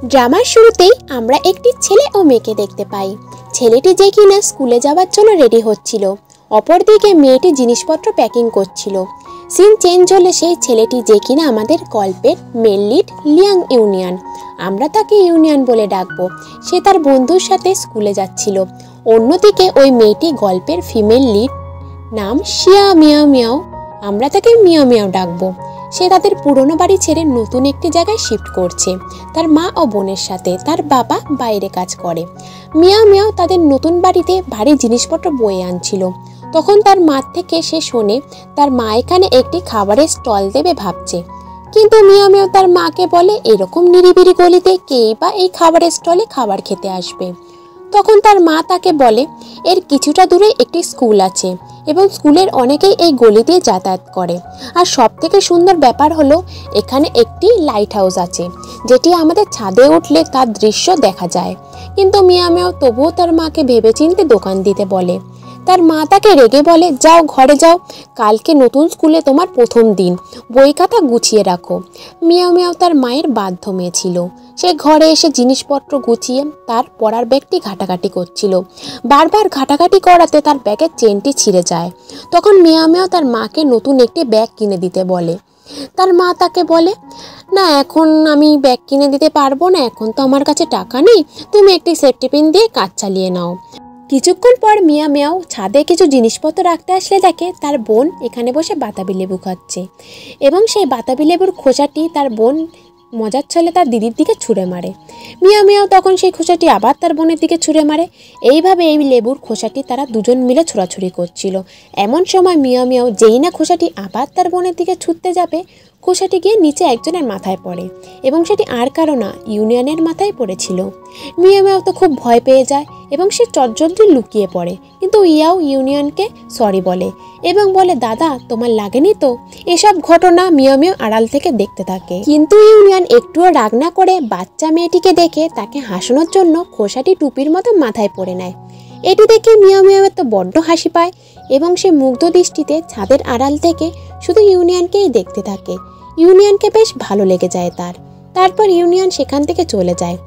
ড্রামার শুরুতেই আমরা একটি ছেলে ও মেয়েকে দেখতে পাই। ছেলেটি যে কিনা স্কুলে যাওয়ার জন্য রেডি হচ্ছিল, অপরদিকে মেয়েটি জিনিসপত্র প্যাকিং করছিল। সিন চেঞ্জ হলে সেই ছেলেটি যে কিনা আমাদের গল্পের মেন লিড লিয়াং ইউনিয়ন, আমরা তাকে ইউনিয়ন বলে ডাকবো, সে তার বন্ধুর সাথে স্কুলে যাচ্ছিল। অন্যদিকে ওই মেয়েটি গল্পের ফিমেল লিড, নাম শিয়া মিয়াও মিয়াও, আমরা তাকে মিয়াও মিয়াও ডাকবো। সে তাদের পুরনো বাড়ি ছেড়ে নতুন একটি জায়গায় শিফট করছে তার মা ও বোনের সাথে। তার বাবা বাইরে কাজ করে। মিয়াও মিয়াও তাদের নতুন বাড়িতে ভারী জিনিসপত্র বয়ে আনছিল। তখন তার মা থেকে সে শোনে তার মা এখানে একটি খাবারের স্টল দেবে ভাবছে। কিন্তু মিয়াও মিয়াও তার মাকে বলে, এরকম নিরিবিলি গলিতে কেই বা এই খাবারের স্টলে খাবার খেতে আসবে। তখন তার মা তাকে বলে, এর কিছুটা দূরে একটি স্কুল আছে এবং স্কুলের অনেকেই এই গলি দিয়ে যাতায়াত করে। আর সব থেকে সুন্দর ব্যাপার হলো এখানে একটি লাইট হাউস আছে, যেটি আমাদের ছাদে উঠলে তার দৃশ্য দেখা যায়। কিন্তু মিয়াও মিয়াও তবুও তার মাকে ভেবেচিন্তে দোকান দিতে বলে। তার মা তাকে রেগে বলে, যাও ঘরে যাও, কালকে নতুন স্কুলে তোমার প্রথম দিন, বই খাতা গুছিয়ে রাখো। মিয়াও মিয়াও তার মায়ের বাধ্য মেয়ে ছিল। সে ঘরে এসে জিনিসপত্র গুছিয়ে তার পড়ার ব্যাগটি ঘাটাঘাটি করছিল। বারবার ঘাটাঘাটি করাতে তার ব্যাগের চেনটি ছিঁড়ে যায়। তখন মিয়াও মিয়াও তার মাকে নতুন একটি ব্যাগ কিনে দিতে বলে। তার মা তাকে বলে, না এখন আমি ব্যাগ কিনে দিতে পারবো না, এখন তো আমার কাছে টাকা নেই, তুমি একটি সেফটি পিন দিয়ে কাজ চালিয়ে নাও। কিছুক্ষণ পর মিয়াও মিয়াও ছাদে কিছু জিনিসপত্র রাখতে আসলে দেখে তার বোন এখানে বসে বাতাবি লেবু খাচ্ছে এবং সেই বাতাবি লেবুর খোসাটি তার বোন মজার ছলে তার দিদির দিকে ছুঁড়ে মারে। মিয়াও মিয়াও তখন সেই খোসাটি আবার তার বোনের দিকে ছুঁড়ে মারে। এইভাবে এই লেবুর খোসাটি তারা দুজন মিলে ছোড়াছুড়ি করছিল। এমন সময় মিয়াও মিয়াও যেই না খোসাটি আবার তার বোনের দিকে ছুটতে যাবে, খোসাটি গিয়ে নিচে একজনের মাথায় পড়ে এবং সেটি আর কারো না, ইউনিয়নের মাথায় পড়েছিল। মিয়াও মিয়াও তো খুব ভয় পেয়ে যায় এবং সে চটজলদি লুকিয়ে পড়ে। কিন্তু ইয়াও ইউনিয়নকে সরি বলে এবং বলে, দাদা তোমার লাগেনি তো? এসব ঘটনা মিয়াও মিয়াও আড়াল থেকে দেখতে থাকে। কিন্তু ইউনিয়ন একটুও রাগ না করে বাচ্চা মেয়েটিকে দেখে তাকে হাসানোর জন্য খোসাটি টুপির মতো মাথায় পরে নেয়। এটি দেখে মিয়াও মিয়াও তো বড্ড হাসি পায় এবং সে মুগ্ধ দৃষ্টিতে ছাদের আড়াল থেকে শুধু ইউনিয়নকেই দেখতে থাকে। ইউনিয়নকে বেশ ভালো লেগে যায় তার। তারপর ইউনিয়ন সেখান থেকে চলে যায়।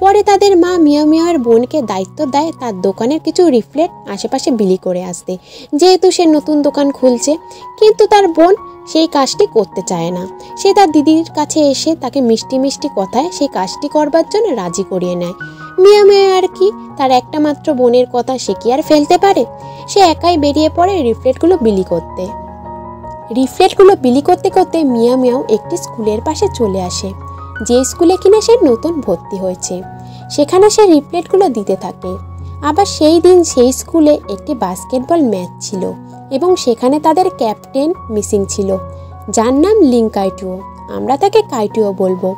পরে তাদের মা মিয়াও মিয়াওয়ের বোনকে দায়িত্ব দেয় তার দোকানের কিছু রিফ্লেক্ট আশেপাশে বিলি করে আসতে, যেহেতু সে নতুন দোকান খুলছে। কিন্তু তার বোন সেই কাজটি করতে চায় না। সে তার দিদির কাছে এসে তাকে মিষ্টি মিষ্টি কথায় সেই কাজটি করবার জন্য রাজি করিয়ে নেয়। মিয়াও মিয়াও আর কি, তার একটা মাত্র বোনের কথা সে কি আর ফেলতে পারে? সে একাই বেরিয়ে পড়ে রিফ্লেক্টগুলো বিলি করতে। রিফ্লেক্টগুলো বিলি করতে করতে মিয়াও মিয়াও একটি স্কুলের পাশে চলে আসে, যে স্কুলে কিনা সে নতুন ভর্তি হয়েছে। সেখানে সে রিফ্লেক্টগুলো দিতে থাকে। আবার সেই দিন সেই স্কুলে একটি বাস্কেটবল ম্যাচ ছিল এবং সেখানে তাদের ক্যাপ্টেন মিসিং ছিল, যার নাম লিং কাইটুও, আমরা তাকে কাইটুও বলবো।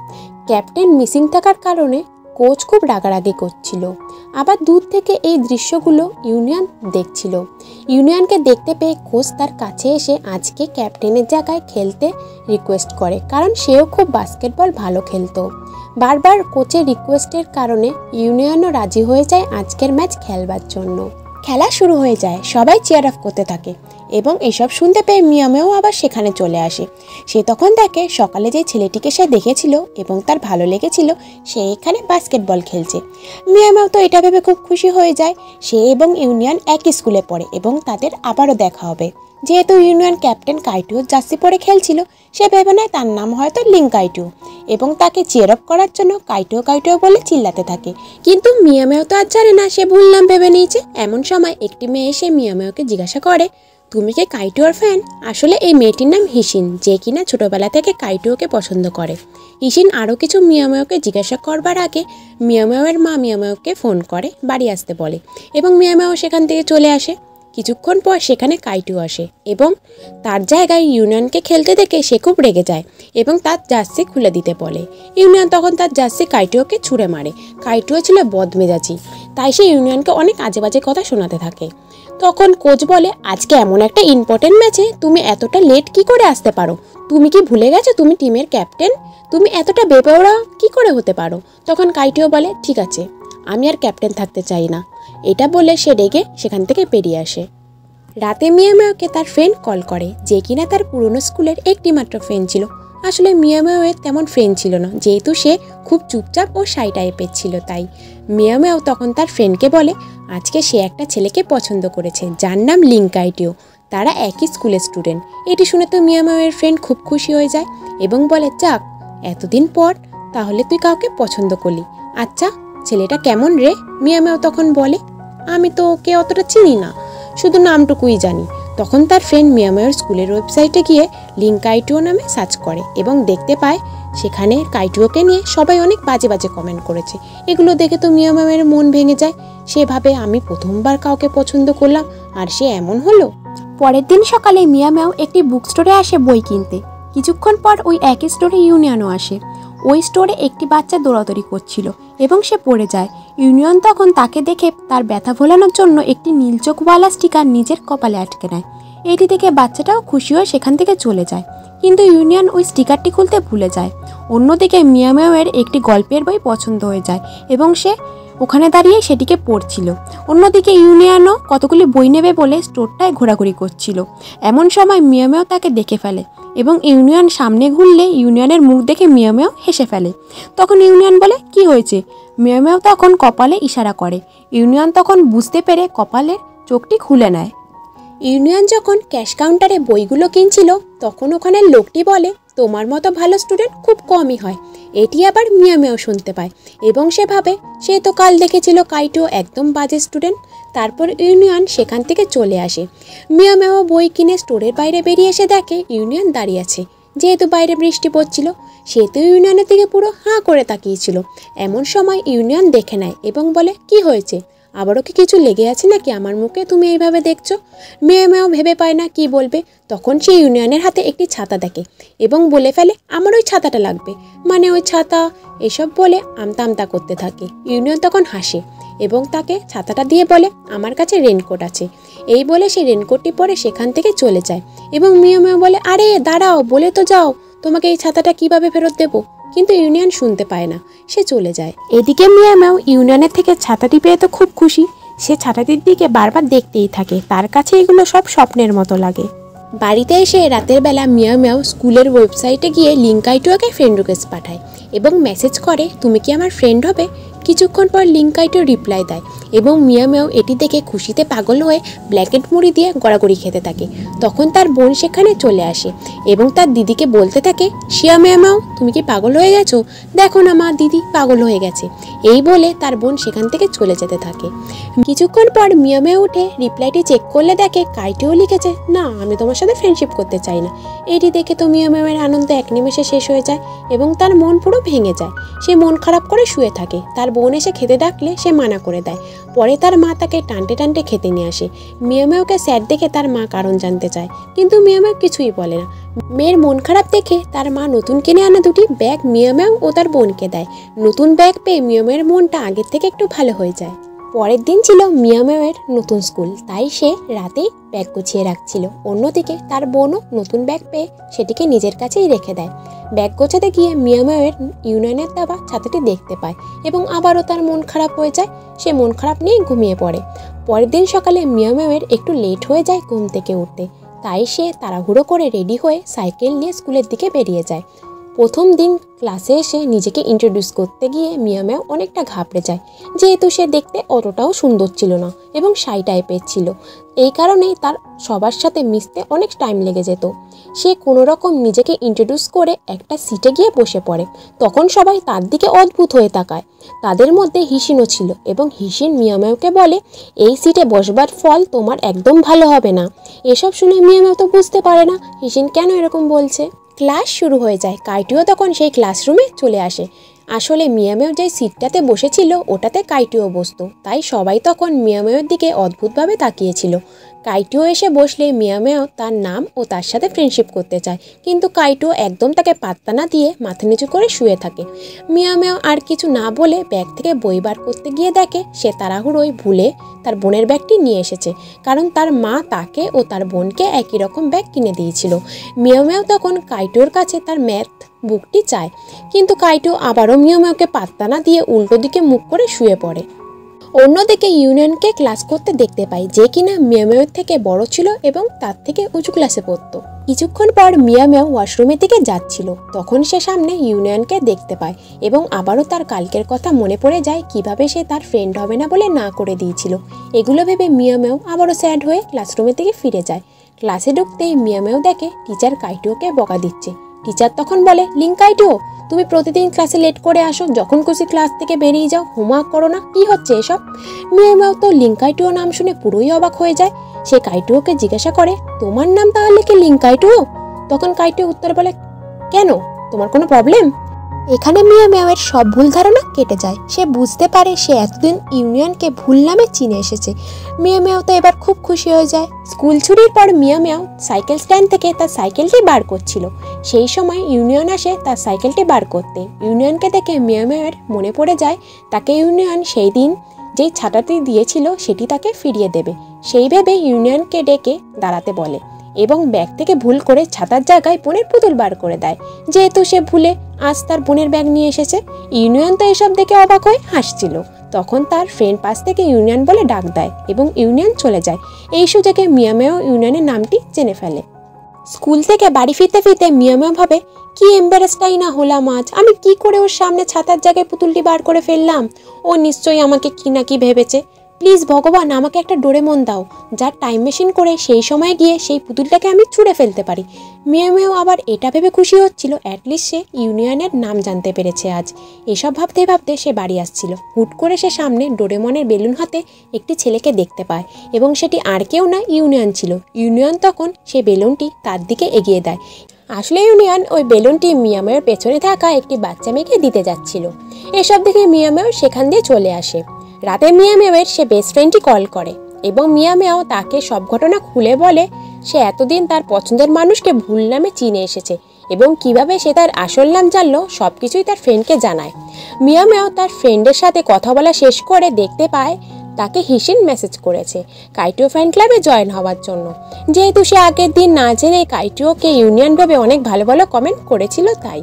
ক্যাপ্টেন মিসিং থাকার কারণে কোচ খুব রাগারাগি করছিল। আবার দূর থেকে এই দৃশ্যগুলো ইউনিয়ন দেখছিল। ইউনিয়নকে দেখতে পেয়ে কোচ তার কাছে এসে আজকে ক্যাপ্টেনের জায়গায় খেলতে রিকোয়েস্ট করে, কারণ সেও খুব বাস্কেটবল ভালো খেলতো। বারবার কোচের রিকোয়েস্টের কারণে ইউনিয়নও রাজি হয়ে যায় আজকের ম্যাচ খেলবার জন্য। খেলা শুরু হয়ে যায়, সবাই চিয়ার অফ করতে থাকে এবং এসব শুনতে পেয়ে মিয়াও মিয়াও আবার সেখানে চলে আসে। সে তখন দেখে সকালে যে ছেলেটিকে সে দেখেছিল এবং তার ভালো লেগেছিল সে এখানে বাস্কেটবল খেলছে। মিয়াও মিয়াও তো এটা ভেবে খুব খুশি হয়ে যায়। সে এবং ইউনিয়ন একই স্কুলে পড়ে এবং তাদের আবারও দেখা হবে। যেহেতু ইউনিয়ন ক্যাপ্টেন কাইটুও জার্সি পরে খেলছিল, সে ভেবে নেয় তার নাম হয়তো লিং কাইটুও এবং তাকে চিয়ার আপ করার জন্য কাইটুও কাইটুও বলে চিল্লাতে থাকে। কিন্তু মিয়াও মিয়াও তো আর জানে না সে ভুল নাম ভেবে নিয়েছে। এমন সময় একটি মেয়ে এসে মিয়াও মিয়াওকে জিজ্ঞাসা করে, তুমি কি কাইটুওর ফ্যান? আসলে এই মেয়েটির নাম হিসিন, যে কিনা ছোটবেলা থেকে কাইটুওকে পছন্দ করে। হিসিন আরও কিছু মিয়াও মিয়াওকে জিজ্ঞাসা করবার আগে মিয়াও মিয়াওয়ের মা মিয়াও মিয়াওকে ফোন করে বাড়ি আসতে বলে এবং মিয়াও মিয়াও সেখান থেকে চলে আসে। কিছুক্ষণ পর সেখানে কাইটুও আসে এবং তার জায়গায় ইউনিয়নকে খেলতে দেখে সে খুব রেগে যায় এবং তার জার্সি খুলে দিতে বলে। ইউনিয়ন তখন তার জার্সি কাইটুওকে ছুঁড়ে মারে। কাইটুও ছিল বদমেজাজি, তাই সে ইউনিয়নকে অনেক আজে বাজে কথা শোনাতে থাকে। তখন কোচ বলে, আজকে এমন একটা ইম্পর্টেন্ট ম্যাচে তুমি এতটা লেট কি করে আসতে পারো? তুমি কি ভুলে গেছো তুমি টিমের ক্যাপ্টেন? তুমি এতটা বেপরোয়া কি করে হতে পারো? তখন কাইটুও বলে, ঠিক আছে, আমি আর ক্যাপ্টেন থাকতে চাই না। এটা বলে সে রেগে সেখান থেকে বেরিয়ে আসে। রাতে মিয়াও মিয়াওকে তার ফ্রেন্ড কল করে, যে কিনা তার পুরনো স্কুলের একটি মাত্র ফ্রেন্ড ছিল, আসলে মিয়াও মিয়াওয়ের তেমন ফ্রেন্ড ছিল না, যেহেতু সে খুব চুপচাপ ও শাই টাইপের ছিল। তাই মিয়াও মিয়াও তখন তার ফ্রেন্ডকে বলে আজকে সে একটা ছেলেকে পছন্দ করেছে যার নাম লিংকাইটিও, তারা একই স্কুলের স্টুডেন্ট। এটি শুনে তো মিয়াও মিয়াওয়ের ফ্রেন্ড খুব খুশি হয়ে যায় এবং বলে যাক এতদিন পর তাহলে তুই কাউকে পছন্দ করলি। আচ্ছা ছেলেটা কেমন রে? মিয়াও মিয়াও তখন বলে আমি তো ওকে অতটা চিনি না, শুধু নামটুকুই জানি। তখন তার ফ্রেন্ড মিয়াও মিয়াওর স্কুলের ওয়েবসাইটে গিয়ে লিংকাইটিও নামে সার্চ করে এবং দেখতে পায় সেখানে কাইটিওকে নিয়ে সবাই অনেক বাজে বাজে কমেন্ট করেছে। এগুলো দেখে তো মিয়াও মিয়াওয়ের মন ভেঙে যায়। সে ভাবে আমি প্রথমবার কাউকে পছন্দ করলাম আর সে এমন হলো। পরের দিন সকালে মিয়াও মিয়াও একটি বুক স্টোরে আসে বই কিনতে। কিছুক্ষণ পর ওই একই স্টোরে ইউনিয়নও আসে। ওই স্টোরে একটি বাচ্চা দৌড়াদৌড়ি করছিল এবং সে পড়ে যায়। ইউনিয়ন তখন তাকে দেখে তার ব্যথা ভোলানোর জন্য একটি নীল চোখওয়ালা স্টিকার নিজের কপালে আটকে নেয়। এটি দেখে বাচ্চাটাও খুশি হয়ে সেখান থেকে চলে যায়, কিন্তু ইউনিয়ন ওই স্টিকারটি খুলতে ভুলে যায়। অন্যদিকে মিয়াও মিয়াওয়ের একটি গল্পের বই পছন্দ হয়ে যায় এবং সে ওখানে দাঁড়িয়ে সেটিকে পড়ছিল। অন্যদিকে ইউনিয়নও কতগুলি বই নেবে বলে স্টোরটায় ঘোরাঘুরি করছিল। এমন সময় মিয়াও মিয়াও তাকে দেখে ফেলে এবং ইউনিয়ন সামনে ঘুরলে ইউনিয়নের মুখ দেখে মিয়াও মিয়াও হেসে ফেলে। তখন ইউনিয়ন বলে কি হয়েছে? মিয়াও মিয়াও তখন কপালে ইশারা করে। ইউনিয়ন তখন বুঝতে পেরে কপালের চোখটি খুলে নেয়। ইউনিয়ন যখন ক্যাশ কাউন্টারে বইগুলো কিনছিল তখন ওখানের লোকটি বলে তোমার মতো ভালো স্টুডেন্ট খুব কমই হয়। এটি আবার মিয়াও মিয়াও শুনতে পায় এবং সে ভাবে সে তো কাল দেখেছিল কাইটিও একদম বাজে স্টুডেন্ট। তারপর ইউনিয়ন সেখান থেকে চলে আসে। মিয়াও মিয়াও বই কিনে স্টোরের বাইরে বেরিয়ে এসে দেখে ইউনিয়ন দাঁড়িয়ে আছে। যেহেতু বাইরে বৃষ্টি পড়ছিল সেহেতু ইউনিয়নের দিকে পুরো হাঁ করে তাকিয়েছিল। এমন সময় ইউনিয়ন দেখে নেয় এবং বলে কি হয়েছে, আবারও কি কিছু লেগে আছে নাকি আমার মুখে তুমি এইভাবে দেখছো? মিয়াও মিয়াও ভেবে পায় না কি বলবে। তখন সে ইউনিয়নের হাতে একটি ছাতা দেখে এবং বলে ফেলে আমার ওই ছাতাটা লাগবে, মানে ওই ছাতা, এসব বলে আমতা আমতা করতে থাকে। ইউনিয়ন তখন হাসে এবং তাকে ছাতাটা দিয়ে বলে আমার কাছে রেনকোট আছে। এই বলে সে রেনকোটটি পরে সেখান থেকে চলে যায় এবং মিয়াও মিয়াও বলে আরে দাঁড়াও, বলে তো যাও তোমাকে এই ছাতাটা কিভাবে ফেরত দেবো। কিন্তু ইউনিয়ন শুনতে পায় না, সে চলে যায়। এদিকে মিয়াও মিয়াও ইউনিয়নের থেকে ছাতাটি পেয়ে তো খুব খুশি। সে ছাতাটির দিকে বারবার দেখতেই থাকে, তার কাছে এগুলো সব স্বপ্নের মতো লাগে। বাড়িতে এসে রাতের বেলা মিয়াও মিয়াও স্কুলের ওয়েবসাইটে গিয়ে লিংকাইটিওকে ফ্রেন্ড রিকোয়েস্ট পাঠায় এবং মেসেজ করে তুমি কি আমার ফ্রেন্ড হবে। কিছুক্ষণ পর লিংকাইটিও রিপ্লাই দেয় এবং মিয়াও মিয়াও এটি দেখে খুশিতে পাগল হয়ে ব্ল্যাকেট মুড়ি দিয়ে গড়াগড়ি খেতে থাকে। তখন তার বোন সেখানে চলে আসে এবং তার দিদিকে বলতে থাকে শিয়া মিয়াও মিয়াও তুমি কি পাগল হয়ে গেছো, দেখো না মা দিদি পাগল হয়ে গেছে। এই বলে তার বোন সেখান থেকে চলে যেতে থাকে। কিছুক্ষণ পর মিয়াও মিয়াও উঠে রিপ্লাইটি চেক করলে দেখে কাইটিও লিখেছে না আমি তোমার সাথে ফ্রেন্ডশিপ করতে চাই না। এটি দেখে তো মিয়াও মিয়াওয়ের আনন্দ এক নিমেষে শেষ হয়ে যায় এবং তার মন পুরো ভেঙে যায়। সে মন খারাপ করে শুয়ে থাকে। তার বোন এসে খেতে ডাকলে সে মানা করে দেয়। পরে তার মা তাকে টানতে টানতে খেতে নিয়ে আসে। মিয়াও মিয়াওকে স্যাড দেখে তার মা কারণ জানতে চায়, কিন্তু মিয়াও মিয়াও কিছুই বলে না। মেয়ের মন খারাপ দেখে তার মা নতুন কিনে আনা দুটি ব্যাগ মিয়াও মিয়াও ও তার বোনকে দেয়। নতুন ব্যাগ পেয়ে মিয়াও মিয়াওয়ের মনটা আগের থেকে একটু ভালো হয়ে যায়। পরের দিন ছিল মিয়াও মিয়াওয়ের নতুন স্কুল, তাই সে রাতেই ব্যাগ গুছিয়ে রাখছিল। অন্যদিকে তার বোনও নতুন ব্যাগ পেয়ে সেটিকে নিজের কাছেই রেখে দেয়। ব্যাগ গোছাতে গিয়ে মিয়াও মিয়াওয়ের ইউনিয়নের দেওয়া ছাতাটি দেখতে পায় এবং আবারও তার মন খারাপ হয়ে যায়। সে মন খারাপ নিয়ে ঘুমিয়ে পড়ে। পরের দিন সকালে মিয়াও মিয়াওয়ের একটু লেট হয়ে যায় ঘুম থেকে উঠতে, তাই সে তাড়াহুড়ো করে রেডি হয়ে সাইকেল নিয়ে স্কুলের দিকে বেরিয়ে যায়। প্রথম দিন ক্লাসে এসে নিজেকে ইন্ট্রোডিউস করতে গিয়ে মিয়াও মিয়াও অনেকটা ঘাবড়ে যায়, যেহেতু সে দেখতে অতটাও সুন্দর ছিল না এবং শাই টাইপের ছিল। এই কারণেই তার সবার সাথে মিশতে অনেক টাইম লেগে যেত। সে কোনো রকম নিজেকে ইন্ট্রোডিউস করে একটা সিটে গিয়ে বসে পড়ে। তখন সবাই তার দিকে অদ্ভুত হয়ে তাকায়। তাদের মধ্যে হিসিনও ছিল এবং হিসিন মিয়াও মিয়াওকে বলে এই সিটে বসবার ফল তোমার একদম ভালো হবে না। এসব শুনে মিয়াও মিয়াও তো বুঝতে পারে না হিসিন কেন এরকম বলছে। ক্লাস শুরু হয়ে যায়। কাইটিও তখন সেই ক্লাসরুমে চলে আসে। আসলে মিয়াও মিয়াও যে সিটটাতে বসেছিল ওটাতে কাইটিও বসতো, তাই সবাই তখন মিয়াও মিয়াওর দিকে অদ্ভুতভাবে তাকিয়েছিল। কাইটিও এসে বসলে মিয়াও মিয়াও তার নাম ও তার সাথে ফ্রেন্ডশিপ করতে চায়, কিন্তু কাইটিও একদম তাকে পাত্তা না দিয়ে মাথা নিচু করে শুয়ে থাকে। মিয়াও মিয়াও আর কিছু না বলে ব্যাগ থেকে বই বার করতে গিয়ে দেখে সে তাড়াহুড়োয় ভুলে তার বোনের ব্যাগটি নিয়ে এসেছে, কারণ তার মা তাকে ও তার বোনকে একই রকম ব্যাগ কিনে দিয়েছিল। মিয়াও মিয়াও তখন কাইটিওর কাছে তার ম্যাথ বুকটি চায়, কিন্তু কাইটিও আবারও মিয়াও মিয়াওকে পাত্তা না দিয়ে উল্টো দিকে মুখ করে শুয়ে পড়ে। অন্যদিকে ইউনিয়নকে ক্লাস করতে দেখতে পাই, যে কিনা মিয়া মিয়াওর থেকে বড় ছিল এবং তার থেকে উঁচু ক্লাসে পড়তো। কিছুক্ষণ পর মিয়া মিয়াও ওয়াশরুমের দিকে যাচ্ছিল, তখন সে সামনে ইউনিয়নকে দেখতে পায় এবং আবারও তার কালকের কথা মনে পড়ে যায়, কিভাবে সে তার ফ্রেন্ড হবে না বলে না করে দিয়েছিল। এগুলো ভেবে মিয়া মিয়াও আবারও স্যাড হয়ে ক্লাসরুমের দিকে ফিরে যায়। ক্লাসে ঢুকতেই মিয়া মিয়াও দেখে টিচার কাইটুওকে বকা দিচ্ছে। টিচার তখন বলে, লিঙ্ক কাইটুও, তুমি প্রতিদিন ক্লাসে লেট করে আসো, যখন খুশি ক্লাস থেকে বেরিয়ে যাও, হোমওয়ার্ক করো না, কি হচ্ছে এসব? মিয়া মিয়াও তো লিঙ্ক কাইটুও নাম শুনে পুরোই অবাক হয়ে যায়। সে কাইটুওকে জিজ্ঞাসা করে, তোমার নাম তাহলে কি লিঙ্ক কাইটুও? তখন কাইটুও উত্তর বলে, কেন, তোমার কোনো প্রবলেম? এখানে মিয়া মিয়াওয়ের সব ভুল ধারণা কেটে যায়। সে বুঝতে পারে সে এতদিন ইউনিয়নকে ভুল নামে চিনে এসেছে। মিয়া মিয়াও তো এবার খুব খুশি হয়ে যায়। স্কুল ছুটির পর মিয়া মিয়াও সাইকেল স্ট্যান্ড থেকে তার সাইকেলটি বার করছিল। সেই সময় ইউনিয়ন আসে তার সাইকেলটি বার করতে। ইউনিয়নকে দেখে মিয়া মিয়াওয়ের মনে পড়ে যায় তাকে ইউনিয়ন সেই দিন যেই ছাতাটি দিয়েছিল সেটি তাকে ফিরিয়ে দেবে। সেই ভেবে ইউনিয়নকে ডেকে দাঁড়াতে বলে এবং ব্যাগ থেকে ভুল করে ছাতার জায়গায় বোনের পুতুল বার করে দেয়, যেহেতু সে ভুলে আজ তার বোনের ব্যাগ নিয়ে এসেছে। ইউনিয়ন তো এসব দেখে অবাক হয়ে হাসছিল। তখন তার ফ্রেন্ড পাশ থেকে ইউনিয়ন বলে ডাক দেয় এবং ইউনিয়ন চলে যায়। এই সুযোগে মিয়া মিয়াও ইউনিয়নের নামটি জেনে ফেলে। স্কুল থেকে বাড়ি ফিরতে ফিরতে মিয়া মিয়া ভাবে, কি এম্বারেসটাই না হলাম আজ, আমি কি করে ওর সামনে ছাতার জায়গায় পুতুলটি বার করে ফেললাম। ও নিশ্চয়ই আমাকে কি না কি ভেবেছে। প্লিজ ভগবান, আমাকে একটা ডোরেমন দাও, যার টাইম মেশিন করে সেই সময় গিয়ে সেই পুতুলটাকে আমি ছুঁড়ে ফেলতে পারি। মিয়া মিয়াও আবার এটা ভেবে খুশি হচ্ছিল, অ্যাটলিস্ট সে ইউনিয়নের নাম জানতে পেরেছে আজ। এসব ভাবতে ভাবতে সে বাড়ি আসছিল। হুট করে সে সামনে ডোরেমনের বেলুন হাতে একটি ছেলেকে দেখতে পায় এবং সেটি আর কেউ না, ইউনিয়ন ছিল। ইউনিয়ন তখন সে বেলুনটি তার দিকে এগিয়ে দেয়। আসলে ইউনিয়ন ওই বেলুনটি মিয়া মিয়ার পেছনে থাকা একটি বাচ্চা মেয়েকে দিতে যাচ্ছিল। এসব দেখে মিয়া মিয়াও সেখান দিয়ে চলে আসে। রাতে মিয়া মিয়াওয়ের সে বেস্ট ফ্রেন্ডটি কল করে এবং মিয়া মিয়াও তাকে সব ঘটনা খুলে বলে সে এতদিন তার পছন্দের মানুষকে ভুল নামে চিনে এসেছে এবং কিভাবে সে তার আসল নাম জানলো সব কিছুই তার ফ্রেন্ডকে জানায়। মিয়া মিয়াও তার ফ্রেন্ডের সাথে কথা বলা শেষ করে দেখতে পায় তাকে হিসিন মেসেজ করেছে কাইটুও ফ্যান ক্লাবে জয়েন হওয়ার জন্য। যেহেতু সে আগের দিন না জেনে কাইটুওকে ইউনিয়ন ভাবে অনেক ভালো ভালো কমেন্ট করেছিল, তাই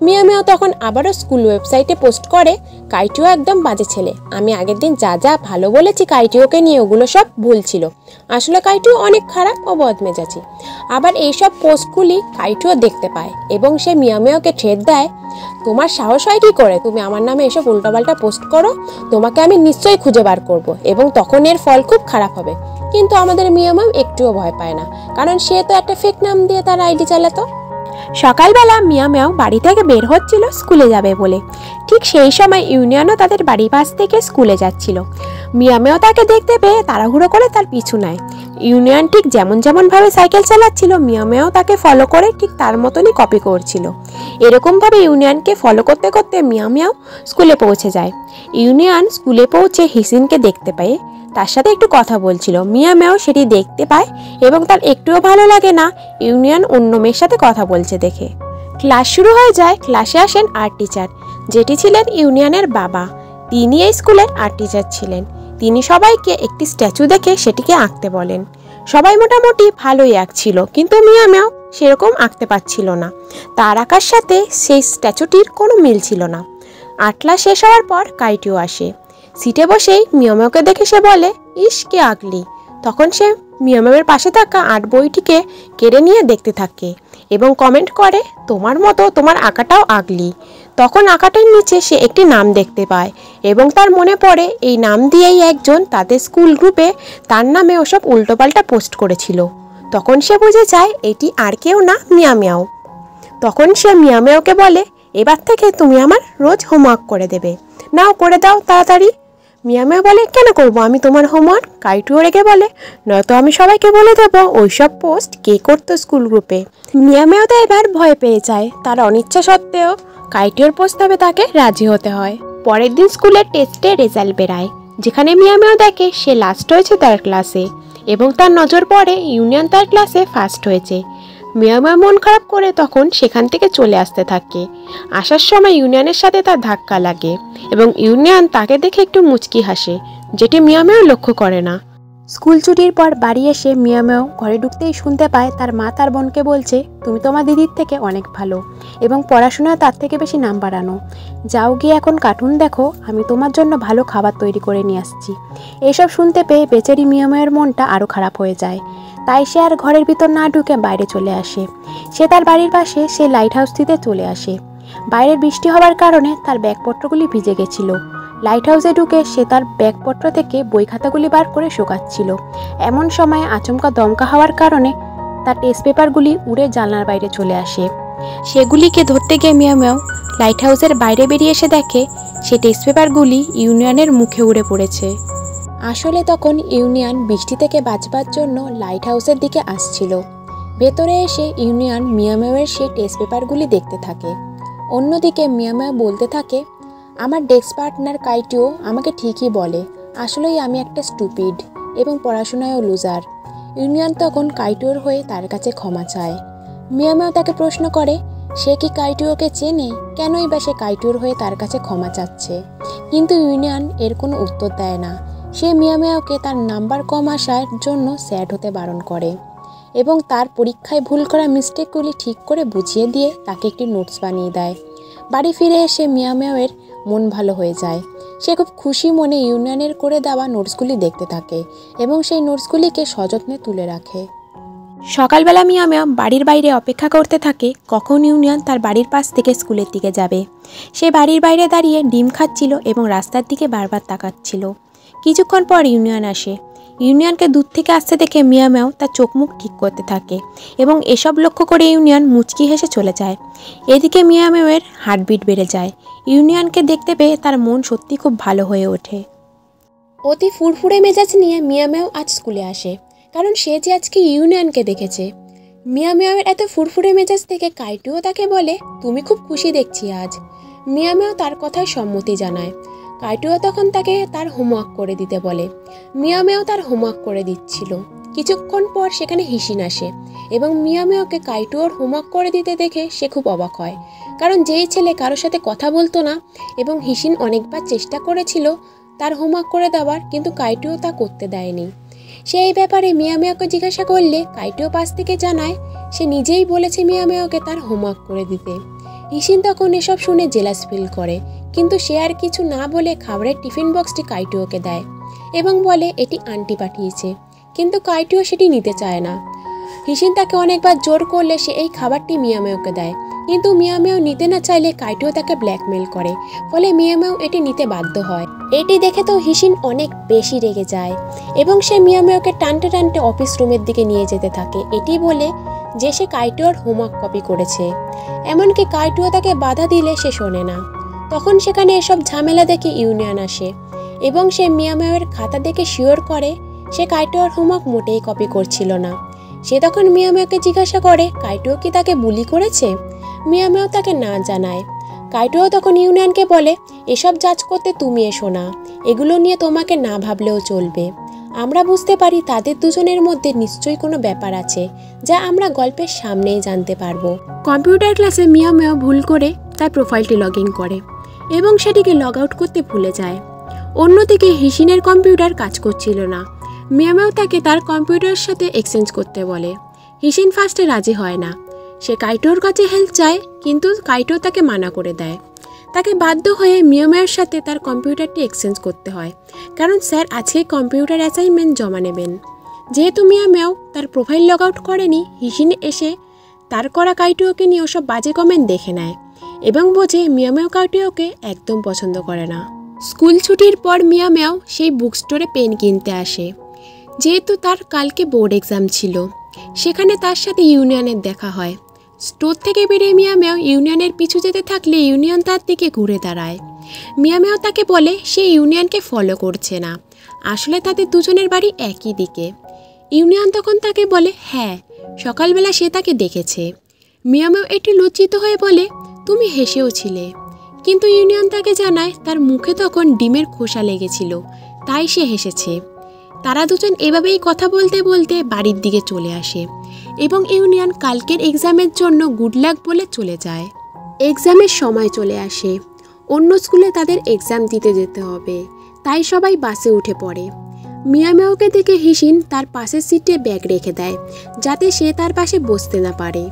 মিয়া মিয়াও তখন আবারও স্কুল ওয়েবসাইটে পোস্ট করে, কাইটুও একদম বাজে ছেলে, আমি আগের দিন যা যা ভালো বলেছি কাইটুওকে নিয়ে ওগুলো সব ভুল ছিল, আসলে কাইটুও অনেক খারাপ ও বদমেজাজি। আবার এইসব পোস্টগুলি কাইটুও দেখতে পায় এবং সে মিয়া মিয়াওকে থ্রেট দেয়, তোমার সাহস হয় কি করে তুমি আমার নামে এসব উল্টোপাল্টা পোস্ট করো, তোমাকে আমি নিশ্চয়ই খুঁজে বার করব এবং তখন এর ফল খুব খারাপ হবে। কিন্তু আমাদের মিয়া মিয়াও একটুও ভয় পায় না, কারণ সে তো একটা ফেক নাম দিয়ে তার আইডি চালাতো। সকালবেলা মিয়া মিয়াও বাড়ি থেকে বের হচ্ছিল স্কুলে যাবে বলে। ঠিক সেই সময় ইউনিয়নও তাদের বাড়ির পাশ থেকে স্কুলে যাচ্ছিল। মিয়া মিয়াও তাকে দেখতে পেয়ে তাড়াহুড়ো করে তার পিছু নেয়। ইউনিয়ন ঠিক যেমনভাবে সাইকেল চালাচ্ছিল, মিয়া মিয়াও তাকে ফলো করে ঠিক তার মতনই কপি করছিল। এরকমভাবে ইউনিয়নকে ফলো করতে করতে মিয়া মিয়াও স্কুলে পৌঁছে যায়। ইউনিয়ন স্কুলে পৌঁছে হিসিনকে দেখতে পায়, তার সাথে একটু কথা বলছিল। মিয়া মিয়াও সেটি দেখতে পায় এবং তার একটুও ভালো লাগে না ইউনিয়ন অন্য মেয়ের সাথে কথা বলছে দেখে। ক্লাস শুরু হয়ে যায়। ক্লাসে আসেন আর্ট টিচার, যেটি ছিলেন ইউনিয়নের বাবা। তিনি এই স্কুলের আর্ট টিচার ছিলেন। তিনি সবাইকে একটি স্ট্যাচু দেখে সেটিকে আঁকতে বলেন। সবাই মোটামুটি ভালোই আঁকছিল, কিন্তু মিয়া মিয়াও সেরকম আঁকতে পারছিল না। তার আঁকার সাথে সেই স্ট্যাচুটির কোনো মিল ছিল না। আর্ট ক্লাস শেষ হওয়ার পর কাইটুও আসে। সিটে বসেই মিয়া মিয়াওকে দেখে সে বলে, ইস কে আগলি। তখন সে মিয়া মিয়াওয়ের পাশে থাকা আর্ট বইটিকে কেড়ে নিয়ে দেখতে থাকে এবং কমেন্ট করে, তোমার মতো তোমার আঁকাটাও আগলি। তখন আঁকাটার নিচে সে একটি নাম দেখতে পায় এবং তার মনে পড়ে এই নাম দিয়েই একজন তাদের স্কুল গ্রুপে তার নামে ওসব উল্টোপাল্টা পোস্ট করেছিল। তখন সে বুঝে যায় এটি আর কেউ না, মিয়া মিয়াও। তখন সে মিয়া মিয়াওকে বলে, এবার থেকে তুমি আমার রোজ হোমওয়ার্ক করে দেবে, নাও করে দাও তাড়াতাড়ি। মিয়া মিয়া বলে, কেন করবো আমি তোমার হোমওয়ার্ক? কাইটুও রেগে বলে, নয়তো আমি সবাইকে বলে দেবো ওইসব পোস্ট কে করতো স্কুল গ্রুপে। মিয়া মিয়াও তো এবার ভয় পেয়ে যায়। তার অনিচ্ছা সত্ত্বেও কাইটুওর প্রস্তাবে তাকে রাজি হতে হয়। পরের দিন স্কুলের টেস্টে রেজাল্ট বেরায়, যেখানে মিয়া মিয়াও দেখে সে লাস্ট হয়েছে তার ক্লাসে এবং তার নজর পড়ে ইউনিয়ন তার ক্লাসে ফার্স্ট হয়েছে। মিয়া মিয়া মন খারাপ করে তখন সেখান থেকে চলে আসতে থাকে। আসার সময় ইউনিয়নের সাথে তার ধাক্কা লাগে এবং ইউনিয়ন তাকে দেখে একটু মুচকি হাসে, যেটি মিয়া মিয়াও লক্ষ্য করে না। স্কুল ছুটির পর বাড়ি এসে মিয়া মিয়াও ঘরে ঢুকতেই শুনতে পায় তার মা তার বোনকে বলছে, তুমি তোমার দিদির থেকে অনেক ভালো এবং পড়াশোনায় তার থেকে বেশি নাম্বার আনো। যাও গিয়ে এখন কার্টুন দেখো, আমি তোমার জন্য ভালো খাবার তৈরি করে নিয়ে আসছি। এসব শুনতে পেয়ে বেচারি মিয়া মিয়ার মনটা আরও খারাপ হয়ে যায়। তাই সে আর ঘরের ভিতর না ঢুকে বাইরে চলে আসে। সে তার বাড়ির পাশে সে লাইট হাউসটিতে চলে আসে। বাইরে বৃষ্টি হওয়ার কারণে তার ব্যাগপত্রগুলি ভিজে গেছিল। লাইট হাউসে ঢুকে সে তার ব্যাগপত্র থেকে বই খাতাগুলি বার করে শোকাচ্ছিল। এমন সময় আচমকা দমকা হওয়ার কারণে তার টেস্ট পেপারগুলি উড়ে জানলার বাইরে চলে আসে। সেগুলিকে ধরতে গিয়ে মিয়া মিয়াও লাইট হাউসের বাইরে বেরিয়ে এসে দেখে সে টেস্ট পেপারগুলি ইউনিয়নের মুখে উড়ে পড়েছে। আসলে তখন ইউনিয়ন বৃষ্টি থেকে বাঁচবার জন্য লাইট হাউসের দিকে আসছিল। ভেতরে এসে ইউনিয়ন মিয়া মিয়াওয়ের সেই টেস্ট পেপারগুলি দেখতে থাকে। অন্যদিকে মিয়া মিয়া বলতে থাকে, আমার ডেস্ক পার্টনার কাইটিও আমাকে ঠিকই বলে, আসলেই আমি একটা স্টুপিড এবং পড়াশোনায়ও লুজার। ইউনিয়ন তখন কাইটিওর হয়ে তার কাছে ক্ষমা চায়। মিয়া মিয়াও তাকে প্রশ্ন করে, সে কি কাইটিওকে চেনে, কেনই বা সে কাইটিওর হয়ে তার কাছে ক্ষমা চাচ্ছে। কিন্তু ইউনিয়ন এর কোনো উত্তর দেয় না। সে মিয়া মিয়াওকে তার নাম্বার কম আসার জন্য স্যাড হতে বারণ করে এবং তার পরীক্ষায় ভুল করা মিস্টেকগুলি ঠিক করে বুঝিয়ে দিয়ে তাকে একটি নোটস বানিয়ে দেয়। বাড়ি ফিরে এসে মিয়া মিয়াওয়ের মন ভালো হয়ে যায়। সে খুব খুশি মনে ইউনিয়নের করে দেওয়া নোটসগুলি দেখতে থাকে এবং সেই নোটসগুলিকে সযত্নে তুলে রাখে। সকালবেলা মিয়া মিয়া বাড়ির বাইরে অপেক্ষা করতে থাকে কখন ইউনিয়ন তার বাড়ির পাশ থেকে স্কুলের দিকে যাবে। সে বাড়ির বাইরে দাঁড়িয়ে ডিম খাচ্ছিল এবং রাস্তার দিকে বারবার তাকাচ্ছিল। কিছুক্ষণ পর ইউনিয়ন আসে। ইউনিয়নকে দূর থেকে আসতে দেখে মিয়া মিয়াও তার চোখ মুখ ঠিক করতে থাকে এবং এসব লক্ষ্য করে ইউনিয়ন মুচকি হেসে চলে যায়। এদিকে মিয়া মিয়াওয়ের হার্টবিট বেড়ে যায়। ইউনিয়নকে দেখতে পেয়ে তার মন সত্যি খুব ভালো হয়ে ওঠে। অতি ফুরফুরে মেজাজ নিয়ে মিয়া মিয়াও আজ স্কুলে আসে, কারণ সে যে আজকে ইউনিয়নকে দেখেছে। মিয়া মিয়াওয়ের এত ফুরফুরে মেজাজ থেকে কাইটিও তাকে বলে, তুমি খুব খুশি দেখছি আজ। মিয়া মিয়াও তার কথায় সম্মতি জানায়। কাইটিও তখন তাকে তার হোমওয়ার্ক করে দিতে বলে। মিয়া মিয়াও তার হোমওয়ার্ক করে দিচ্ছিল। কিছুক্ষণ পর সেখানে হিসিন আসে এবং মিয়া মিয়াওকে কাইটিওর হোমওয়ার্ক করে দিতে দেখে সে খুব অবাক হয়, কারণ যেই ছেলে কারোর সাথে কথা বলতো না এবং হিসিন অনেকবার চেষ্টা করেছিল তার হোমওয়ার্ক করে দেওয়ার, কিন্তু কাইটিও তা করতে দেয়নি। সে এই ব্যাপারে মিয়া মিয়াওকে জিজ্ঞাসা করলে কাইটিও পাশ থেকে জানায় সে নিজেই বলেছে মিয়া মিয়াওকে তার হোমওয়ার্ক করে দিতে। হিসিন তখন এসব শুনে জেলাস ফিল করে, কিন্তু সে আর কিছু না বলে খাবারের টিফিন বক্সটি কাইটিওকে দেয় এবং বলে এটি আন্টি পাঠিয়েছে, কিন্তু কাইটিও সেটি নিতে চায় না। হিসিন তাকে অনেকবার জোর করলে সে এই খাবারটি মিয়া মিয়াওকে দেয়, কিন্তু মিয়া মিয়াও নিতে না চাইলে কাইটিও তাকে ব্ল্যাকমেল করে, ফলে মিয়া মিয়াও এটি নিতে বাধ্য হয়। এটি দেখে তো হিসিন অনেক বেশি রেগে যায় এবং সে মিয়া মিয়াওকে টানতে টানতে অফিস রুমের দিকে নিয়ে যেতে থাকে, এটি বলে যে সে কাইটিওর হোমওয়ার্ক কপি করেছে। এমনকি কাইটিও তাকে বাধা দিলে সে শোনে না। তখন সেখানে এসব ঝামেলা দেখে ইউনিয়ন আসে এবং সে মিয়া মিয়াওয়ের খাতা দেখে শিওর করে সে কাইটিওর হোমওয়ার্ক মোটেই কপি করছিল না। সে তখন মিয়া মিয়াওকে জিজ্ঞাসা করে কাইটিও কি তাকে বুলি করেছে। মিয়া মিয়াও তাকে না জানায়। কাইটিও তখন ইউনিয়নকে বলে, এসব জাজ করতে তুমি এসো না, এগুলো নিয়ে তোমাকে না ভাবলেও চলবে। আমরা বুঝতে পারি তাদের দুজনের মধ্যে নিশ্চয়ই কোনো ব্যাপার আছে যা আমরা গল্পের সামনেই জানতে পারবো। কম্পিউটার ক্লাসে মিয়া মিয়া ভুল করে তার প্রোফাইলটি লগ ইন করে এবং সেটিকে লগ আউট করতে ভুলে যায়। অন্যদিকে হিসিনের কম্পিউটার কাজ করছিল না। মিয়া মিয়াও তাকে তার কম্পিউটারের সাথে এক্সচেঞ্জ করতে বলে। হিসিন ফার্স্টে রাজি হয় না। সে কাইটোর কাছে হেল্প চায়, কিন্তু কাইটো তাকে মানা করে দেয়। তাকে বাধ্য হয়ে মিয়া মিয়ার সাথে তার কম্পিউটারটি এক্সচেঞ্জ করতে হয়, কারণ স্যার আজকে কম্পিউটার অ্যাসাইনমেন্ট জমা নেবেন। যেহেতু মিয়া মিয়াও তার প্রোফাইল লগ আউট করেনি, হিসিন এসে তার করা কাইটিওকে নিয়ে ওসব বাজে কমেন্ট দেখে নেয় এবং বোঝে মিয়া মিয়াও কাইটিওকে একদম পছন্দ করে না। স্কুল ছুটির পর মিয়া মিয়াও সেই বুক স্টোরে পেন কিনতে আসে। যেহেতু তার কালকে বোর্ড এক্সাম ছিল, সেখানে তার সাথে ইউনিয়নের দেখা হয়। স্টোর থেকে বেরিয়ে মিয়া মিয়াও ইউনিয়নের পিছু যেতে থাকলে ইউনিয়ন তার দিকে ঘুরে দাঁড়ায়। মিয়া মিয়াও তাকে বলে সে ইউনিয়নকে ফলো করছে না, আসলে তাদের দুজনের বাড়ি একই দিকে। ইউনিয়ন তখন তাকে বলে হ্যাঁ, সকালবেলা সে তাকে দেখেছে। মিয়া মিয়াও একটু লজ্জিত হয়ে বলে তুমি হেসেও ছিলে, কিন্তু ইউনিয়ন তাকে জানায় তার মুখে তখন ডিমের খোসা লেগেছিল, তাই সে হেসেছে। তারা দুজন এভাবেই কথা বলতে বলতে বাড়ির দিকে চলে আসে এবং ইউনিয়ন কালকের এক্সামের জন্য গুড লাক বলে চলে যায়। এক্সামের সময় চলে আসে। অন্য স্কুলে তাদের এক্সাম দিতে যেতে হবে, তাই সবাই বাসে উঠে পড়ে। মিয়ামেওকে দেখে হিসিন তার পাশের সিটে ব্যাগ রেখে দেয় যাতে সে তার পাশে বসতে না পারে।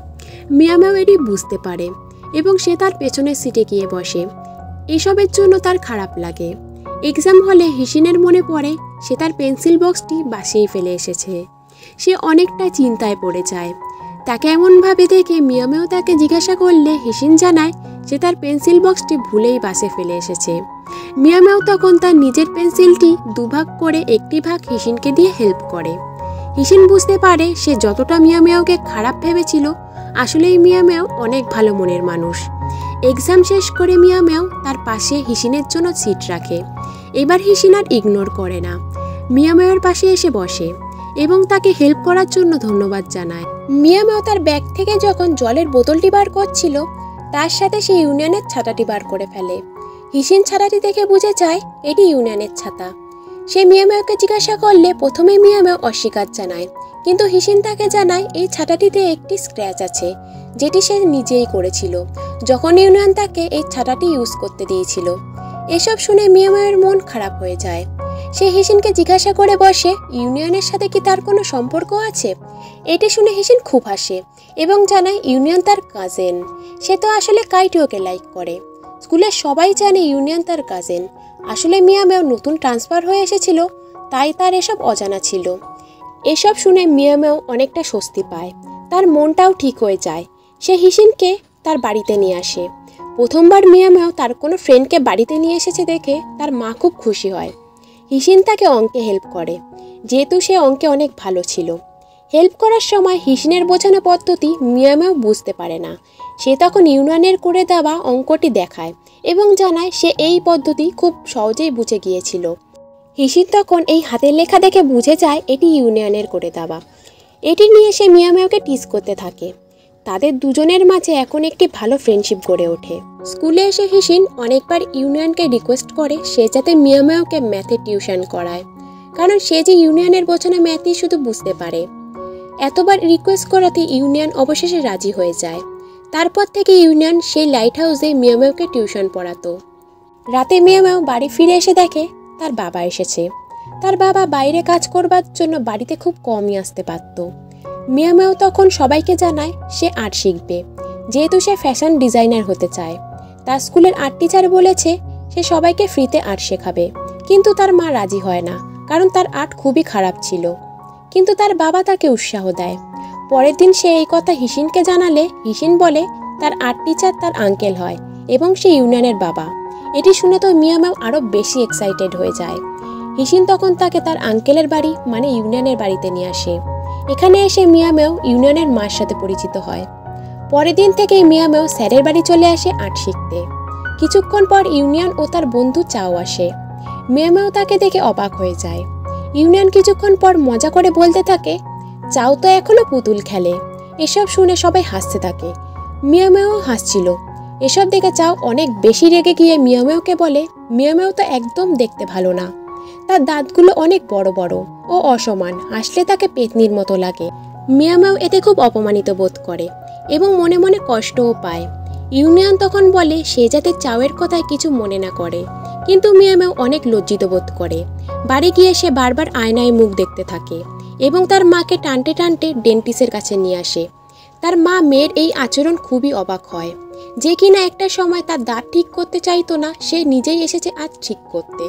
মিয়ামেও এটি বুঝতে পারে এবং সে তার পেছনের সিটে গিয়ে বসে। এসবের জন্য তার খারাপ লাগে। এক্সাম হলে হিসিনের মনে পড়ে সে তার পেন্সিল বক্সটি বাসিয়ে ফেলে এসেছে। সে অনেকটা চিন্তায় পড়ে যায়। তাকে এমনভাবে দেখে মিয়ামেও তাকে জিজ্ঞাসা করলে হিসিন জানায় সে তার পেন্সিল বক্সটি ভুলেই বাসে ফেলে এসেছে। মিয়ামেও তখন তার নিজের পেন্সিলটি দুভাগ করে একটি ভাগ হিসিনকে দিয়ে হেল্প করে। হিসিন বুঝতে পারে সে যতটা মিয়ামেওকে খারাপ ভেবেছিল আসলেই মিয়ামেও অনেক ভালো মনের মানুষ। এক্সাম শেষ করে মিয়ামেও তার পাশে হিসিনের জন্য সিট রাখে। এবার হিসিন আর ইগনোর করে না, মিয়ামেওর পাশে এসে বসে এবং তাকে হেল্প করার জন্য ধন্যবাদ জানায়। মিয়ামেও তার ব্যাগ থেকে যখন জলের বোতলটি বার করছিল তার সাথে সে ইউনিয়নের ছাতাটি বার করে ফেলে। হিসিন ছাতাটি দেখে বুঝে যায় এটি ইউনিয়নের ছাতা। সে মিয়ামেওকে জিজ্ঞাসা করলে প্রথমে মিয়ামেও অস্বীকার জানায়, কিন্তু হিসিন তাকে জানায় এই ছাতাটিতে একটি স্ক্র্যাচ আছে যেটি সে নিজেই করেছিল যখন ইউনিয়ন তাকে এই ছাতাটি ইউজ করতে দিয়েছিল। এসব শুনে মিয়ামেওর মন খারাপ হয়ে যায়। সে হিসিনকে জিজ্ঞাসা করে বসে ইউনিয়নের সাথে কি তার কোনো সম্পর্ক আছে। এটি শুনে হিসিন খুব হাসে এবং জানায় ইউনিয়ন তার কাজিন। সে তো আসলে কাইটিওকে লাইক করে। স্কুলের সবাই জানে ইউনিয়ন তার কাজিন। আসলে মিয়ামেও নতুন ট্রান্সফার হয়ে এসেছিল, তাই তার এসব অজানা ছিল। এসব শুনে মিয়ামেও অনেকটা স্বস্তি পায়, তার মনটাও ঠিক হয়ে যায়। সে হিসিনকে তার বাড়িতে নিয়ে আসে। প্রথমবার মিয়ামেও তার কোনো ফ্রেন্ডকে বাড়িতে নিয়ে এসেছে দেখে তার মা খুব খুশি হয়। হিসিন তাকে অঙ্কে হেল্প করে, যেহেতু সে অঙ্কে অনেক ভালো ছিল। হেল্প করার সময় হিসিনের বোঝানো পদ্ধতি মিয়ামেও বুঝতে পারে না। সে তখন ইউনিয়নের করে দেওয়া অঙ্কটি দেখায় এবং জানায় সে এই পদ্ধতি খুব সহজেই বুঝে গিয়েছিল। হিসিন তখন এই হাতের লেখা দেখে বুঝে যায় এটি ইউনিয়নের করে দেওয়া। এটি নিয়ে সে মিয়ামেওকে টিজ করতে থাকে। তাদের দুজনের মাঝে এখন একটি ভালো ফ্রেন্ডশিপ গড়ে ওঠে। স্কুলে এসে হিসিন অনেকবার ইউনিয়নকে রিকোয়েস্ট করে সে যাতে মিয়ামেওকে ম্যাথে টিউশন করায়, কারণ সে যে ইউনিয়নের বোঝানো ম্যাথই শুধু বুঝতে পারে। এতবার রিকোয়েস্ট করাতে ইউনিয়ন অবশেষে রাজি হয়ে যায়। তারপর থেকে ইউনিয়ন সেই লাইট হাউসে মিয়ামেওকে টিউশন পড়াতো। রাতে মিয়ামেও বাড়ি ফিরে এসে দেখে তার বাবা এসেছে। তার বাবা বাইরে কাজ করবার জন্য বাড়িতে খুব কমই আসতে পারত। মিয়ামেও তখন সবাইকে জানায় সে আর্ট শিখবে, যেহেতু সে ফ্যাশন ডিজাইনার হতে চায়। তার স্কুলের আর্ট টিচার বলেছে সে সবাইকে ফ্রিতে আর্ট শেখাবে, কিন্তু তার মা রাজি হয় না, কারণ তার আর্ট খুবই খারাপ ছিল। কিন্তু তার বাবা তাকে উৎসাহ দেয়। পরের দিন সে এই কথা হিসিনকে জানালে হিসিন বলে তার আর্ট টিচার তার আঙ্কেল হয় এবং সে ইউনিয়নের বাবা। এটি শুনে তো মিয়ামেও আরও বেশি এক্সাইটেড হয়ে যায়। হিসিন তখন তাকে তার আঙ্কেলের বাড়ি মানে ইউনিয়নের বাড়িতে নিয়ে আসে। এখানে এসে মিয়ামেও ইউনিয়নের মার সাথে পরিচিত হয়। পরের দিন থেকেই মিয়ামেও স্যারের বাড়ি চলে আসে আর্ট শিখতে। কিছুক্ষণ পর ইউনিয়ন ও তার বন্ধু চাও আসে। মিয়ামেও তাকে দেখে অবাক হয়ে যায়। ইউনিয়ন কিছুক্ষণ পর মজা করে বলতে থাকে চাও তো এখনো পুতুল খেলে। এসব শুনে সবাই হাসতে থাকে। মিয়ামেও হাসছিল। এসব দেখে চাও অনেক বেশি রেগে গিয়ে মিয়ামেওকে বলে মিয়ামেও তো একদম দেখতে ভালো না, তার দাঁতগুলো অনেক বড় বড় ও অসমান, হাসলে তাকে পেতনির মতো লাগে। মিয়ামেও এতে খুব অপমানিত বোধ করে এবং মনে মনে কষ্টও পায়। ইউনিয়ন তখন বলে সে যাতে চাওয়ের কথায় কিছু মনে না করে, কিন্তু মিয়ামেও অনেক লজ্জিত বোধ করে। বাড়ি গিয়ে সে বারবার আয়নায় মুখ দেখতে থাকে এবং তার মাকে টানতে টানতে ডেন্টিস্টের কাছে নিয়ে আসে। তার মা মেয়ের এই আচরণ খুবই অবাক হয়, যে কিনা একটা সময় তার দাঁত ঠিক করতে চাইতো না, সে নিজেই এসেছে আজ ঠিক করতে।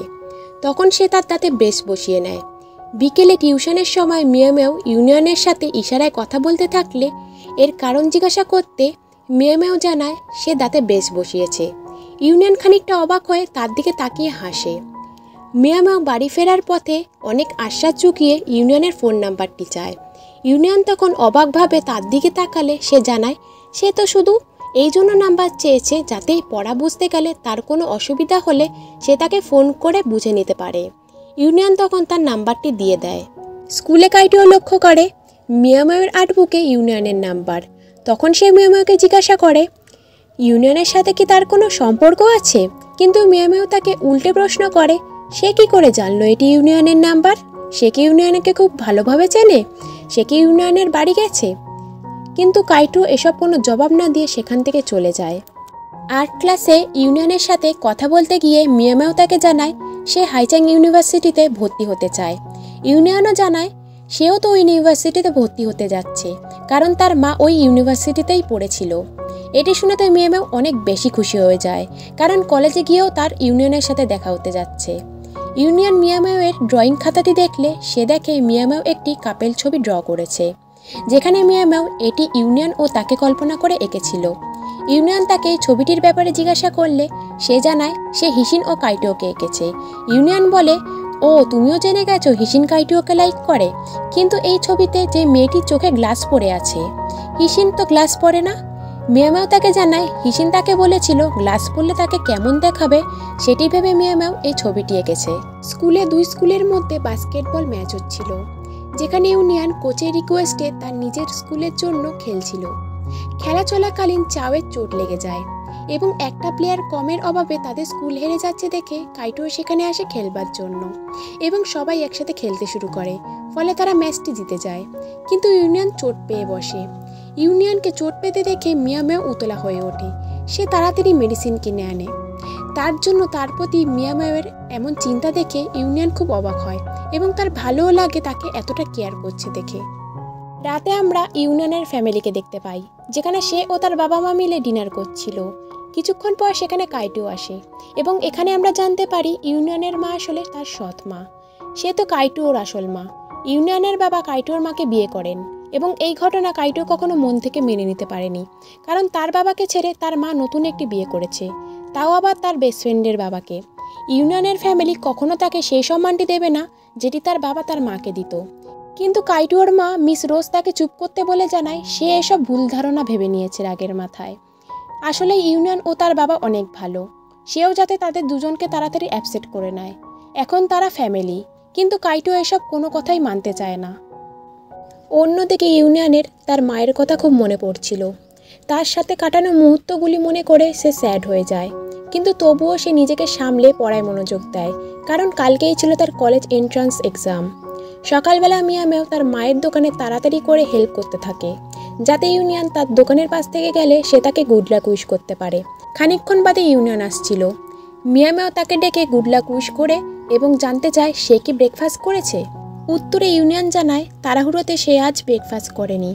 তখন সে তার দাঁতে ব্রেস বসিয়ে নেয়। বিকেলে টিউশনের সময় মিয়ামেও ইউনিয়নের সাথে ইশারায় কথা বলতে থাকলে এর কারণ জিজ্ঞাসা করতে মিয়ামেও জানায় সে দাঁতে ব্রেস বসিয়েছে। ইউনিয়ন খানিকটা অবাক হয়ে তার দিকে তাকিয়ে হাসে। মিয়ামেও বাড়ি ফেরার পথে অনেক আশ্বাস চুকিয়ে ইউনিয়নের ফোন নাম্বারটি চায়। ইউনিয়ন তখন অবাকভাবে তার দিকে তাকালে সে জানায় সে তো শুধু এই জন্য নাম্বার চেয়েছে যাতে পড়া বুঝতে গেলে তার কোনো অসুবিধা হলে সে তাকে ফোন করে বুঝে নিতে পারে। ইউনিয়ন তখন তার নাম্বারটি দিয়ে দেয়। স্কুলে কাইটিও লক্ষ্য করে মিয়ামেওর আর্টবুকে ইউনিয়নের নাম্বার। তখন সে মিয়ামেওকে জিজ্ঞাসা করে ইউনিয়নের সাথে কি তার কোনো সম্পর্ক আছে, কিন্তু মিয়ামেও তাকে উল্টে প্রশ্ন করে সে কি করে জানলো এটি ইউনিয়নের নাম্বার? সে কি ইউনিয়নকে খুব ভালোভাবে চেনে? সে কি ইউনিয়নের বাড়ি গেছে? কিন্তু কাইটো এসব কোনো জবাব না দিয়ে সেখান থেকে চলে যায়। আর্ট ক্লাসে ইউনিয়নের সাথে কথা বলতে গিয়ে মিয়ামেও তাকে জানায় সে হাইচাং ইউনিভার্সিটিতে ভর্তি হতে চায় ইউনিয়নও জানায় সেও তো ওই ইউনিভার্সিটিতে ভর্তি হতে যাচ্ছে, কারণ তার মা ওই ইউনিভার্সিটিতেই পড়েছিল। এটি শুনে তো মিয়ামেও অনেক বেশি খুশি হয়ে যায়, কারণ কলেজে গিয়েও তার ইউনিয়নের সাথে দেখা হতে যাচ্ছে। ইউনিয়ন মিয়ামেওয়ের ড্রয়িং খাতাটি দেখলে সে দেখে মিয়ামেও একটি কাপেল ছবি ড্র করেছে, যেখানে মিয়ামেও এটি ইউনিয়ন ও তাকে কল্পনা করে এঁকেছিল। ইউনিয়ন তাকে এই ছবিটির ব্যাপারে জিজ্ঞাসা করলে সে জানায় সে হিসিন ও কাইটোকে এঁকেছে। ইউনিয়ন বলে, ও তুমিও জেনে গেছো হিসিন কাইটোকে লাইক করে, কিন্তু এই ছবিতে যে মেয়েটির চোখে গ্লাস পরে আছে, হিসিন তো গ্লাস পরে না। মিয়ামেও তাকে জানায় হিসিন তাকে বলেছিল গ্লাস পরলে তাকে কেমন দেখাবে, সেটি ভেবে মিয়ামেও এই ছবিটি এঁকেছে। স্কুলে দুই স্কুলের মধ্যে বাস্কেটবল ম্যাচ হচ্ছিল, যেখানে ইউনিয়ন কোচের রিকোয়েস্টে তার নিজের স্কুলের জন্য খেলছিল। খেলা চলাকালীন চাওয়ের চোট লেগে যায় এবং একটা প্লেয়ার কমের অভাবে তাদের স্কুল হেরে যাচ্ছে দেখে কাইটোও সেখানে আসে খেলবার জন্য এবং সবাই একসাথে খেলতে শুরু করে, ফলে তারা ম্যাচটি জিতে যায়। কিন্তু ইউনিয়ন চোট পেয়ে বসে। ইউনিয়নকে চোট পেতে দেখে মিয়ামেও উতলা হয়ে ওঠে। সে তাড়াতাড়ি মেডিসিন কিনে আনে। তার জন্য তার প্রতি মিয়ামেওয়ের এমন চিন্তা দেখে ইউনিয়ন খুব অবাক হয় এবং তার ভালোও লাগে তাকে এতটা কেয়ার করছে দেখে। রাতে আমরা ইউনিয়নের ফ্যামিলিকে দেখতে পাই, যেখানে সে ও তার বাবা মা মিলে ডিনার করছিল। কিছুক্ষণ পর সেখানে কাইটো আসে এবং এখানে আমরা জানতে পারি ইউনিয়নের মা আসলে তার সৎ মা। সে তো কাইটোর আসল মা। ইউনিয়নের বাবা কাইটোর মাকে বিয়ে করেন এবং এই ঘটনা কাইটো কখনো মন থেকে মেনে নিতে পারেনি, কারণ তার বাবাকে ছেড়ে তার মা নতুন একটি বিয়ে করেছে, তাও আবার তার বেস্ট ফ্রেন্ডের বাবাকে। ইউনিয়নের ফ্যামিলি কখনো তাকে সেই সম্মানটি দেবে না যেটি তার বাবা তার মাকে দিত। কিন্তু কাইটোর মা মিস রোজ তাকে চুপ করতে বলে জানায় সে এসব ভুল ধারণা ভেবে নিয়েছে রাগের মাথায়। আসলে ইউনিয়ন ও তার বাবা অনেক ভালো, সেও যাতে তাদের দুজনকে তাড়াতাড়ি অ্যাপসেট করে নেয়। এখন তারা ফ্যামিলি, কিন্তু কাইটো এসব কোনো কথাই মানতে চায় না। অন্যদিকে ইউনিয়নের তার মায়ের কথা খুব মনে পড়ছিল। তার সাথে কাটানো মুহূর্তগুলি মনে করে সে স্যাড হয়ে যায়, কিন্তু তবুও সে নিজেকে সামলে পড়ায় মনোযোগ দেয়, কারণ কালকেই ছিল তার কলেজ এন্ট্রান্স এক্সাম। সকালবেলা মিয়ামেও তার মায়ের দোকানে তাড়াতাড়ি করে হেল্প করতে থাকে, যাতে ইউনিয়ন তার দোকানের পাশ থেকে গেলে সে তাকে গুড লাক উইশ করতে পারে। খানিকক্ষণ বাদে ইউনিয়ন আসছিল। মিয়ামেও তাকে ডেকে গুড লাক উইশ করে এবং জানতে চায় সে কি ব্রেকফাস্ট করেছে। উত্তরে ইউনিয়ন জানায় তাড়াহুড়োতে সে আজ ব্রেকফাস্ট করেনি।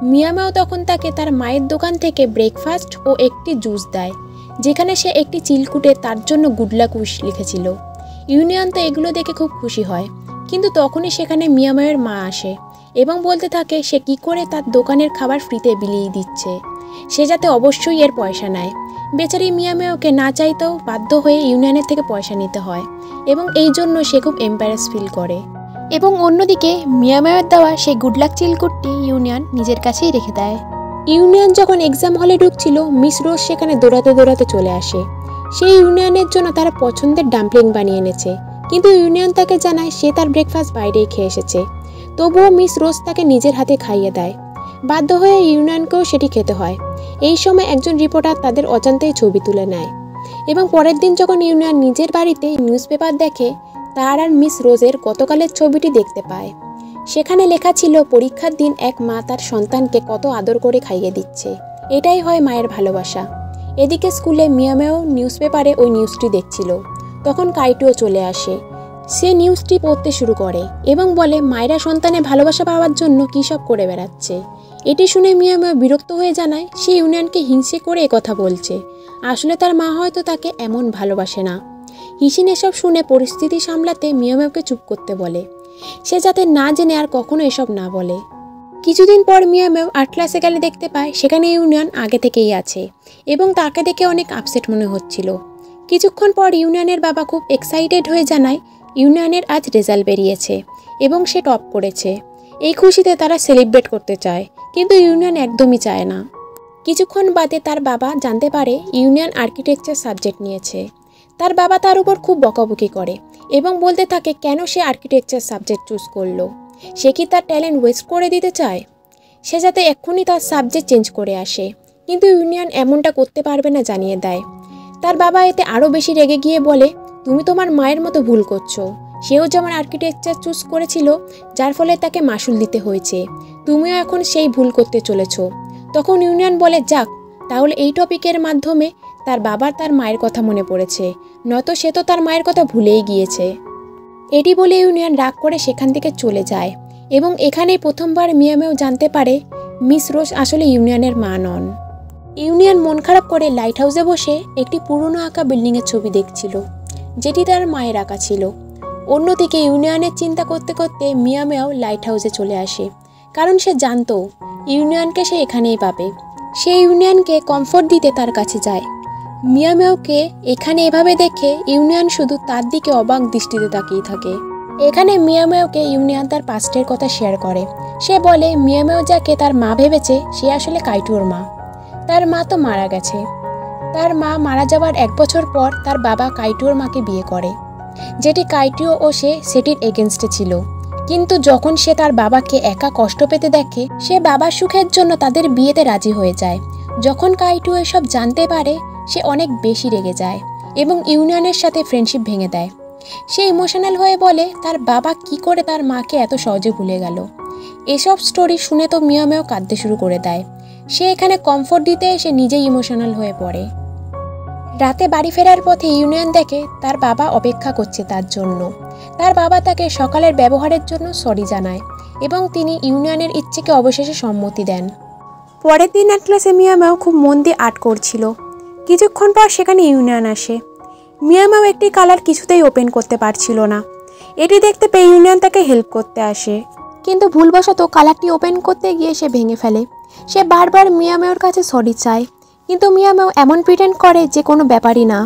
মিয়ামেও তখন তাকে তার মায়ের দোকান থেকে ব্রেকফাস্ট ও একটি জুস দেয়, যেখানে সে একটি চিলকুটে তার জন্য গুড লাক উইশ লিখেছিল। ইউনিয়ন তো এগুলো দেখে খুব খুশি হয়, কিন্তু তখনই সেখানে মিয়ামেওয়ের মা আসে এবং বলতে থাকে সে কি করে তার দোকানের খাবার ফ্রিতে বিলিয়ে দিচ্ছে, সে যাতে অবশ্যই এর পয়সা নেয়। বেচারি মিয়ামেওকে না চাইতেও বাধ্য হয়ে ইউনিয়নের থেকে পয়সা নিতে হয় এবং এই জন্য সে খুব এম্বারেস ফিল করে। এবং অন্যদিকে মিয়ামেওয়ের দেওয়া সেই গুড লাক চিলকুটটি ইউনিয়ন নিজের কাছেই রেখে দেয়। ইউনিয়ন যখন এক্সাম হলে ঢুকছিল, মিস রোজ সেখানে দৌড়াতে দৌড়াতে চলে আসে। সেই ইউনিয়নের জন্য তারা পছন্দের ডাম্পলিং বানিয়ে এনেছে, কিন্তু ইউনিয়ন তাকে জানায় সে তার ব্রেকফাস্ট বাইরেই খেয়ে এসেছে। তবুও মিস রোজ তাকে নিজের হাতে খাইয়ে দেয়। বাধ্য হয়ে ইউনিয়নকেও সেটি খেতে হয়। এই সময় একজন রিপোর্টার তাদের অজান্তেই ছবি তুলে নেয় এবং পরের দিন যখন ইউনিয়ন নিজের বাড়িতে নিউজ পেপার দেখে, তার আর মিস রোজের গতকালের ছবিটি দেখতে পায়। সেখানে লেখা ছিল পরীক্ষার দিন এক মা তার সন্তানকে কত আদর করে খাইয়ে দিচ্ছে। এটাই হয় মায়ের ভালোবাসা। এদিকে স্কুলে মিয়ামেও নিউজ পেপারে ওই নিউজটি দেখছিল। তখন কাইটোও চলে আসে। সে নিউজটি পড়তে শুরু করে এবং বলে মায়েরা সন্তানের ভালোবাসা পাওয়ার জন্য কী সব করে বেড়াচ্ছে। এটি শুনে মিয়ামেও বিরক্ত হয়ে জানায় সে ইউনিয়নকে হিংসে করে কথা বলছে। আসলে তার মা হয়তো তাকে এমন ভালোবাসে না। হিসিন এসব শুনে পরিস্থিতি সামলাতে মিয়ামেওকে চুপ করতে বলে, সে যাতে না জেনে আর কখনো এসব না বলে। কিছুদিন পর মিয়ামেও আর্ট ক্লাসে গেলে দেখতে পায় সেখানে ইউনিয়ন আগে থেকেই আছে এবং তাকে দেখে অনেক আপসেট মনে হচ্ছিল। কিছুক্ষণ পর ইউনিয়নের বাবা খুব এক্সাইটেড হয়ে জানায় ইউনিয়নের আজ রেজাল্ট বেরিয়েছে এবং সে টপ করেছে। এই খুশিতে তারা সেলিব্রেট করতে চায়, কিন্তু ইউনিয়ন একদমই চায় না। কিছুক্ষণ বাদে তার বাবা জানতে পারে ইউনিয়ন আর্কিটেকচার সাবজেক্ট নিয়েছে। তার বাবা তার উপর খুব বকাবকি করে এবং বলতে থাকে কেন সে আর্কিটেকচার সাবজেক্ট চুজ করলো। সে কি তার ট্যালেন্ট ওয়েস্ট করে দিতে চায়? সে যাতে এক্ষুনি তার সাবজেক্ট চেঞ্জ করে আসে, কিন্তু ইউনিয়ন এমনটা করতে পারবে না জানিয়ে দেয়। তার বাবা এতে আরও বেশি রেগে গিয়ে বলে, তুমি তোমার মায়ের মতো ভুল করছো। সেও যেমন আর্কিটেকচার চুজ করেছিল, যার ফলে তাকে মাসুল দিতে হয়েছে, তুমিও এখন সেই ভুল করতে চলেছ। তখন ইউনিয়ন বলে, যাক, তাহলে এই টপিকের মাধ্যমে তার বাবার তার মায়ের কথা মনে পড়েছে, নয়তো সে তো তার মায়ের কথা ভুলেই গিয়েছে। এটি বলে ইউনিয়ন রাগ করে সেখান থেকে চলে যায় এবং এখানেই প্রথমবার মিয়ামেও জানতে পারে মিস রোজ আসলে ইউনিয়নের মা নন। ইউনিয়ন মন খারাপ করে লাইট হাউসে বসে একটি পুরনো আঁকা বিল্ডিংয়ের ছবি দেখছিল, যেটি তার মায়ের আঁকা ছিল। অন্যদিকে ইউনিয়নের চিন্তা করতে করতে মিয়ামেও লাইট হাউসে চলে আসে, কারণ সে জানতো ইউনিয়নকে সে এখানেই পাবে। সে ইউনিয়নকে কমফোর্ট দিতে তার কাছে যায়। মিয়ামেওকে এখানে এভাবে দেখে ইউনিয়ন শুধু তার দিকে অবাক দৃষ্টিতে তাকিয়ে থাকে। এখানে মিয়ামেওকে ইউনিয়ন তার পাস্টের কথা শেয়ার করে। সে বলে মিয়ামেও যাকে তার মা ভেবেছে সে আসলে কাইটুর মা। তার মা তো মারা গেছে। তার মা মারা যাওয়ার 1 বছর পর তার বাবা কাইটুর মাকে বিয়ে করে, যেটি কাইটুও ও সে সেটির এগেনস্টে ছিল। কিন্তু যখন সে তার বাবাকে একা কষ্ট পেতে দেখে, সে বাবার সুখের জন্য তাদের বিয়েতে রাজি হয়ে যায়। যখন কাইটু এসব জানতে পারে, সে অনেক বেশি রেগে যায় এবং ইউনিয়নের সাথে ফ্রেন্ডশিপ ভেঙে দেয়। সে ইমোশনাল হয়ে বলে তার বাবা কি করে তার মাকে এত সহজে ভুলে গেল। এসব স্টোরি শুনে তো মিয়ামেও কাঁদতে শুরু করে দেয়। সে এখানে কমফোর্ট দিতে এসে নিজেই ইমোশনাল হয়ে পড়ে। রাতে বাড়ি ফেরার পথে ইউনিয়ন দেখে তার বাবা অপেক্ষা করছে তার জন্য। তার বাবা তাকে সকালের ব্যবহারের জন্য সরি জানায় এবং তিনি ইউনিয়নের ইচ্ছেকে অবশেষে সম্মতি দেন। পরের দিন আর্ট ক্লাসে মিয়ামেও খুব মন দিয়ে আর্ট করছিল। কিছুক্ষণ পর সেখানে ইউনিয়ন আসে। মিয়ামেও একটি কালার কিছুতেই ওপেন করতে পারছিল না। এটি দেখতে পেয়ে ইউনিয়ন তাকে হেল্প করতে আসে, কিন্তু ভুলবশত কালারটি ওপেন করতে গিয়ে সে ভেঙে ফেলে। সে বারবার মিয়ামেওর কাছে সরি চায়, কিন্তু মিয়ামেও এমন প্রিটেন্ড করে যে কোনো ব্যাপারই না।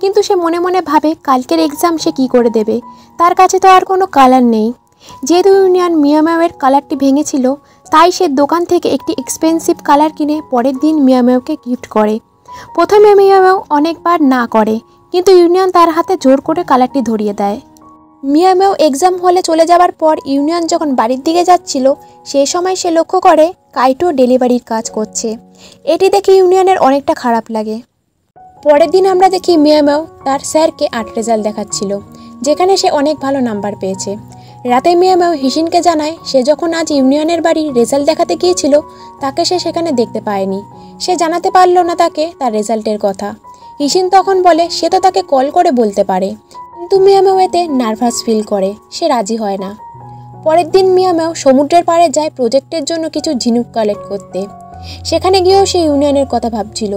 কিন্তু সে মনে মনে ভাবে কালকের এক্সাম সে কী করে দেবে, তার কাছে তো আর কোনো কালার নেই। যেহেতু ইউনিয়ন মিয়ামেওয়ের কালারটি ভেঙেছিল, তাই সে দোকান থেকে একটি এক্সপেন্সিভ কালার কিনে পরের দিন মিয়ামেওকে গিফট করে। প্রথমে মিয়ামেও অনেকবার না করে, কিন্তু ইউনিয়ন তার হাতে জোর করে কালারটি ধরিয়ে দেয়। মিয়ামেও এক্সাম হলে চলে যাওয়ার পর ইউনিয়ন যখন বাড়ির দিকে যাচ্ছিল, সেই সময় সে লক্ষ্য করে কাইটো ডেলিভারির কাজ করছে। এটি দেখে ইউনিয়নের অনেকটা খারাপ লাগে। পরের দিন আমরা দেখি মিয়ামেও তার স্যারকে আর্ট রেজাল্ট দেখাচ্ছিল, যেখানে সে অনেক ভালো নাম্বার পেয়েছে। রাতে মিয়ামেও হিসিনকে জানায় সে যখন আজ ইউনিয়নের বাড়ির রেজাল্ট দেখাতে গিয়েছিল, তাকে সে সেখানে দেখতে পায়নি। সে জানাতে পারল না তাকে তার রেজাল্টের কথা। হিসিন তখন বলে সে তো তাকে কল করে বলতে পারে, কিন্তু মিয়ামেও এতে নার্ভাস ফিল করে। সে রাজি হয় না। পরের দিন মিয়ামেও সমুদ্রের পাড়ে যায় প্রজেক্টের জন্য কিছু ঝিনুক কালেক্ট করতে। সেখানে গিয়েও সে ইউনিয়নের কথা ভাবছিল।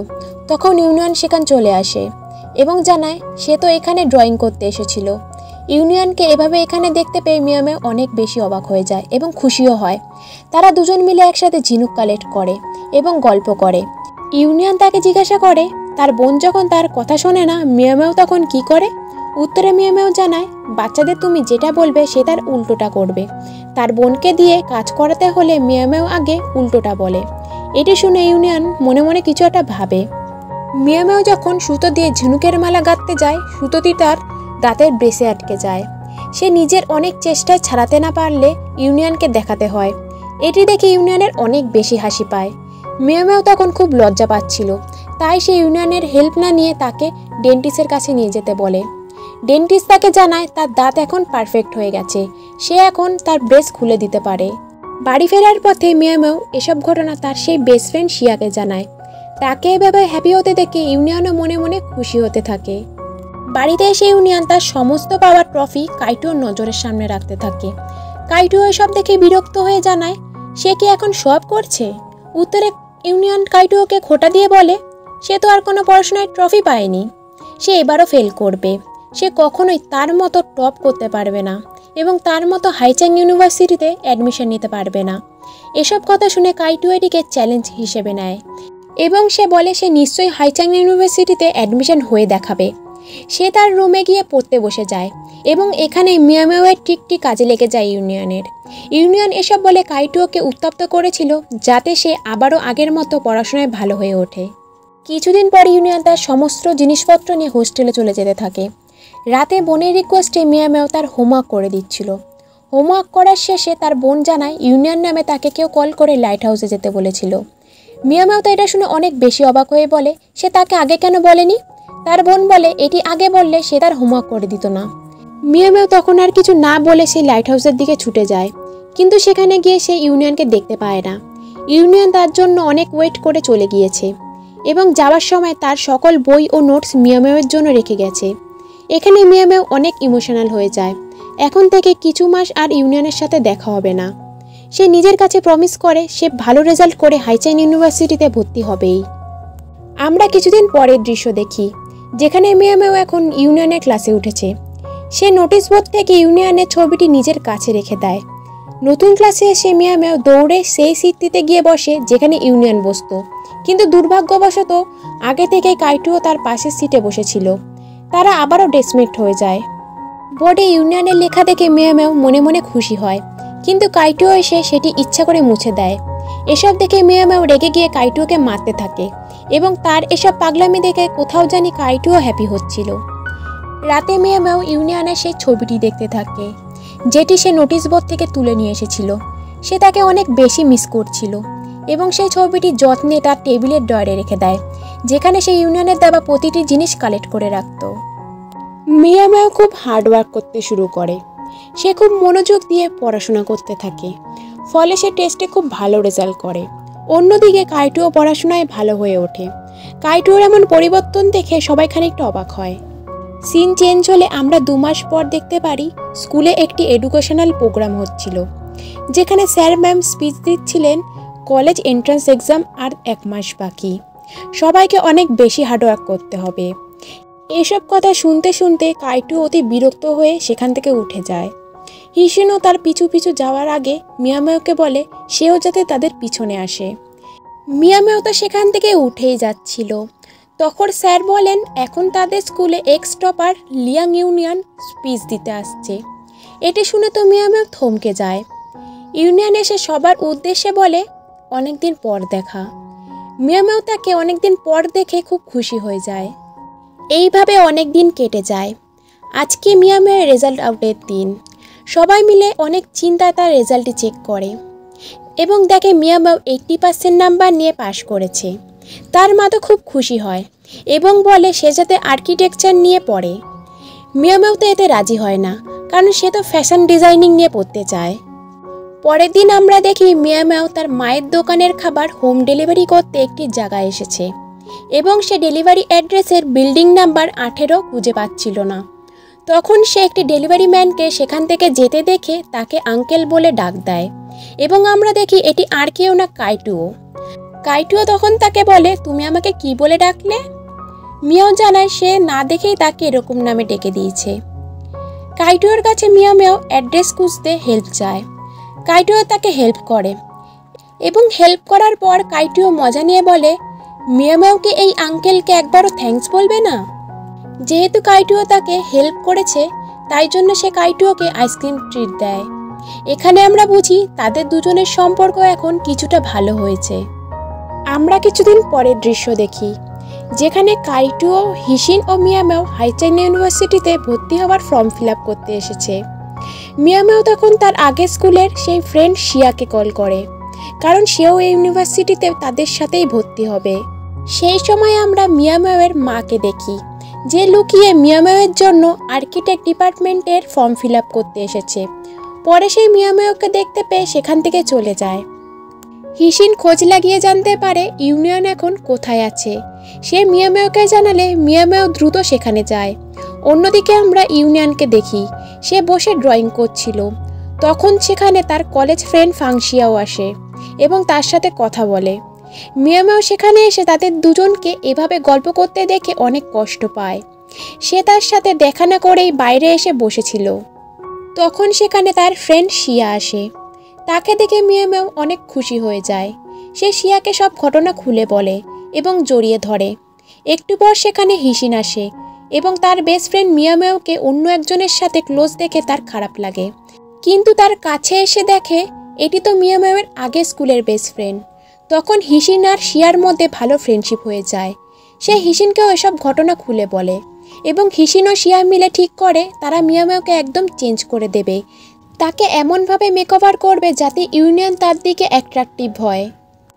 তখন ইউনিয়ন সেখানে চলে আসে এবং জানায় সে তো এখানে ড্রয়িং করতে এসেছিল। ইউনিয়নকে এভাবে এখানে দেখতে পেয়ে মিয়ামেও অনেক বেশি অবাক হয়ে যায় এবং খুশিও হয়। তারা দুজন মিলে একসাথে ঝিনুক কালেক্ট করে এবং গল্প করে। ইউনিয়ন তাকে জিজ্ঞাসা করে তার বোন যখন তার কথা শোনে না, মিয়ামেও তখন কি করে। উত্তরে মিয়ামেও জানায় বাচ্চাদের তুমি যেটা বলবে সে তার উল্টোটা করবে। তার বোনকে দিয়ে কাজ করাতে হলে মিয়ামেও আগে উল্টোটা বলে। এটি শুনে ইউনিয়ন মনে মনে কিছু একটা ভাবে। মিয়ামেও যখন সুতো দিয়ে ঝিনুকের মালা গাঁথতে যায়, সুতোটি তার দাঁতের ব্রেসে আটকে যায়। সে নিজের অনেক চেষ্টায় ছাড়াতে না পারলে ইউনিয়নকে দেখাতে হয়। এটি দেখে ইউনিয়নের অনেক বেশি হাসি পায়। মিয়ামেও তখন খুব লজ্জা পাচ্ছিল, তাই সে ইউনিয়নের হেল্প না নিয়ে তাকে ডেন্টিস্টের কাছে নিয়ে যেতে বলে। ডেন্টিস্ট তাকে জানায় তার দাঁত এখন পারফেক্ট হয়ে গেছে, সে এখন তার ব্রেস খুলে দিতে পারে। বাড়ি ফেরার পথে মিয়ামেও এসব ঘটনা তার সেই বেস্ট ফ্রেন্ড শিয়াকে জানায়। তাকে এভাবে হ্যাপি হতে দেখে ইউনিয়নও মনে মনে খুশি হতে থাকে। বাড়িতে এসে ইউনিয়ন তার সমস্ত পাওয়ার ট্রফি কাইটোর নজরের সামনে রাখতে থাকে। কাইটো এসব দেখে বিরক্ত হয়ে জানায় সে কি এখন সব করছে। উত্তরে ইউনিয়ন কাইটোকে খোঁটা দিয়ে বলে সে তো আর কোনো পড়াশোনায় ট্রফি পায়নি, সে এবারও ফেল করবে। সে কখনোই তার মতো টপ করতে পারবে না এবং তার মতো হাইচ্যাং ইউনিভার্সিটিতে অ্যাডমিশন নিতে পারবে না। এসব কথা শুনে কাইটো এটিকে চ্যালেঞ্জ হিসেবে নেয় এবং সে বলে সে নিশ্চয়ই হাইচ্যাং ইউনিভার্সিটিতে অ্যাডমিশন হয়ে দেখাবে। সে তার রুমে গিয়ে পড়তে বসে যায় এবং এখানে মিয়ামেওয়ের ট্রিকটি কাজে লেগে যায় ইউনিয়নের। ইউনিয়ন এসব বলে কাইটোকে উত্তপ্ত করেছিল যাতে সে আবারও আগের মতো পড়াশোনায় ভালো হয়ে ওঠে। কিছুদিন পর ইউনিয়ন তার সমস্ত জিনিসপত্র নিয়ে হোস্টেলে চলে যেতে থাকে। রাতে বোনের রিকোয়েস্টে মিয়ামেও তার হোমওয়ার্ক করে দিচ্ছিল। হোমওয়ার্ক করার শেষে তার বোন জানায় ইউনিয়ন নামে তাকে কেউ কল করে লাইট হাউসে যেতে বলেছিল। মিয়ামেও তো এটা শুনে অনেক বেশি অবাক হয়ে বলে সে তাকে আগে কেন বলেনি। তার বোন বলে এটি আগে বললে সে তার হোমওয়ার্ক করে দিত না। মিয়ামেও তখন আর কিছু না বলে সে লাইট হাউসের দিকে ছুটে যায়, কিন্তু সেখানে গিয়ে সে ইউনিয়নকে দেখতে পায় না। ইউনিয়ন তার জন্য অনেক ওয়েট করে চলে গিয়েছে এবং যাওয়ার সময় তার সকল বই ও নোটস মিয়ামেওয়ের জন্য রেখে গেছে। এখানে মিয়ামেও অনেক ইমোশনাল হয়ে যায়, এখন থেকে কিছু মাস আর ইউনিয়নের সাথে দেখা হবে না। সে নিজের কাছে প্রমিস করে সে ভালো রেজাল্ট করে হাইচাইন ইউনিভার্সিটিতে ভর্তি হবেই। আমরা কিছুদিন পরের দৃশ্য দেখি, যেখানে মিয়ামেও এখন ইউনিয়নের ক্লাসে উঠেছে। সে নোটিশ বোর্ড থেকে ইউনিয়নের ছবিটি নিজের কাছে রেখে দেয়। নতুন ক্লাসে এসে মিয়ামেও দৌড়ে সেই সিটটিতে গিয়ে বসে যেখানে ইউনিয়ন বসতো, কিন্তু দুর্ভাগ্যবশত আগে থেকে কাইটুও তার পাশের সিটে বসেছিল। তারা আবারও ডেস্কমেট হয়ে যায়। বোর্ডে ইউনিয়নের লেখা দেখে মিয়ামেও মনে মনে খুশি হয়, কিন্তু কাইটুও এসে সেটি ইচ্ছা করে মুছে দেয়। এসব দেখে মিয়ামেও রেগে গিয়ে কাইটুওকে মারতে থাকে এবং তার এসব পাগলামি দেখে কোথাও জানি কাইটুও হ্যাপি হচ্ছিল। রাতে মিয়ামেও ইউনিয়নের সেই ছবিটি দেখতে থাকে, যেটি সে নোটিশ বোর্ড থেকে তুলে নিয়ে এসেছিল। সে তাকে অনেক বেশি মিস করছিল এবং সেই ছবিটি যত্নে তার টেবিলের ড্রয়ারে রেখে দেয়, যেখানে সে ইউনিয়নের দেওয়া প্রতিটি জিনিস কালেক্ট করে রাখত। মিয়ামেও খুব হার্ডওয়ার্ক করতে শুরু করে। সে খুব মনোযোগ দিয়ে পড়াশোনা করতে থাকে, ফলে সে টেস্টে খুব ভালো রেজাল্ট করে। অন্যদিকে কাইটুও পড়াশোনায় ভালো হয়ে ওঠে। কাইটুওর এমন পরিবর্তন দেখে সবাই খানিকটা অবাক হয়। সিন চেঞ্জ হলে আমরা 2 মাস পর দেখতে পারি স্কুলে একটি এডুকেশনাল প্রোগ্রাম হচ্ছিল, যেখানে স্যার ম্যাম স্পিচ দিচ্ছিলেন। কলেজ এন্ট্রান্স এক্সাম আর 1 মাস বাকি, সবাইকে অনেক বেশি হার্ডওয়ার্ক করতে হবে। এসব কথা শুনতে শুনতে কাইটু অতি বিরক্ত হয়ে সেখান থেকে উঠে যায়। হিসিনও তার পিছু পিছু যাওয়ার আগে মিয়ামেওকে বলে সেও যাতে তাদের পিছনে আসে। মিয়ামেও তো সেখান থেকে উঠেই যাচ্ছিল, তখন স্যার বলেন এখন তাদের স্কুলে x topper Liang union speech দিতে আসছে। এটি শুনে তো মিয়ামেও থমকে যায়। ইউনিয়ন এসে সবার উদ্দেশ্যে বলে অনেকদিন পর দেখা। মিয়ামেও তাকে অনেকদিন পর দেখে খুব খুশি হয়ে যায়। এইভাবে অনেক দিন কেটে যায়। আজকে মিয়ামের রেজাল্ট আউটের দিন। সবাই মিলে অনেক চিন্তায় তার রেজাল্টটি চেক করে এবং দেখে মিয়ামেও 80% নাম্বার নিয়ে পাশ করেছে। তার মা তো খুব খুশি হয় এবং বলে সে যাতে আর্কিটেকচার নিয়ে পড়ে। মিয়ামেও তো এতে রাজি হয় না, কারণ সে তো ফ্যাশন ডিজাইনিং নিয়ে পড়তে চায়। পরের দিন আমরা দেখি মিয়ামেও তার মায়ের দোকানের খাবার হোম ডেলিভারি করতে একটি জায়গায় এসেছে এবং সে ডেলিভারি অ্যাড্রেসের বিল্ডিং নাম্বার 18 খুঁজে পাচ্ছিল না। তখন সে একটি ডেলিভারি ম্যানকে সেখান থেকে যেতে দেখে তাকে আঙ্কেল বলে ডাক দেয় এবং আমরা দেখি এটি আর কেউ না কাইটুও। কাইটুও তখন তাকে বলে তুমি আমাকে কি বলে ডাকলে? মিয়াও জানায় সে না দেখেই তাকে এরকম নামে ডেকে দিয়েছে। কাইটুওর কাছে মিয়ামেও অ্যাড্রেস খুঁজতে হেল্প চায়। কাইটুও তাকে হেল্প করে এবং হেল্প করার পর কাইটুও মজা নিয়ে বলে মিয়ামেওকে এই আঙ্কেলকে একবারও থ্যাঙ্কস বলবে না? যেহেতু কাইটুও তাকে হেল্প করেছে তাই জন্য সে কাইটুওকে আইসক্রিম ট্রিট দেয়। এখানে আমরা বুঝি তাদের দুজনের সম্পর্ক এখন কিছুটা ভালো হয়েছে। আমরা কিছুদিন পরের দৃশ্য দেখি, যেখানে কাইটুও, হিসিন ও মিয়ামেও হাইচাইন ইউনিভার্সিটিতে ভর্তি হওয়ার ফর্ম ফিল আপ করতে এসেছে। মিয়ামেও তখন তার আগের স্কুলের সেই ফ্রেন্ড শিয়াকে কল করে, কারণ সেও এই ইউনিভার্সিটিতে তাদের সাথেই ভর্তি হবে। সেই সময় আমরা মিয়ামেওয়ের মাকে দেখি, যে লুকিয়ে মিয়ামেওয়ের জন্য আর্কিটেক্ট ডিপার্টমেন্টের ফর্ম ফিল আপ করতে এসেছে। পরে সেই মিয়ামেওকে দেখতে পেয়ে সেখান থেকে চলে যায়। হিসিন খোঁজ লাগিয়ে জানতে পারে ইউনিয়ন এখন কোথায় আছে। সে মিয়ামেওকে জানালে মিয়ামেও দ্রুত সেখানে যায়। অন্যদিকে আমরা ইউনিয়নকে দেখি, সে বসে ড্রয়িং করছিল। তখন সেখানে তার কলেজ ফ্রেন্ড ফাংশিয়াও আসে এবং তার সাথে কথা বলে। মিয়ামেও সেখানে এসে তাদের দুজনকে এভাবে গল্প করতে দেখে অনেক কষ্ট পায়। সে তার সাথে দেখা না করেই বাইরে এসে বসেছিল। তখন সেখানে তার ফ্রেন্ড শিয়া আসে। তাকে দেখে মিয়ামেও অনেক খুশি হয়ে যায়। সে শিয়াকে সব ঘটনা খুলে বলে এবং জড়িয়ে ধরে। একটু পর সেখানে হিসিন আসে এবং তার বেস্ট ফ্রেন্ড মিয়ামেওকে অন্য একজনের সাথে ক্লোজ দেখে তার খারাপ লাগে, কিন্তু তার কাছে এসে দেখে এটি তো মিয়ামেওয়ের আগে স্কুলের বেস্ট ফ্রেন্ড। তখন হিসিন আর শিয়ার মধ্যে ভালো ফ্রেন্ডশিপ হয়ে যায়। সে হিসিনকেও এসব ঘটনা খুলে বলে এবং হিসিন ও শিয়া মিলে ঠিক করে তারা মিয়ামেওকে একদম চেঞ্জ করে দেবে। তাকে এমনভাবে মেকওভার করবে যাতে ইউনিয়ন তার দিকে অ্যাট্রাকটিভ হয়।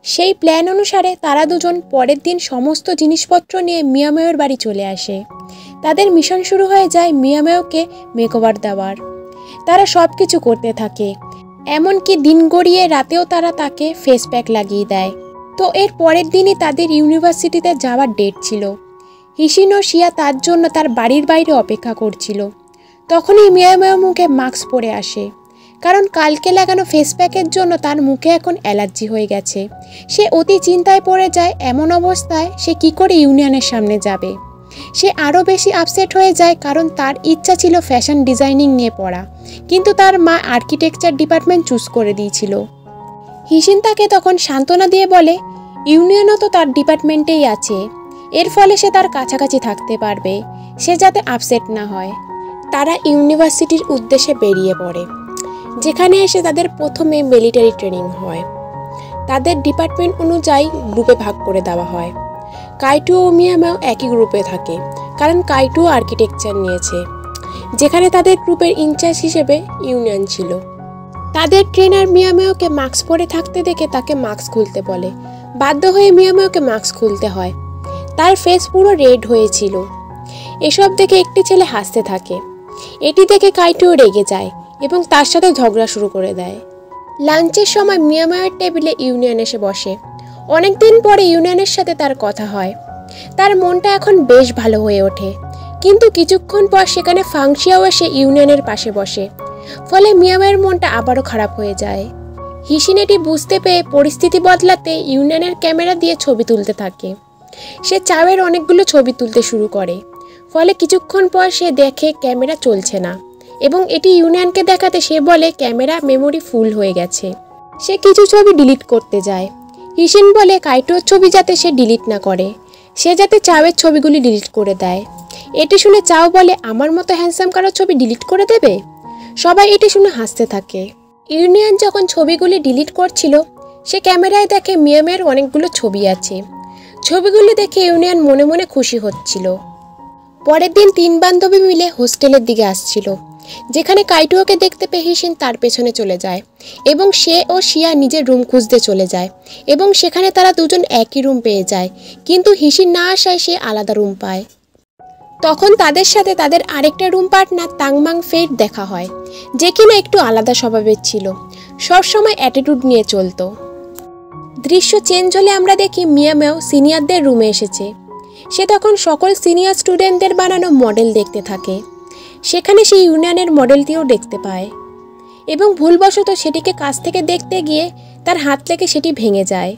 সেই প্ল্যান অনুসারে তারা দুজন পরের দিন সমস্ত জিনিসপত্র নিয়ে মিয়ামেওর বাড়ি চলে আসে। তাদের মিশন শুরু হয়ে যায় মিয়ামেওকে মেকওভার দেওয়ার। তারা সব কিছু করতে থাকে, এমনকি দিন গড়িয়ে রাতেও তারা তাকে ফেস প্যাক লাগিয়ে দেয়। তো এর পরের দিনই তাদের ইউনিভার্সিটিতে যাওয়ার ডেট ছিল। হিসিন ও শিয়া তার জন্য তার বাড়ির বাইরে অপেক্ষা করছিল। তখনই মিয়াও মুখে মাস্ক পরে আসে, কারণ কালকে লাগানো ফেস প্যাকের জন্য তার মুখে এখন অ্যালার্জি হয়ে গেছে। সে অতি চিন্তায় পড়ে যায়। এমন অবস্থায় সে কি করে ইউনিয়নের সামনে যাবে। সে আরও বেশি আপসেট হয়ে যায়, কারণ তার ইচ্ছা ছিল ফ্যাশন ডিজাইনিং নিয়ে পড়া, কিন্তু তার মা আর্কিটেকচার ডিপার্টমেন্ট চুজ করে দিয়েছিল। হিসিন তাকে তখন সান্ত্বনা দিয়ে বলে ইউনিয়নও তো তার ডিপার্টমেন্টেই আছে, এর ফলে সে তার কাছাকাছি থাকতে পারবে, সে যাতে আপসেট না হয়। তারা ইউনিভার্সিটির উদ্দেশ্যে বেরিয়ে পড়ে, যেখানে এসে তাদের প্রথমে মিলিটারি ট্রেনিং হয়। তাদের ডিপার্টমেন্ট অনুযায়ী গ্রুপে ভাগ করে দেওয়া হয়। কাইটু ও মিয়াও একই গ্রুপে থাকে, কারণ কাইটু আর্কিটেকচার নিয়েছে, যেখানে তাদের গ্রুপের ইনচার্জ হিসেবে ইউনিয়ন ছিল। তাদের ট্রেনার মিয়াওকে মাস্ক পরে থাকতে দেখে তাকে মাস্ক খুলতে বলে। বাধ্য হয়ে মিয়াওকে মাস্ক খুলতে হয়। তার ফেস পুরো রেড হয়েছিল। এসব দেখে একটি ছেলে হাসতে থাকে। এটি দেখে কাইটুও রেগে যায় এবং তার সাথে ঝগড়া শুরু করে দেয়। লাঞ্চের সময় মিয়াওয়ের টেবিলে ইউনিয়ন এসে বসে। অনেকদিন পরে ইউনিয়নের সাথে তার কথা হয়। তার মনটা এখন বেশ ভালো হয়ে ওঠে, কিন্তু কিছুক্ষণ পর সেখানে ফাংশিয়াও এসে ইউনিয়নের পাশে বসে। ফলে মিয়াওয়ের মনটা আবারও খারাপ হয়ে যায়। হিসিন এটি বুঝতে পেয়ে পরিস্থিতি বদলাতে ইউনিয়নের ক্যামেরা দিয়ে ছবি তুলতে থাকে। সে চাওয়ের অনেকগুলো ছবি তুলতে শুরু করে। ফলে কিছুক্ষণ পর সে দেখে ক্যামেরা চলছে না, এবং এটি ইউনিয়নকে দেখাতে সে বলে ক্যামেরা মেমোরি ফুল হয়ে গেছে। সে কিছু ছবি ডিলিট করতে যায়। হিসিন বলে কাইটোর ছবি যাতে সে ডিলিট না করে, সে যাতে চাওয়ের ছবিগুলি ডিলিট করে দেয়। এটি শুনে চাও বলে আমার মতো হ্যান্ডসাম কারো ছবি ডিলিট করে দেবে। সবাই এটি শুনে হাসতে থাকে। ইউনিয়ন যখন ছবিগুলি ডিলিট করছিল, সে ক্যামেরায় দেখে মিয়ামের অনেকগুলো ছবি আছে। ছবিগুলি দেখে ইউনিয়ন মনে মনে খুশি হচ্ছিল। পরের দিন 3 বান্ধবী মিলে হোস্টেলের দিকে আসছিল, যেখানে কাইটুওকে দেখতে পেয়ে হিসিন তার পেছনে চলে যায় এবং সে ও শিয়া নিজের রুম খুঁজতে চলে যায়, এবং সেখানে তারা দুজন একই রুম পেয়ে যায়, কিন্তু হিসিন না আসায় সে আলাদা রুম পায়। তখন তাদের সাথে তাদের আরেকটা রুম পার্টনার তাংমাং ফের দেখা হয়, যে কিনা একটু আলাদা স্বভাবের ছিল, সবসময় অ্যাটিটিউড নিয়ে চলতো। দৃশ্য চেঞ্জ হলে আমরা দেখি মিয়াও সিনিয়রদের রুমে এসেছে। সে তখন সকল সিনিয়র স্টুডেন্টদের বানানো মডেল দেখতে থাকে। সেখানে সে ইউনিয়নের মডেলটিও দেখতে পায় এবং ভুলবশত সেটিকে কাছ থেকে দেখতে গিয়ে তার হাত থেকে সেটি ভেঙে যায়।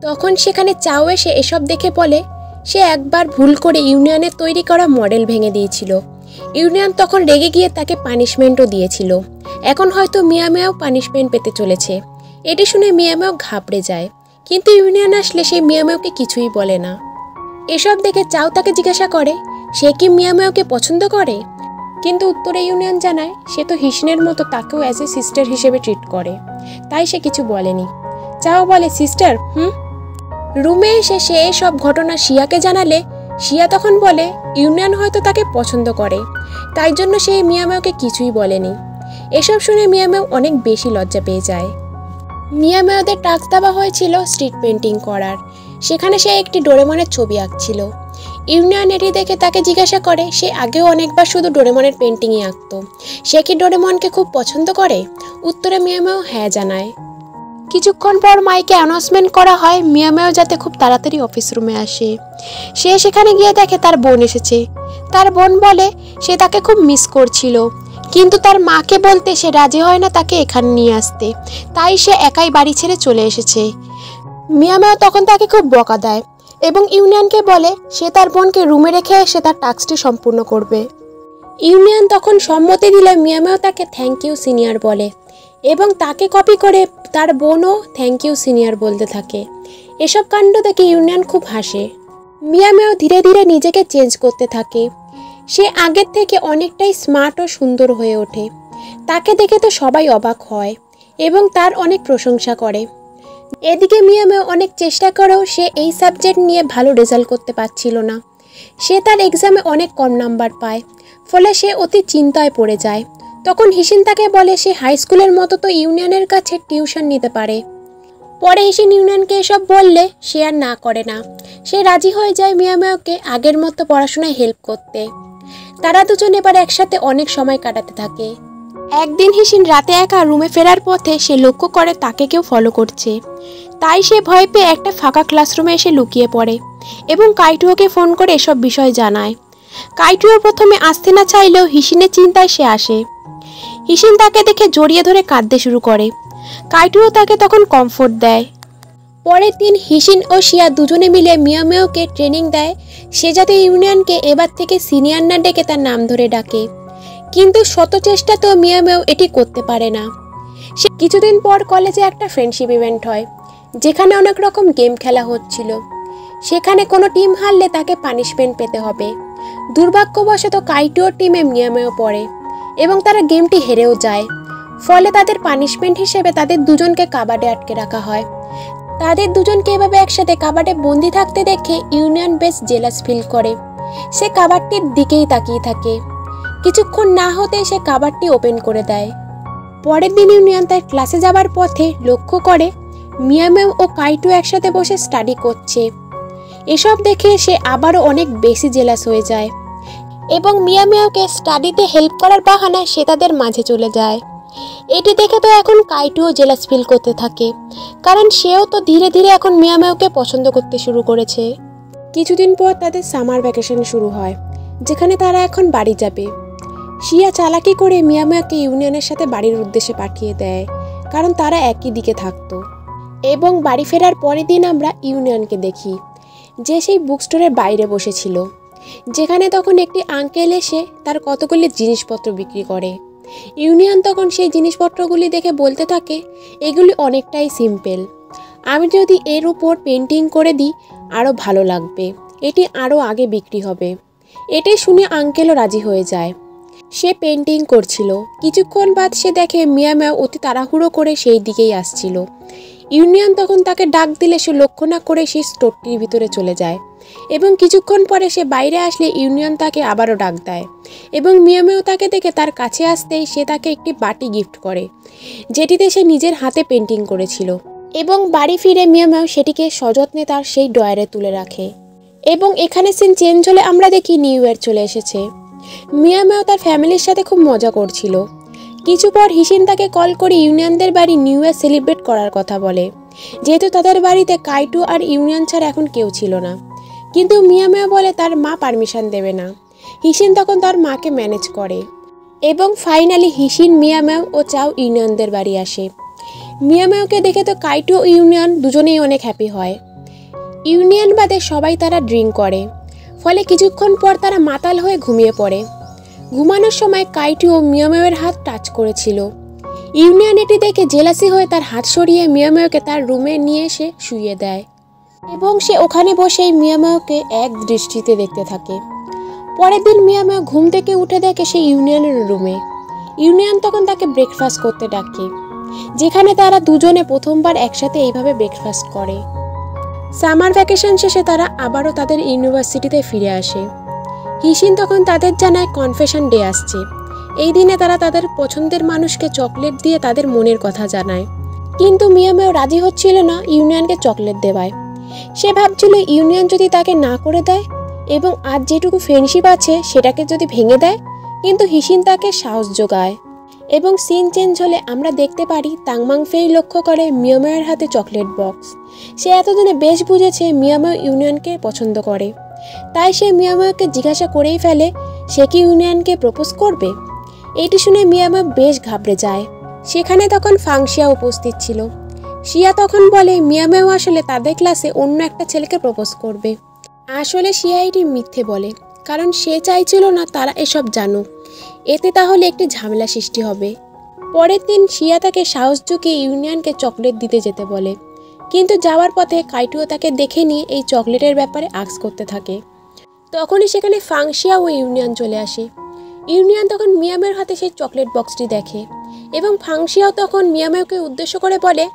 তখন সেখানে চাও এসে এসব দেখে বলে সে একবার ভুল করে ইউনিয়নের তৈরি করা মডেল ভেঙে দিয়েছিল। ইউনিয়ন তখন রেগে গিয়ে তাকে পানিশমেন্টও দিয়েছিল। এখন হয়তো মিয়াও পানিশমেন্ট পেতে চলেছে। এটি শুনে মিয়াও ঘাবড়ে যায়, কিন্তু ইউনিয়ন আসলে সে মিয়াওকে কিছুই বলে না। এসব দেখে চাও তাকে জিজ্ঞাসা করে সে কি মিয়াওকে পছন্দ করে, কিন্তু উত্তরে ইউনিয়ন জানায় সে তো হিসিনের মতো তাকেও অ্যাজ এ সিস্টার হিসেবে ট্রিট করে, তাই সে কিছু বলেনি। চাও বলে সিস্টার রুমে এসে সে সব ঘটনা শিয়াকে জানালে শিয়া তখন বলে ইউনিয়ন হয়তো তাকে পছন্দ করে, তাই জন্য সে মিয়াওকে কিছুই বলেনি। এসব শুনে মিয়াও অনেক বেশি লজ্জা পেয়ে যায়। মিয়াওদের টাস্ক দেওয়া হয়েছিল স্ট্রিট পেন্টিং করার। সেখানে সে একটি ডোরেমনের ছবি আঁকছিল। ইউনিয়ন এটি দেখে তাকে জিজ্ঞাসা করে সে আগেও অনেকবার শুধু ডোরেমনের পেন্টিংই আঁকতো, সে কি ডোরেমনকে খুব পছন্দ করে। উত্তরে মিয়াও হ্যাঁ জানায়। কিছুক্ষণ পর মাইকে অ্যানাউন্সমেন্ট করা হয় মিয়াও যাতে খুব তাড়াতাড়ি অফিস রুমে আসে। সে সেখানে গিয়ে দেখে তার বোন এসেছে। তার বোন বলে সে তাকে খুব মিস করছিল, কিন্তু তার মাকে বলতে সে রাজি হয় না তাকে এখানে নিয়ে আসতে, তাই সে একাই বাড়ি ছেড়ে চলে এসেছে। মিয়াও তখন তাকে খুব বকা দেয় এবং ইউনিয়নকে বলে সে তার বোনকে রুমে রেখে এসে তার টাস্কটি সম্পূর্ণ করবে। ইউনিয়ন তখন সম্মতি দিলে মিয়াও তাকে থ্যাংক ইউ সিনিয়র বলে এবং তাকে কপি করে তার বোনও থ্যাংক ইউ সিনিয়র বলতে থাকে। এসব কাণ্ড দেখে ইউনিয়ন খুব হাসে। মিয়াও ধীরে ধীরে নিজেকে চেঞ্জ করতে থাকে। সে আগের থেকে অনেকটাই স্মার্ট ও সুন্দর হয়ে ওঠে। তাকে দেখে তো সবাই অবাক হয় এবং তার অনেক প্রশংসা করে। এদিকে মিয়াও অনেক চেষ্টা করেও সে এই সাবজেক্ট নিয়ে ভালো রেজাল্ট করতে পারছিল না। সে তার এক্সামে অনেক কম নাম্বার পায়, ফলে সে অতি চিন্তায় পড়ে যায়। তখন হিসিন তাকে বলে সে হাই স্কুলের মতো তো ইউনিয়নের কাছে টিউশন নিতে পারে। পরে হিসিন ইউনিয়নকে এসব বললে সে আর না করে না। সে রাজি হয়ে যায় মিয়াওকে আগের মতো পড়াশোনায় হেল্প করতে। তারা দুজন এবার একসাথে অনেক সময় কাটাতে থাকে। একদিন হিসিন রাতে একা রুমে ফেরার পথে সে লক্ষ্য করে তাকে কেউ ফলো করছে। তাই সে ভয় পেয়ে একটা ফাঁকা ক্লাসরুমে এসে লুকিয়ে পড়ে এবং কাইটুওকে ফোন করে এসব বিষয় জানায়। কাইটুও প্রথমে আসতে না চাইলেও হিসিনের চিন্তায় সে আসে। হিসিন তাকে দেখে জড়িয়ে ধরে কাঁদতে শুরু করে। কাইটুও তাকে তখন কমফোর্ট দেয়। পরের দিন হিসিন ও শিয়া দুজনে মিলে মিয়ামেওকে ট্রেনিং দেয় সে যাতে ইউনিয়নকে এবার থেকে সিনিয়র না ডেকে তার নাম ধরে ডাকে। কিন্তু শত চেষ্টাতেও মিয়ামেও এটি করতে পারে না। সে কিছুদিন পর কলেজে একটা ফ্রেন্ডশিপ ইভেন্ট হয় যেখানে অনেক রকম গেম খেলা হচ্ছিল। সেখানে কোনো টিম হারলে তাকে পানিশমেন্ট পেতে হবে। দুর্ভাগ্যবশত কাইটুও টিমে মিয়ামেও পড়ে এবং তারা গেমটি হেরেও যায়। ফলে তাদের পানিশমেন্ট হিসেবে তাদের দুজনকে কাবাডে আটকে রাখা হয়। তাদের দুজনকে এভাবে একসাথে কাবাডে বন্দি থাকতে দেখে ইউনিয়ন বেশ জেলাস ফিল করে। সে কাবাডটির দিকেই তাকিয়ে থাকে। কিছুক্ষণ না হতে সে কাবাডটি ওপেন করে দেয়। পরের দিন ইউনিয়ন তার ক্লাসে যাবার পথে লক্ষ্য করে মিয়ামেও ও কাইটু একসাথে বসে স্টাডি করছে। এসব দেখে সে আবারও অনেক বেশি জেলাস হয়ে যায় এবং মিয়ামেওকে স্টাডিতে হেল্প করার বাহানায় সে তাদের মাঝে চলে যায়। এটি দেখে তো এখন কাইটুও জেলাস ফিল করতে থাকে, কারণ সেও তো ধীরে ধীরে এখন মিয়ামেওকে পছন্দ করতে শুরু করেছে। কিছুদিন পর তাদের সামার ভ্যাকেশন শুরু হয় যেখানে তারা এখন বাড়ি যাবে। শিয়া চালাকি করে মিয়ামেওকে ইউনিয়নের সাথে বাড়ির উদ্দেশ্যে পাঠিয়ে দেয়, কারণ তারা একই দিকে থাকতো। এবং বাড়ি ফেরার পরের দিন আমরা ইউনিয়নকে দেখি যে সেই বুক স্টোরের বাইরে বসেছিল, যেখানে তখন একটি আঙ্কেল এসে তার কতগুলি জিনিসপত্র বিক্রি করে। ইউনিয়ন তখন সেই জিনিসপত্রগুলি দেখে বলতে থাকে, এগুলি অনেকটাই সিম্পল, আমি যদি এর উপর পেন্টিং করে দিই আরও ভালো লাগবে, এটি আরও আগে বিক্রি হবে। এটি শুনে আঙ্কেলও রাজি হয়ে যায়। সে পেন্টিং করছিল। কিছুক্ষণ বাদ সে দেখে মিয়ামেও অতি তাড়াহুড়ো করে সেই দিকেই আসছিল। ইউনিয়ন তখন তাকে ডাক দিলে সে লক্ষ্য না করে সেই স্টোরটির ভিতরে চলে যায় এবং কিছুক্ষণ পরে সে বাইরে আসলে ইউনিয়ন তাকে আবারও ডাক দেয় এবং মিয়ামেও তাকে দেখে তার কাছে আসতেই সে তাকে একটি বাটি গিফট করে যেটিতে সে নিজের হাতে পেন্টিং করেছিল। এবং বাড়ি ফিরে মিয়ামেও সেটিকে সযত্নে তার সেই ড্রয়ারে তুলে রাখে। এবং এখানে সিন চেঞ্জ হলে আমরা দেখি নিউ ইয়ার চলে এসেছে। মিয়ামেও তার ফ্যামিলির সাথে খুব মজা করছিল। কিছু পর হিসিন তাকে কল করে ইউনিয়নদের বাড়ি নিউ ইয়ার সেলিব্রেট করার কথা বলে, যেহেতু তাদের বাড়িতে কাইটু আর ইউনিয়ন ছাড়া এখন কেউ ছিল না। কিন্তু মিয়ামেও বলে তার মা পারমিশন দেবে না। হিসিন তখন তার মাকে ম্যানেজ করে এবং ফাইনালি হিসিন, মিয়ামেও ও চাও ইউনিয়নদের বাড়ি আসে। মিয়ামেওকে দেখে তো কাইটু ও ইউনিয়ন দুজনেই অনেক হ্যাপি হয়। ইউনিয়ন বাদে সবাই তারা ড্রিঙ্ক করে, ফলে কিছুক্ষণ পর তারা মাতাল হয়ে ঘুমিয়ে পড়ে। ঘুমানোর সময় কাইটু ও মিয়ামেওয়ের হাত টাচ করেছিল। ইউনিয়ন এটি দেখে জেলাসি হয়ে তার হাত সরিয়ে মিয়ামেওকে তার রুমে নিয়ে এসে শুইয়ে দেয় এবং সে ওখানে বসেই মিয়ামেওকে এক দৃষ্টিতে দেখতে থাকে। পরের দিন মিয়ামেও ঘুম থেকে উঠে দেখে সে ইউনিয়নের রুমে। ইউনিয়ন তখন তাকে ব্রেকফাস্ট করতে ডাকে, যেখানে তারা দুজনে প্রথমবার একসাথে এইভাবে ব্রেকফাস্ট করে। সামার ভ্যাকেশন শেষে তারা আবারও তাদের ইউনিভার্সিটিতে ফিরে আসে। হিসিন তখন তাদের জানায় কনফেশন ডে আসছে। এই দিনে তারা তাদের পছন্দের মানুষকে চকলেট দিয়ে তাদের মনের কথা জানায়। কিন্তু মিয়ামেও রাজি হচ্ছিল না ইউনিয়নকে চকলেট দেওয়ায়। সে ভাবছিল ইউনিয়ন যদি তাকে না করে দেয় এবং আজ যেটুকু ফ্রেন্ডশিপ আছে সেটাকে যদি ভেঙে দেয়, কিন্তু হিসিন তাকে সাহস যোগায়। এবং সিন চেঞ্জ হলে আমরা দেখতে পারি তাংমাংফেই লক্ষ্য করে মিয়ামেওয়ের হাতে চকলেট বক্স। সে এতদিনে বেশ বুঝেছে মিয়ামেও ইউনিয়নকে পছন্দ করে, তাই সে মিয়ামেওকে জিজ্ঞাসা করেই ফেলে সে কি ইউনিয়নকে প্রপোজ করবে। এটি শুনে মিয়ামেও বেশ ঘাবড়ে যায়। সেখানে তখন ফাংশিয়া উপস্থিত ছিল। শিয়া তখন বলে মিয়ামেও আসলে তাদের ক্লাসে অন্য একটা ছেলেকে প্রপোজ করবে। আসলে শিয়া এটি মিথ্যে বলে, কারণ সে চাইছিল না তারা এসব জানুক, এতে তাহলে একটি ঝামেলা সৃষ্টি হবে। পরের দিন শিয়া তাকে সাহস জুগিয়ে ইউনিয়নকে চকলেট দিতে যেতে বলে, কিন্তু যাওয়ার পথে কাইটুও তাকে দেখে নিয়ে এই চকলেটের ব্যাপারে আস্ক করতে থাকে। তখনই সেখানে ফাংশিয়া ও ইউনিয়ন চলে আসে। ইউনিয়ন তখন মিয়ামের হাতে সেই চকলেট বক্সটি দেখে এবং ফাংশিয়াও তখন মিয়ামেওকে উদ্দেশ্য করে বলে,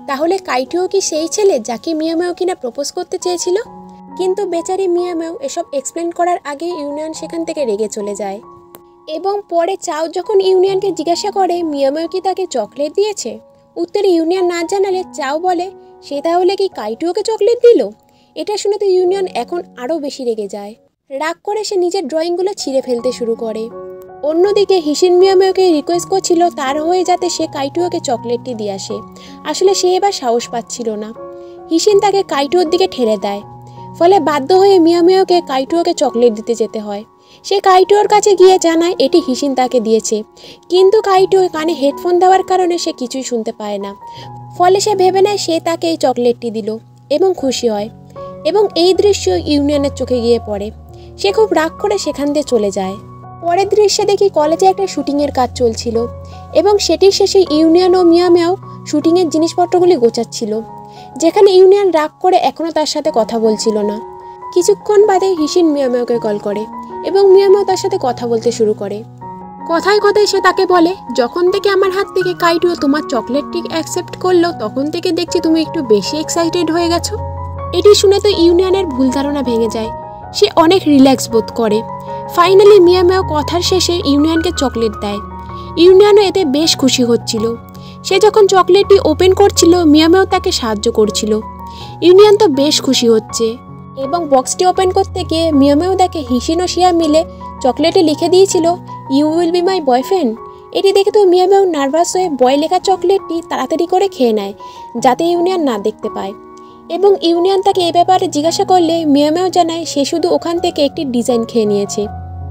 তাহলে কাইটুও কি সেই ছেলে যাকে মিয়ামেও কিনা প্রপোজ করতে চেয়েছিল? কিন্তু বেচারি মিয়ামেও এসব এক্সপ্লেন করার আগে ইউনিয়ন সেখান থেকে রেগে চলে যায়। এবং পরে চাও যখন ইউনিয়নকে জিজ্ঞাসা করে মিয়ামেও কি তাকে চকলেট দিয়েছে, উত্তরে ইউনিয়ন না জানালে চাও বলে সে তাহলে কি কাইটুওকে চকলেট দিল। এটা শুনে তো ইউনিয়ন এখন আরও বেশি রেগে যায়। রাগ করে সে নিজের ড্রয়িংগুলো ছিঁড়ে ফেলতে শুরু করে। অন্যদিকে হিসিন মিয়ামেওকে রিকোয়েস্ট করছিল তার হয়ে যাতে সে কাইটুওকে চকলেটটি দিয়ে আসে। আসলে সে এবার সাহস পাচ্ছিল না। হিসিন তাকে কাইটুওর দিকে ঠেলে দেয়, ফলে বাধ্য হয়ে মিয়ামেওকে কাইটুওকে চকলেট দিতে যেতে হয়। সে কাইটোর কাছে গিয়ে জানায় এটি হিসিন তাকে দিয়েছে, কিন্তু কাইটো কানে হেডফোন দেওয়ার কারণে সে কিছুই শুনতে পায় না। ফলে সে ভেবে নেয় সে তাকে এই চকলেটটি দিল এবং খুশি হয়। এবং এই দৃশ্য ইউনিয়নের চোখে গিয়ে পড়ে। সে খুব রাগ করে সেখান দিয়ে চলে যায়। পরের দৃশ্যে দেখি কলেজে একটা শুটিংয়ের কাজ চলছিল এবং সেটির শেষে ইউনিয়ন ও মিয়ামেও শুটিংয়ের জিনিসপত্রগুলি গোছাচ্ছিল, যেখানে ইউনিয়ন রাগ করে এখনও তার সাথে কথা বলছিল না। কিছুক্ষণ বাদে হিসিন মিয়ামেওকে কল করে এবং মিয়ামেও তার সাথে কথা বলতে শুরু করে। কথায় কথায় সে তাকে বলে, যখন থেকে আমার হাত থেকে কাইটো তোমার চকলেটটি অ্যাকসেপ্ট করলো তখন থেকে দেখছি তুমি একটু বেশি এক্সাইটেড হয়ে গেছো। এটি শুনে তো ইউনিয়নের ভুল ধারণা ভেঙে যায়। সে অনেক রিল্যাক্স বোধ করে। ফাইনালি মিয়ামেও কথার শেষে ইউনিয়নকে চকলেট দেয়। ইউনিয়নও এতে বেশ খুশি হচ্ছিল। সে যখন চকলেটটি ওপেন করছিল মিয়ামেও তাকে সাহায্য করছিল। ইউনিয়ন তো বেশ খুশি হচ্ছে এবং বক্সটি ওপেন করতে গিয়ে মিয়ামেও দেখে হিসিন ও শিয়া মিলে চকলেটে লিখে দিয়েছিল you will be my boyfriend. এটি দেখে তো মিয়ামেও নার্ভাস হয়ে বয় লেখা চকলেটটি তাড়াতাড়ি করে খেয়ে নেয় যাতে ইউনিয়ন না দেখতে পায়। এবং ইউনিয়ন তাকে এ ব্যাপারে জিজ্ঞাসা করলে মিয়ামেও জানায় সে শুধু ওখান থেকে একটি ডিজাইন খেয়ে নিয়েছে।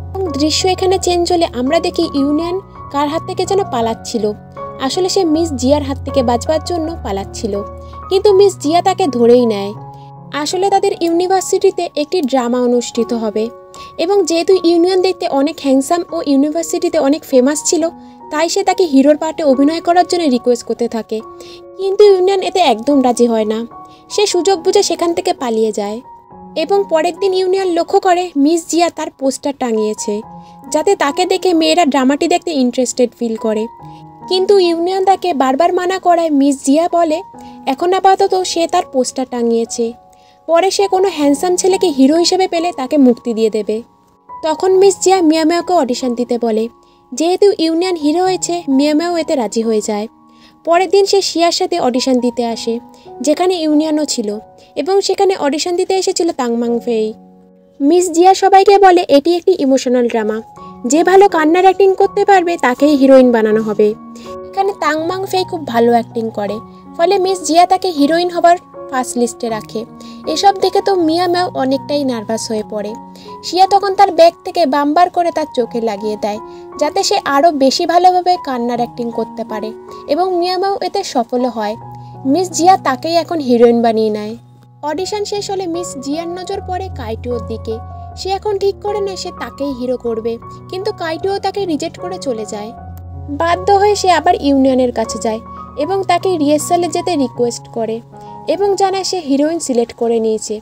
এবং দৃশ্য এখানে চেঞ্জ হলে আমরা দেখি ইউনিয়ন কার হাত থেকে যেন পালাচ্ছিল। আসলে সে মিস জিয়ার হাত থেকে বাঁচবার জন্য পালাচ্ছিল, কিন্তু মিস জিয়া তাকে ধরেই নেয়। আসলে তাদের ইউনিভার্সিটিতে একটি ড্রামা অনুষ্ঠিত হবে এবং যেহেতু ইউনিয়ন দেখতে অনেক হ্যান্ডসাম ও ইউনিভার্সিটিতে অনেক ফেমাস ছিল, তাই সে তাকে হিরোর পার্টে অভিনয় করার জন্য রিকোয়েস্ট করতে থাকে। কিন্তু ইউনিয়ন এতে একদম রাজি হয় না। সে সুযোগ বুঝে সেখান থেকে পালিয়ে যায়। এবং পরের দিন ইউনিয়ন লক্ষ্য করে মিস জিয়া তার পোস্টার টাঙিয়েছে, যাতে তাকে দেখে মেয়েরা ড্রামাটি দেখতে ইন্টারেস্টেড ফিল করে। কিন্তু ইউনিয়ন তাকে বারবার মানা করায় মিস জিয়া বলে এখন আপাতত সে তার পোস্টার টাঙিয়েছে, পরে সে কোনো হ্যান্ডসাম ছেলেকে হিরো হিসেবে পেলে তাকে মুক্তি দিয়ে দেবে। তখন মিস জিয়া মিয়ামেওকে অডিশন দিতে বলে। যেহেতু ইউনিয়ন হিরো হয়েছে মিয়ামেও এতে রাজি হয়ে যায়। পরের দিন সে শিয়ার সাথে অডিশন দিতে আসে, যেখানে ইউনিয়নও ছিল এবং সেখানে অডিশন দিতে এসেছিল তাংমাং ফেই। মিস জিয়া সবাইকে বলে এটি একটি ইমোশনাল ড্রামা, যে ভালো কান্নার অ্যাক্টিং করতে পারবে তাকেই হিরোইন বানানো হবে। এখানে তাংমাং ফেই খুব ভালো অ্যাক্টিং করে, ফলে মিস জিয়া তাকে হিরোইন হবার ফার্স্ট লিস্টে রাখে। এসব দেখে তো মিয়ামেও অনেকটাই নার্ভাস হয়ে পড়ে। শিয়া তখন তার ব্যাগ থেকে বাম্বার করে তার চোখে লাগিয়ে দেয়, যাতে সে আরও বেশি ভালোভাবে কান্নার অ্যাক্টিং করতে পারে এবং মিয়ামেও এতে সফল হয়। মিস জিয়া তাকেই এখন হিরোইন বানিয়ে নেয়। অডিশন শেষ হলে মিস জিয়ার নজর পড়ে কাইটোর দিকে। সে এখন ঠিক করে নেয় সে তাকেই হিরো করবে, কিন্তু কাইটোও তাকে রিজেক্ট করে চলে যায়। বাধ্য হয়ে সে আবার ইউনিয়নের কাছে যায় এবং তাকে রিহার্সালে যেতে রিকোয়েস্ট করে এবং জানায় সে হিরোইন সিলেক্ট করে নিয়েছে।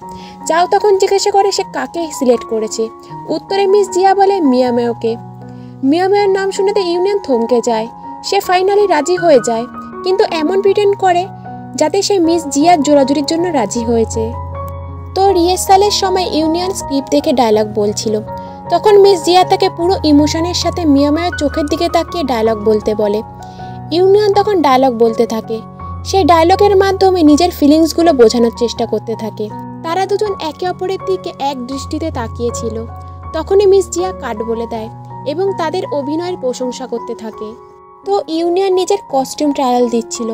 চাও তখন জিজ্ঞাসা করে সে কাকে সিলেক্ট করেছে। উত্তরে মিস জিয়া বলে মিয়ামেওকে। মিয়ামেওর নাম শুনেতে ইউনিয়ন থমকে যায়। সে ফাইনালি রাজি হয়ে যায়, কিন্তু এমন প্রিটেন্ড করে যাতে সে মিস জিয়ার জোরাজুরির জন্য রাজি হয়েছে। তো রিহার্সালের সময় ইউনিয়ন স্ক্রিপ্ট দেখে ডায়লগ বলছিল। তখন মিস জিয়া তাকে পুরো ইমোশনের সাথে মিয়ামেওর চোখের দিকে তাকিয়ে ডায়লগ বলতে বলে। ইউনিয়ন তখন ডায়লগ বলতে থাকে। সেই ডায়লগের মাধ্যমে নিজের ফিলিংসগুলো বোঝানোর চেষ্টা করতে থাকে। তারা দুজন একে অপরের দিকে এক দৃষ্টিতে তাকিয়েছিল। তখনই মিস জিয়া কাট বলে দেয় এবং তাদের অভিনয়ের প্রশংসা করতে থাকে। তো ইউনিয়ন নিজের কস্টিউম ট্রায়াল দিচ্ছিল,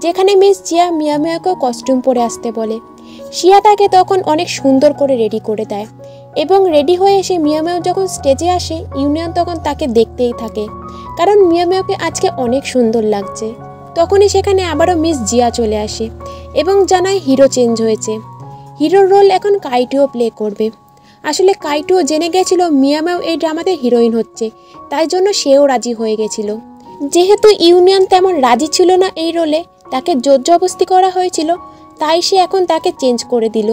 যেখানে মিস জিয়া মিয়ামেওকেও কস্টিউম পরে আসতে বলে। শিয়া তাকে তখন অনেক সুন্দর করে রেডি করে দেয় এবং রেডি হয়ে এসে মিয়ামেও যখন স্টেজে আসে ইউনিয়ন তখন তাকে দেখতেই থাকে, কারণ মিয়ামেওকে আজকে অনেক সুন্দর লাগছে। তখনই সেখানে আবারও মিস জিয়া চলে আসে এবং জানায় হিরো চেঞ্জ হয়েছে। হিরোর রোল এখন কাইটোও প্লে করবে। আসলে কাইটোও জেনে গেছিল মিয়ামেও এই ড্রামাতে হিরোইন হচ্ছে, তাই জন্য সেও রাজি হয়ে গেছিল। যেহেতু ইউনিয়ন তেমন রাজি ছিল না এই রোলে, তাকে জোর জবরদস্তি করা হয়েছিল, তাই সে এখন তাকে চেঞ্জ করে দিল।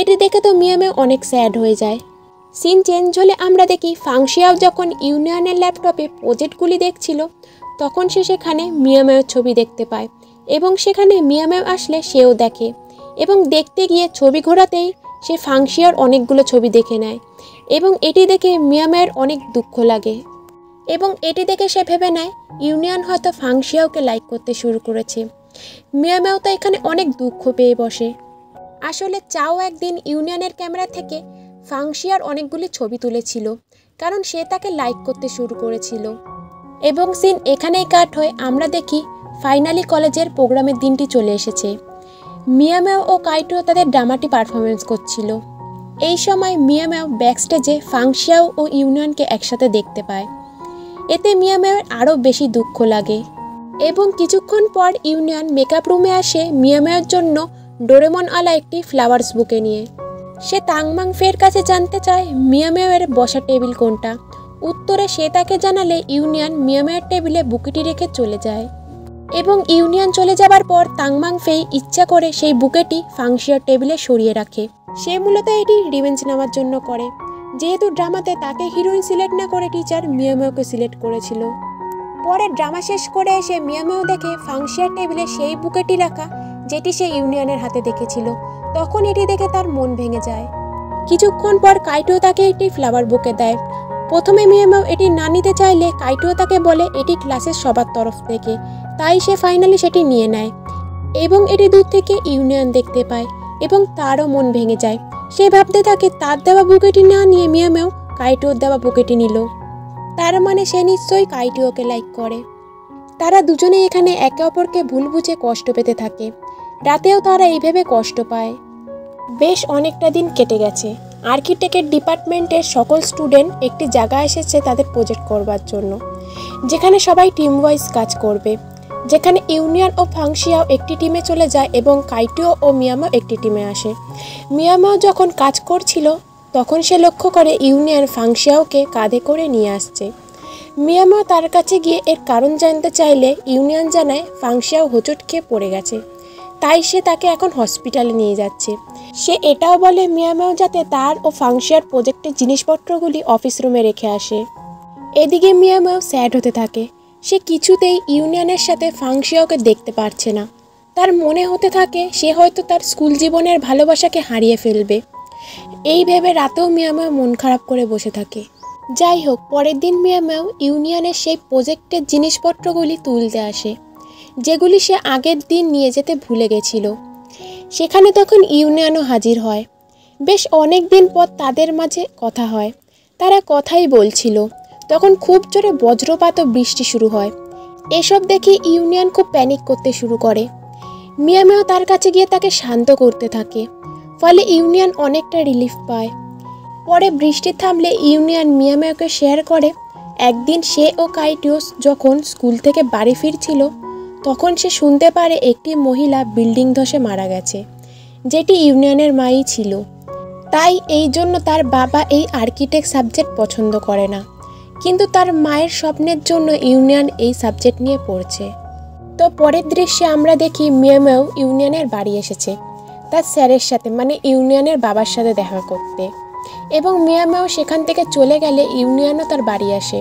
এটি দেখে তো মিয়ামেও অনেক স্যাড হয়ে যায়। সিন চেঞ্জ হলে আমরা দেখি ফাংশিয়াও যখন ইউনিয়নের ল্যাপটপে প্রজেক্টগুলি দেখছিল, তখন সে সেখানে মিয়ামেওর ছবি দেখতে পায় এবং সেখানে মিয়ামেও আসলে সেও দেখে এবং দেখতে গিয়ে ছবি ঘোরাতেই সে ফাংশিয়ার অনেকগুলো ছবি দেখে নেয় এবং এটি দেখে মিয়ামেওর অনেক দুঃখ লাগে এবং এটি দেখে সে ভেবে নেয় ইউনিয়ন হয়তো ফাংশিয়াওকে লাইক করতে শুরু করেছে। মিয়ামেও তো এখানে অনেক দুঃখ পেয়ে বসে। আসলে চাও একদিন ইউনিয়নের ক্যামেরা থেকে ফাংশিয়ার অনেকগুলি ছবি তুলেছিল, কারণ সে তাকে লাইক করতে শুরু করেছিল। এবং সিন এখানেই কাট হয়ে আমরা দেখি ফাইনালি কলেজের প্রোগ্রামের দিনটি চলে এসেছে। মিয়ামেও ও কাইটো তাদের ড্রামাটি পারফরমেন্স করছিল। এই সময় মিয়ামেও ব্যাকস্টেজে ফাংশিয়াও ও ইউনিয়নকে একসাথে দেখতে পায়। এতে মিয়ামেওর আরও বেশি দুঃখ লাগে এবং কিছুক্ষণ পর ইউনিয়ন মেকআপ রুমে আসে মিয়ামেওর জন্য ডোরেমনওয়ালা একটি ফ্লাওয়ার্স বুকে নিয়ে। সে তাংমাং ফের কাছে জানতে চায় মিয়ামেওয়ের বসার টেবিল কোনটা। উত্তরে সে তাকে জানালে ইউনিয়ন মিয়ামেওর টেবিলে বুকেটি রেখে চলে যায় এবং ইউনিয়ন চলে যাবার পর তাংমাং ফেই ইচ্ছা করে সেই বুকেটি ফাংশিয়ার টেবিলে সরিয়ে রাখে। সে মূলত এটি রিভেঞ্জ নেওয়ার জন্য করে, যেহেতু ড্রামাতে তাকে হিরোইন সিলেক্ট না করে টিচার মিয়ামেওকে সিলেক্ট করেছিল। পরে ড্রামা শেষ করে এসে মিয়ামেও দেখে ফাংশিয়ার টেবিলে সেই বুকেটি রাখা যেটি সে ইউনিয়নের হাতে দেখেছিল। তখন এটি দেখে তার মন ভেঙে যায়। কিছুক্ষণ পর কাইটোও তাকে একটি ফ্লাওয়ার বুকে দেয়। প্রথমে মিয়ামেও এটি না নিতে চাইলে কাইটোও তাকে বলে এটি ক্লাসের সবার তরফ থেকে, তাই সে ফাইনালি সেটি নিয়ে নেয় এবং এটি দূর থেকে ইউনিয়ন দেখতে পায় এবং তারও মন ভেঙে যায়। সে ভাবতে থাকে তার দেওয়া বুকেটি না নিয়ে মিয়ামেও কাইটোর দেওয়া বুকেটি নিল, তার মানে সে নিশ্চয়ই কাইটোকে লাইক করে। তারা দুজনেই এখানে একে অপরকে ভুল বুঝে কষ্ট পেতে থাকে। রাতেও তারা এইভাবে কষ্ট পায়। বেশ অনেকটা দিন কেটে গেছে। আর্কিটেক্টের ডিপার্টমেন্টের সকল স্টুডেন্ট একটি জায়গায় এসেছে তাদের প্রজেক্ট করবার জন্য, যেখানে সবাই টিম ওয়াইজ কাজ করবে। যেখানে ইউনিয়ন ও ফাংশিয়াও একটি টিমে চলে যায় এবং কাইটো ও মিয়ামেও একটি টিমে আসে। মিয়ামেও যখন কাজ করছিল তখন সে লক্ষ্য করে ইউনিয়ন ফাংশিয়াওকে কাঁধে করে নিয়ে আসছে। মিয়ামেও তার কাছে গিয়ে এর কারণ জানতে চাইলে ইউনিয়ন জানায় ফাংশিয়াও হোঁচট খেয়ে পড়ে গেছে, তাই সে তাকে এখন হসপিটালে নিয়ে যাচ্ছে। সে এটাও বলে মিয়ামেও যাতে তার ও ফাংশিয়ার প্রজেক্টের জিনিসপত্রগুলি অফিস রুমে রেখে আসে। এদিকে মিয়ামেও স্যাড হতে থাকে। সে কিছুতেই ইউনিয়নের সাথে ফাংশিয়াওকে দেখতে পারছে না। তার মনে হতে থাকে সে হয়তো তার স্কুল জীবনের ভালোবাসাকে হারিয়ে ফেলবে। এই ভেবে রাতেও মিয়ামেও মন খারাপ করে বসে থাকে। যাই হোক, পরের দিন মিয়ামেও ইউনিয়নের সেই প্রজেক্টের জিনিসপত্রগুলি তুলতে আসে, যেগুলি সে আগের দিন নিয়ে যেতে ভুলে গেছিল। সেখানে তখন ইউনিয়নও হাজির হয়। বেশ অনেক দিন পর তাদের মাঝে কথা হয়। তারা কথাই বলছিল, তখন খুব জোরে বজ্রপাত ও বৃষ্টি শুরু হয়। এসব দেখে ইউনিয়ন খুব প্যানিক করতে শুরু করে। মিয়ামেও তার কাছে গিয়ে তাকে শান্ত করতে থাকে, ফলে ইউনিয়ন অনেকটা রিলিফ পায়। পরে বৃষ্টি থামলে ইউনিয়ন মিয়ামেওকে শেয়ার করে একদিন সে ও কাইটোস যখন স্কুল থেকে বাড়ি ফিরছিল তখন সে শুনতে পারে একটি মহিলা বিল্ডিং ধসে মারা গেছে, যেটি ইউনিয়নের মাই ছিল। তাই এই জন্য তার বাবা এই আর্কিটেক্ট সাবজেক্ট পছন্দ করে না, কিন্তু তার মায়ের স্বপ্নের জন্য ইউনিয়ন এই সাবজেক্ট নিয়ে পড়ছে। তো পরের দৃশ্যে আমরা দেখি মিয়ামেও ইউনিয়নের বাড়ি এসেছে তার স্যারের সাথে, মানে ইউনিয়নের বাবার সাথে দেখা করতে, এবং মিয়ামেও সেখান থেকে চলে গেলে ইউনিয়নও তার বাড়ি আসে।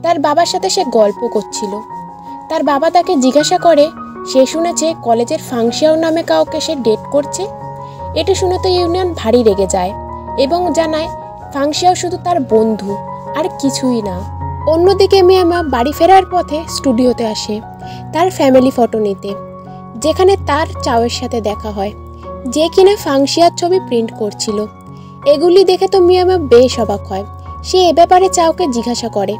তার বাবার সাথে সে গল্প করছিল। তার বাবা তাকে জিজ্ঞাসা করে সে শুনেছে কলেজের ফাংশিয়াও নামে কাউকে সে ডেট করছে। এটা শুনে তো ইউনিয়ন ভারী রেগে যায় এবং জানায় ফাংশিয়াও শুধু তার বন্ধু আর কিছুই না। অন্যদিকে মিয়ামেও বাড়ি ফেরার পথে স্টুডিওতে আসে তার ফ্যামিলি ফটো নিতে, যেখানে তার চাওয়ের সাথে দেখা হয়, যে কিনা ফাংশিয়ার ছবি প্রিন্ট করছিল। এগুলি দেখে তো মিয়ামেও বেশ অবাক হয়। সে এ ব্যাপারে চাওকে জিজ্ঞাসা করে।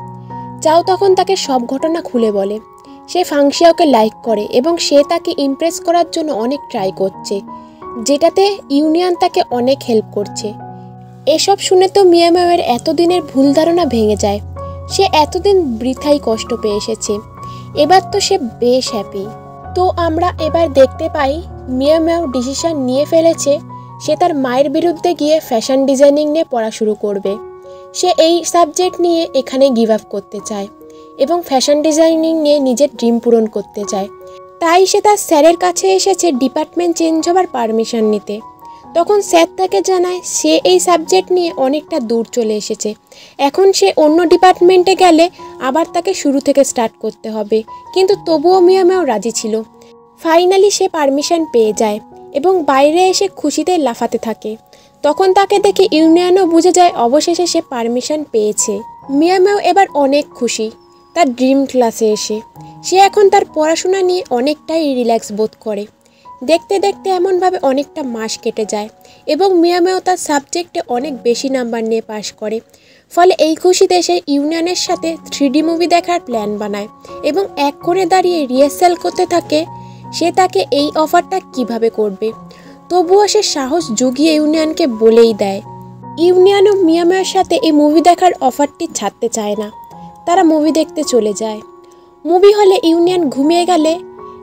চাও তখন তাকে সব ঘটনা খুলে বলে। সে ফাংশিয়াওকে লাইক করে এবং সে তাকে ইমপ্রেস করার জন্য অনেক ট্রাই করছে, যেটাতে ইউনিয়ন তাকে অনেক হেল্প করছে। এসব শুনে তো মিয়ামেওয়ের এতদিনের ভুল ধারণা ভেঙে যায়। সে এতদিন বৃথাই কষ্ট পেয়ে এসেছে, এবার তো সে বেশ হ্যাপি। তো আমরা এবার দেখতে পাই মিয়ামেও ডিসিশন নিয়ে ফেলেছে সে তার মায়ের বিরুদ্ধে গিয়ে ফ্যাশন ডিজাইনিং নিয়ে পড়া শুরু করবে। সে এই সাবজেক্ট নিয়ে এখানে গিভ আপ করতে চায় এবং ফ্যাশন ডিজাইনিং নিয়ে নিজের ড্রিম পূরণ করতে চায়। তাই সে তার স্যারের কাছে এসেছে ডিপার্টমেন্ট চেঞ্জ হবার পারমিশন নিতে। তখন স্যার তাকে জানায় সে এই সাবজেক্ট নিয়ে অনেকটা দূর চলে এসেছে, এখন সে অন্য ডিপার্টমেন্টে গেলে আবার তাকে শুরু থেকে স্টার্ট করতে হবে, কিন্তু তবুও মিয়ামেও রাজি ছিল। ফাইনালি সে পারমিশন পেয়ে যায় এবং বাইরে এসে খুশিতে লাফাতে থাকে। তখন তাকে দেখে ইউনিয়নও বুঝে যায় অবশেষে সে পারমিশন পেয়েছে। মিয়ামেও এবার অনেক খুশি তার ড্রিম ক্লাসে এসে। সে এখন তার পড়াশোনা নিয়ে অনেকটাই রিল্যাক্স বোধ করে। দেখতে দেখতে এমনভাবে অনেকটা মাস কেটে যায় এবং মিয়ামেও তার সাবজেক্টে অনেক বেশি নাম্বার নিয়ে পাশ করে। ফলে এই খুশিতে সে ইউনিয়নের সাথে 3D মুভি দেখার প্ল্যান বানায় এবং এক করে দাঁড়িয়ে রিহার্সাল করতে থাকে সে তাকে এই অফারটা কিভাবে করবে। তবুও সে সাহস জুগিয়ে ইউনিয়নকে বলেই দেয় ইউনিয়ন ও মিয়ামের সাথে এই মুভি দেখার অফারটি ছাড়তে চায় না। তারা মুভি দেখতে চলে যায়। মুভি হলে ইউনিয়ন ঘুমিয়ে গেলে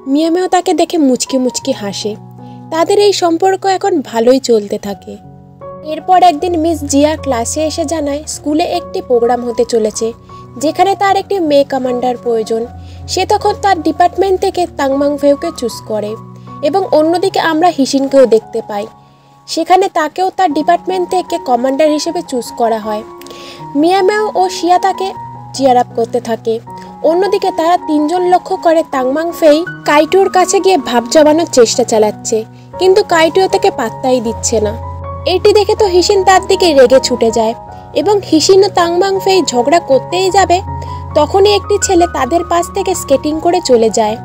মিয়ামেও তাকে দেখে মুচকি মুচকি হাসে। তাদের এই সম্পর্ক এখন ভালোই চলতে থাকে। এরপর একদিন মিস জিয়া ক্লাসে এসে জানায় স্কুলে একটি প্রোগ্রাম হতে চলেছে, যেখানে তার একটি মেয়ে কমান্ডার প্রয়োজন। সে তখন তার ডিপার্টমেন্ট থেকে তাংমাংফেউকে চুজ করে এবং অন্যদিকে আমরা হিসিনকেও দেখতে পাই। সেখানে তাকেও তার ডিপার্টমেন্ট থেকে কমান্ডার হিসেবে চুজ করা হয়। মিয়ামেও ও শিয়া তাকে চিয়ার আপ করতে থাকে। অন্যদিকে তারা তিনজন লক্ষ্য করে তাংমাংফেই কাইটুর কাছে গিয়ে ভাব জমানোর চেষ্টা চালাচ্ছে, কিন্তু কাইটুও তাকে পাত্তাই দিচ্ছে না। এটি দেখে তো হিসিন তার দিকে রেগে ছুটে যায় এবং হিসিন ও তাংমাংফেই ঝগড়া করতেই যাবে, তখনই একটি ছেলে তাদের পাশ থেকে স্কেটিং করে চলে যায়।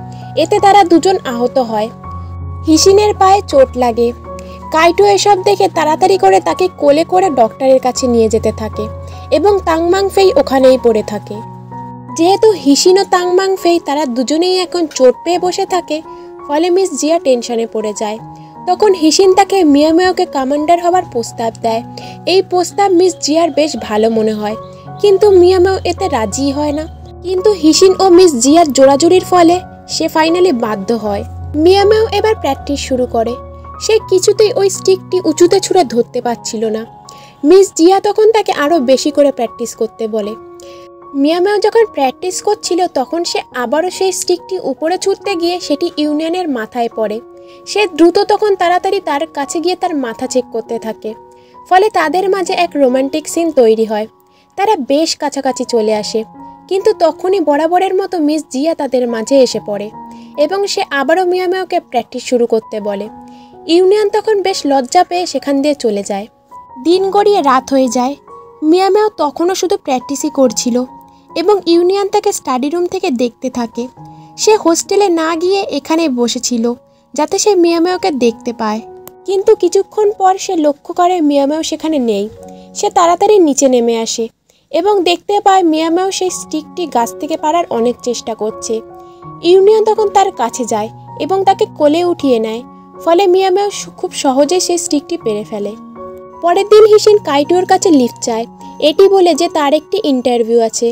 এতে তারা দুজন আহত হয়। হিসিনের পায়ে চোট লাগে। কাইটু এসব দেখে তাড়াতাড়ি করে তাকে কোলে করে ডক্টরের কাছে নিয়ে যেতে থাকে এবং তাংমাংফেই ওখানেই পড়ে থাকে। যেহেতু হিসিন ও তাংমাংফেই তারা দুজনেই এখন চোট পেয়ে বসে থাকে, ফলে মিস জিয়া টেনশনে পড়ে যায়। তখন হিসিন তাকে মিয়ামেওকে কমান্ডার হওয়ার প্রস্তাব দেয়। এই প্রস্তাব মিস জিয়ার বেশ ভালো মনে হয়, কিন্তু মিয়ামেও এতে রাজি হয় না। কিন্তু হিসিন ও মিস জিয়ার জোড়াজুড়ির ফলে সে ফাইনালি বাধ্য হয়। মিয়ামেও এবার প্র্যাকটিস শুরু করে। সে কিছুতেই ওই স্টিকটি উঁচুতে ছুঁড়ে ধরতে পারছিল না। মিস জিয়া তখন তাকে আরও বেশি করে প্র্যাকটিস করতে বলে। মিয়ামেও যখন প্র্যাকটিস করছিল তখন সে আবারও সেই স্টিকটি উপরে ছুঁড়তে গিয়ে সেটি ইউনিয়নের মাথায় পড়ে। সে দ্রুত তখন তাড়াতাড়ি তার কাছে গিয়ে তার মাথা চেক করতে থাকে। ফলে তাদের মাঝে এক রোমান্টিক সিন তৈরি হয়। তারা বেশ কাছাকাছি চলে আসে, কিন্তু তখনই বরাবরের মতো মিস জিয়া তাদের মাঝে এসে পড়ে এবং সে আবারও মিয়ামেওকে প্র্যাকটিস শুরু করতে বলে। ইউনিয়ন তখন বেশ লজ্জা পেয়ে সেখান দিয়ে চলে যায়। দিন গড়িয়ে রাত হয়ে যায়। মিয়ামেও তখনও শুধু প্র্যাকটিসই করছিল এবং ইউনিয়ন তাকে স্টাডি রুম থেকে দেখতে থাকে। সে হোস্টেলে না গিয়ে এখানে বসেছিল যাতে সে মিয়ামেওকে দেখতে পায়, কিন্তু কিছুক্ষণ পর সে লক্ষ্য করে মিয়ামেও সেখানে নেই। সে তাড়াতাড়ি নিচে নেমে আসে এবং দেখতে পায় মিয়ামেও সেই স্টিকটি গাছ থেকে পাড়ার অনেক চেষ্টা করছে। ইউনিয়ন তখন তার কাছে যায় এবং তাকে কোলে উঠিয়ে নেয়, ফলে মিয়ামেও খুব সহজেই সেই স্টিকটি পেরে ফেলে। পরের দিন হিসিন কাইটুর কাছে লিফট চায়, এটি বলে যে তার একটি ইন্টারভিউ আছে।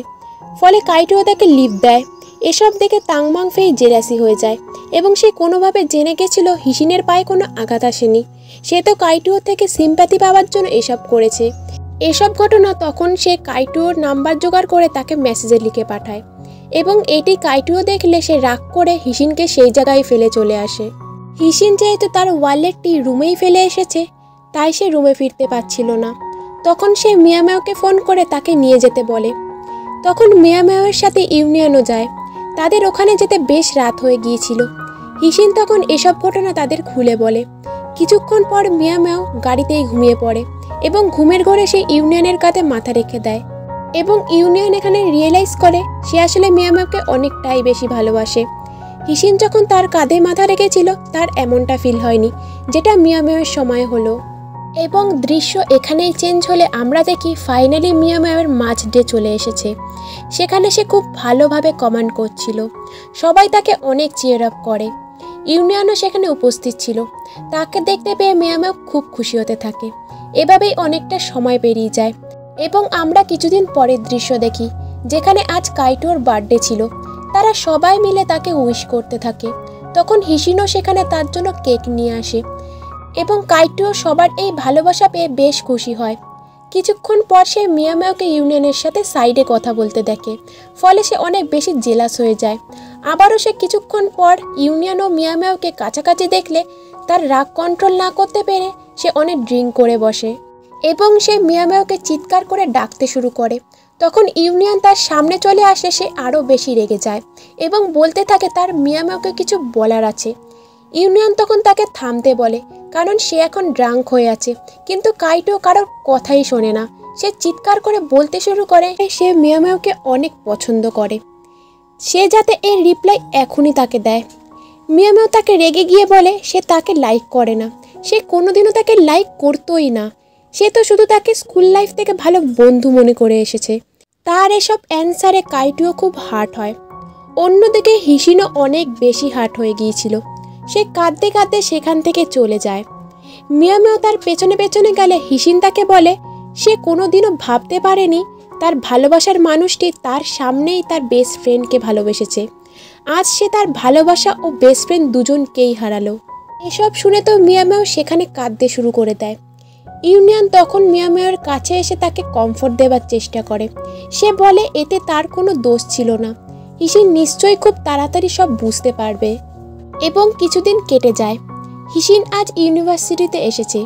ফলে কাইটুও তাকে লিফট দেয়। এসব দেখে তাংমাংফেই জেলাসি হয়ে যায় এবং সে কোনোভাবে জেনে গেছিল হিসিনের পায়ে কোনো আঘাত আসেনি। সে তো কাইটুও থেকে সিম্প্যাথি পাওয়ার জন্য এসব করেছে। এসব ঘটনা তখন সে কাইটুর নাম্বার জোগাড় করে তাকে মেসেজে লিখে পাঠায় এবং এটি কাইটুও দেখলে সে রাগ করে হিসিনকে সেই জায়গায় ফেলে চলে আসে। হিসিন যেহেতু তার ওয়ালেটটি রুমেই ফেলে এসেছে, তাই সে রুমে ফিরতে পারছিল না। তখন সে মিয়ামেওকে ফোন করে তাকে নিয়ে যেতে বলে। তখন মিয়ামেওয়ের সাথে ইউনিয়নও যায়। তাদের ওখানে যেতে বেশ রাত হয়ে গিয়েছিল। হিসিন তখন এসব ঘটনা তাদের খুলে বলে। কিছুক্ষণ পর মিয়ামেও গাড়িতেই ঘুমিয়ে পড়ে এবং ঘুমের ঘরে সে ইউনিয়নের কাঁধে মাথা রেখে দেয় এবং ইউনিয়ন এখানে রিয়েলাইজ করে সে আসলে মিয়ামেওকে অনেকটাই বেশি ভালোবাসে। হিসিন যখন তার কাঁধে মাথা রেখেছিল তার এমনটা ফিল হয়নি, যেটা মিয়ামেওয়ের সময় হলো। এবং দৃশ্য এখানেই চেঞ্জ হলে আমরা দেখি ফাইনালি মিয়ামেওয়ের মাঝ ডে চলে এসেছে। সেখানে সে খুব ভালোভাবে কমান্ড করছিল। সবাই তাকে অনেক চিয়ার আপ করে। ইউনিয়নও সেখানে উপস্থিত ছিল। তাকে দেখতে পেয়ে মিয়ামেও খুব খুশি হতে থাকে। এভাবেই অনেকটা সময় পেরিয়ে যায় এবং আমরা কিছুদিন পরের দৃশ্য দেখি, যেখানে আজ কাইটুর বার্থডে ছিল। তারা সবাই মিলে তাকে উইশ করতে থাকে। তখন হিসিনও সেখানে তার জন্য কেক নিয়ে আসে এবং কাইটুও সবার এই ভালোবাসা পেয়ে বেশ খুশি হয়। কিছুক্ষণ পর সে মিয়ামেওকে ইউনিয়নের সাথে সাইডে কথা বলতে দেখে, ফলে সে অনেক বেশি জেলাস হয়ে যায়। আবারও সে কিছুক্ষণ পর ইউনিয়ন ও মিয়ামেওকে কাছাকাছি দেখলে তার রাগ কন্ট্রোল না করতে পেরে সে অনেক ড্রিঙ্ক করে বসে এবং সে মিয়ামেওকে চিৎকার করে ডাকতে শুরু করে। তখন ইউনিয়ন তার সামনে চলে আসে। সে আরও বেশি রেগে যায় এবং বলতে থাকে তার মিয়ামেওকে কিছু বলার আছে। ইউনিয়ন তখন তাকে থামতে বলে, কারণ সে এখন ড্রাঙ্ক হয়ে আছে। কিন্তু কাইটো কারোর কথাই শোনে না। সে চিৎকার করে বলতে শুরু করে সে মিয়ামেওকে অনেক পছন্দ করে, সে যাতে এর রিপ্লাই এখনই তাকে দেয়। মিয়ামেও তাকে রেগে গিয়ে বলে সে তাকে লাইক করে না, সে কোনোদিনও তাকে লাইক করতোই না। সে তো শুধু তাকে স্কুল লাইফ থেকে ভালো বন্ধু মনে করে এসেছে। তার এসব অ্যান্সারে কাইটুও খুব হার্ট হয়। অন্যদিকে হিসিনও অনেক বেশি হার্ট হয়ে গিয়েছিল। সে কাঁদতে কাঁদতে সেখান থেকে চলে যায়। মিয়ামেও তার পেছনে পেছনে গেলে হিসিন তাকে বলে সে কোনোদিনও ভাবতে পারেনি তার ভালোবাসার মানুষটি তার সামনেই তার বেস্ট ফ্রেন্ডকে ভালোবেসেছে। আজ সে তার ভালোবাসা ও বেস্ট ফ্রেন্ড দুজনকেই হারালো। এসব শুনে তো মিয়ামেও সেখানে কাঁদতে শুরু করে দেয়। ইউনিয়ন তখন মিয়ামেওর কাছে এসে তাকে কমফোর্ট দেওয়ার চেষ্টা করে। সে বলে এতে তার কোনো দোষ ছিল না, হিসিন নিশ্চয়ই খুব তাড়াতাড়ি সব বুঝতে পারবে। এবং কিছুদিন কেটে যায়। হিসিন আজ ইউনিভার্সিটিতে এসেছে।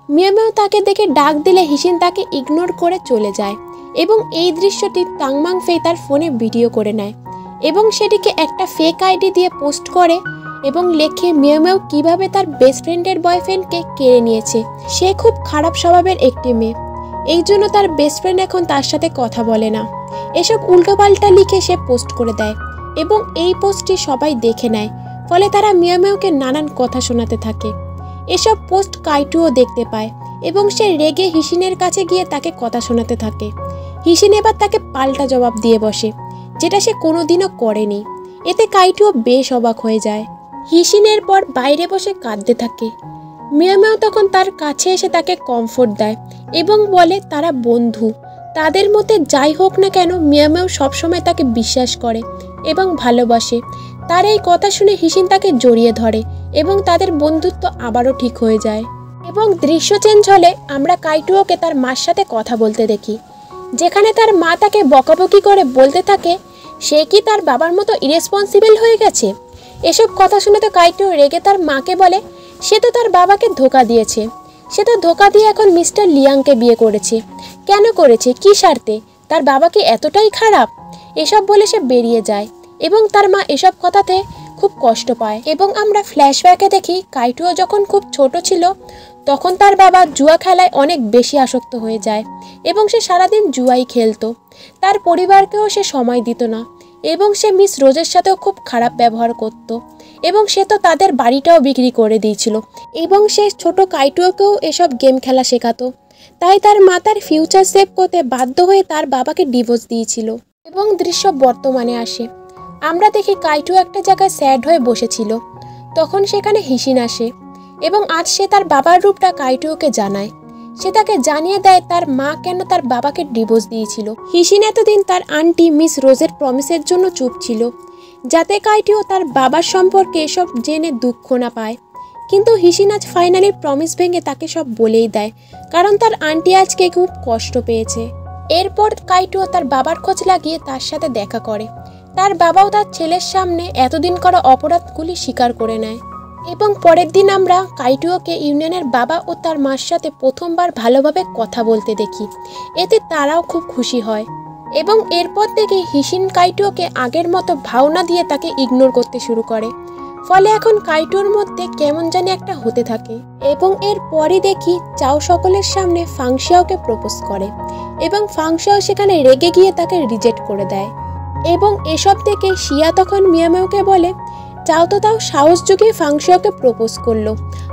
মিয়ামেও তাকে দেখে ডাক দিলে হিসিন তাকে ইগনোর করে চলে যায় এবং এই দৃশ্যটি তাংমাং ফেই তার ফোনে ভিডিও করে নেয় এবং সেটিকে একটা ফেক আইডি দিয়ে পোস্ট করে এবং লেখে মিয়ামেও কিভাবে তার বেস্ট ফ্রেন্ডের বয়ফ্রেন্ডকে কেড়ে নিয়েছে। সে খুব খারাপ স্বভাবের একটি মেয়ে, এই জন্য তার বেস্ট ফ্রেন্ড এখন তার সাথে কথা বলে না। এসব উল্টোপাল্টা লিখে সে পোস্ট করে দেয় এবং এই পোস্টটি সবাই দেখে নেয়, ফলে তারা মিয়ামেওকে নানান কথা শোনাতে থাকে। এসব পোস্ট কাইটুও দেখতে পায় এবং সে রেগে হিসিনের কাছে গিয়ে তাকে কথা শোনাতে থাকে। হিসিন এবার তাকে পাল্টা জবাব দিয়ে বসে, যেটা সে কোনোদিনও করেনি। এতে কাইটুও বেশ অবাক হয়ে যায়। হিসিনের পর বাইরে বসে কাঁদতে থাকে। মিয়ামেও তখন তার কাছে এসে তাকে কমফোর্ট দেয় এবং বলে তারা বন্ধু। তাদের মধ্যে যাই হোক না কেন মিয়ামেও সবসময় তাকে বিশ্বাস করে এবং ভালোবাসে। তার এই কথা শুনে হিসিন তাকে জড়িয়ে ধরে এবং তাদের বন্ধুত্ব আবারও ঠিক হয়ে যায়। এবং দৃশ্য চেঞ্জ হলে আমরা কাইটুওকে তার মার সাথে কথা বলতে দেখি, যেখানে তার মা তাকে বকাবকি করে বলতে থাকে সে কি তার বাবার মতো ইরেসপন্সিবল হয়ে গেছে। এসব কথা শুনে তো কাইটুও রেগে তার মাকে বলে সে তো তার বাবাকে ধোকা দিয়েছে, সে তো ধোকা দিয়ে এখন মিস্টার লিয়াংকে বিয়ে করেছে। কেন করেছে, কী স্বার্থে, তার বাবা কি এতটাই খারাপ? এসব বলে সে বেরিয়ে যায় এবং তার মা এসব কথাতে খুব কষ্ট পায়। এবং আমরা ফ্ল্যাশব্যাকে দেখি কাইটুও যখন খুব ছোট ছিল তখন তার বাবা জুয়া খেলায় অনেক বেশি আসক্ত হয়ে যায় এবং সে সারাদিন জুয়াই খেলতো। তার পরিবারকেও সে সময় দিত না এবং সে মিস রোজের সাথেও খুব খারাপ ব্যবহার করত এবং সে তো তাদের বাড়িটাও বিক্রি করে দিয়েছিল এবং সে ছোট কাইটুওকেও এসব গেম খেলা শেখাতো। তাই তার মা তার ফিউচার সেভ করতে বাধ্য হয়ে তার বাবাকে ডিভোর্স দিয়েছিল। এবং দৃশ্য বর্তমানে আসে। আমরা দেখি কাইটুও একটা জায়গায় স্যাড হয়ে বসেছিল, তখন সেখানে হিসিন আসে এবং আজ সে তার বাবার রূপটা কাইটুওকে জানায়। সে তাকে জানিয়ে দেয় তার মা কেন তার বাবাকে ডিভোর্স দিয়েছিল। হিসিন এতদিন তার আন্টি মিস রোজের প্রমিসের জন্য চুপ ছিল, যাতে কাইটুও তার বাবার সম্পর্কে এসব জেনে দুঃখ না পায়। কিন্তু হিসিন আজ ফাইনালি প্রমিস ভেঙে তাকে সব বলেই দেয়, কারণ তার আন্টি আজকে খুব কষ্ট পেয়েছে। এরপর কাইটুও তার বাবার খোঁজ লাগিয়ে তার সাথে দেখা করে। তার বাবাও তার ছেলের সামনে এতদিন করা অপরাধগুলি স্বীকার করে নেয়। এবং পরের দিন আমরা কাইটুওকে ইউনিয়নের বাবা ও তার মার সাথে প্রথমবার ভালোভাবে কথা বলতে দেখি। এতে তারাও খুব খুশি হয় এবং এরপর থেকে হিসিন কাইটুওকে আগের মতো ভাওনা দিয়ে তাকে ইগনোর করতে শুরু করে। ফলে এখন কাইটুওর মধ্যে কেমন জানি একটা হতে থাকে। এবং এর পরই দেখি চাও সকলের সামনে ফাংশিয়াওকে প্রপোজ করে এবং ফাংশিয়াও সেখানে রেগে গিয়ে তাকে রিজেক্ট করে দেয়। এবং এসব দেখে শিয়া তখন মিয়ামেওকে বলে চাও তো তাও সাহস জুগিয়ে ফাংশিয়াওকে প্রপোজ করলো,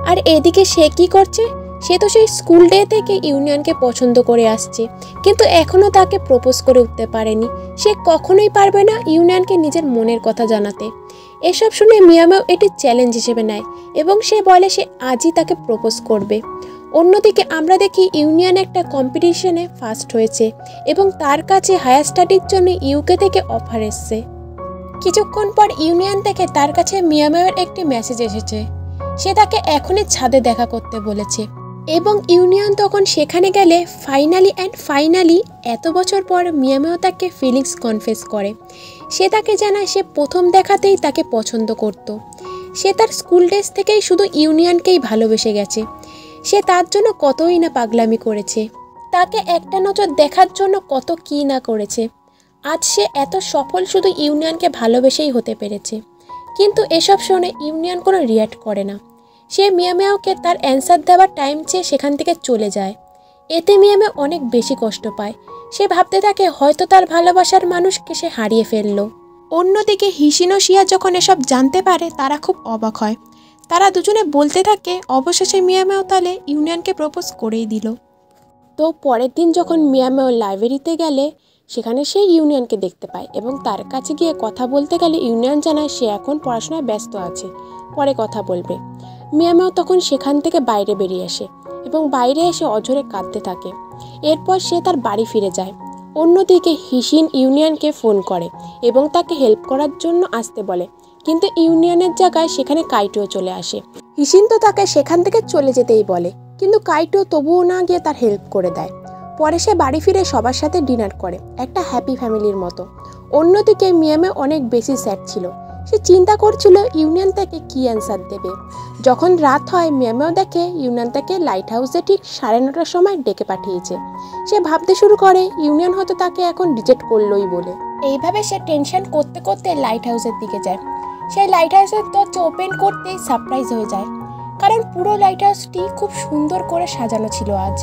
আর এদিকে সে কি করছে, সে তো সেই স্কুল ডে থেকে ইউনিয়নকে পছন্দ করে আসছে কিন্তু এখনও তাকে প্রপোজ করে উঠতে পারেনি। সে কখনোই পারবে না ইউনিয়নকে নিজের মনের কথা জানাতে। এসব শুনে মিয়ামেও এটি চ্যালেঞ্জ হিসেবে নেয় এবং সে বলে সে আজই তাকে প্রপোজ করবে। অন্যদিকে আমরা দেখি ইউনিয়ন একটা কম্পিটিশনে ফার্স্ট হয়েছে এবং তার কাছে হায়ার স্টাডির জন্য ইউকে থেকে অফার এসছে। কিছুক্ষণ পর ইউনিয়ন থেকে তার কাছে মিয়ামেওর একটি মেসেজ এসেছে, সে তাকে এখনই ছাদে দেখা করতে বলেছে। এবং ইউনিয়ন তখন সেখানে গেলে ফাইনালি এত বছর পর মিয়ামেও তাকে ফিলিংস কনফেস করে। সে তাকে জানায় সে প্রথম দেখাতেই তাকে পছন্দ করত। সে তার স্কুল ডেজ থেকেই শুধু ইউনিয়নকেই ভালোবেসে গেছে। সে তার জন্য কতই না পাগলামি করেছে, তাকে একটা নজর দেখার জন্য কত কী না করেছে। আজ সে এত সফল শুধু ইউনিয়নকে ভালোবেসেই হতে পেরেছে। কিন্তু এসব শুনে ইউনিয়ন কোনো রিয়াক্ট করে না। সে মিয়ামেওকে তার অ্যান্সার দেওয়ার টাইম চেয়ে সেখান থেকে চলে যায়। এতে মিয়ামেও অনেক বেশি কষ্ট পায়। সে ভাবতে থাকে হয়তো তার ভালোবাসার মানুষকে সে হারিয়ে ফেললো। অন্যদিকে হিসিন ও শিয়া যখন এসব জানতে পারে তারা খুব অবাক হয়। তারা দুজনে বলতে থাকে অবশেষে মিয়ামেও তাহলে ইউনিয়নকে প্রপোজ করেই দিল। তো পরের দিন যখন মিয়ামেও লাইব্রেরিতে গেলে সেখানে সে ইউনিয়নকে দেখতে পায় এবং তার কাছে গিয়ে কথা বলতে গেলে ইউনিয়ন জানায় সে এখন পড়াশোনায় ব্যস্ত আছে, পরে কথা বলবে। মিয়ামেও তখন সেখান থেকে বাইরে বেরিয়ে আসে এবং বাইরে এসে অঝরে কাঁদতে থাকে। এরপর সে তার বাড়ি ফিরে যায়। অন্যদিকে হিসিন ইউনিয়নকে ফোন করে এবং তাকে হেল্প করার জন্য আসতে বলে, কিন্তু ইউনিয়নের জায়গায় সেখানে কাইটো চলে আসে। হিসিন তো তাকে সেখান থেকে চলে যেতেই বলে, কিন্তু কাইটো তবুও না গিয়ে তার হেল্প করে দেয়। পরে সে বাড়ি ফিরে সবার সাথে ডিনার করে, একটা হ্যাপি ফ্যামিলির মতো। অন্যদিকে মিয়ামে অনেক বেশি স্যাড ছিল। সে চিন্তা করছিল ইউনিয়ন তাকে কী অ্যান্সার দেবে। যখন রাত হয়, মিয়ামেও দেখে ইউনিয়ন তাকে লাইট হাউসে ঠিক 9:30টার সময় ডেকে পাঠিয়েছে। সে ভাবতে শুরু করে ইউনিয়ন হয়তো তাকে এখন রিজেক্ট করলোই বলে। এইভাবে সে টেনশন করতে করতে লাইট হাউসের দিকে যায়। সেই লাইট হাউসের দরজা ওপেন করতেই সারপ্রাইজ হয়ে যায়, কারণ পুরো লাইট হাউসটি খুব সুন্দর করে সাজানো ছিল আজ।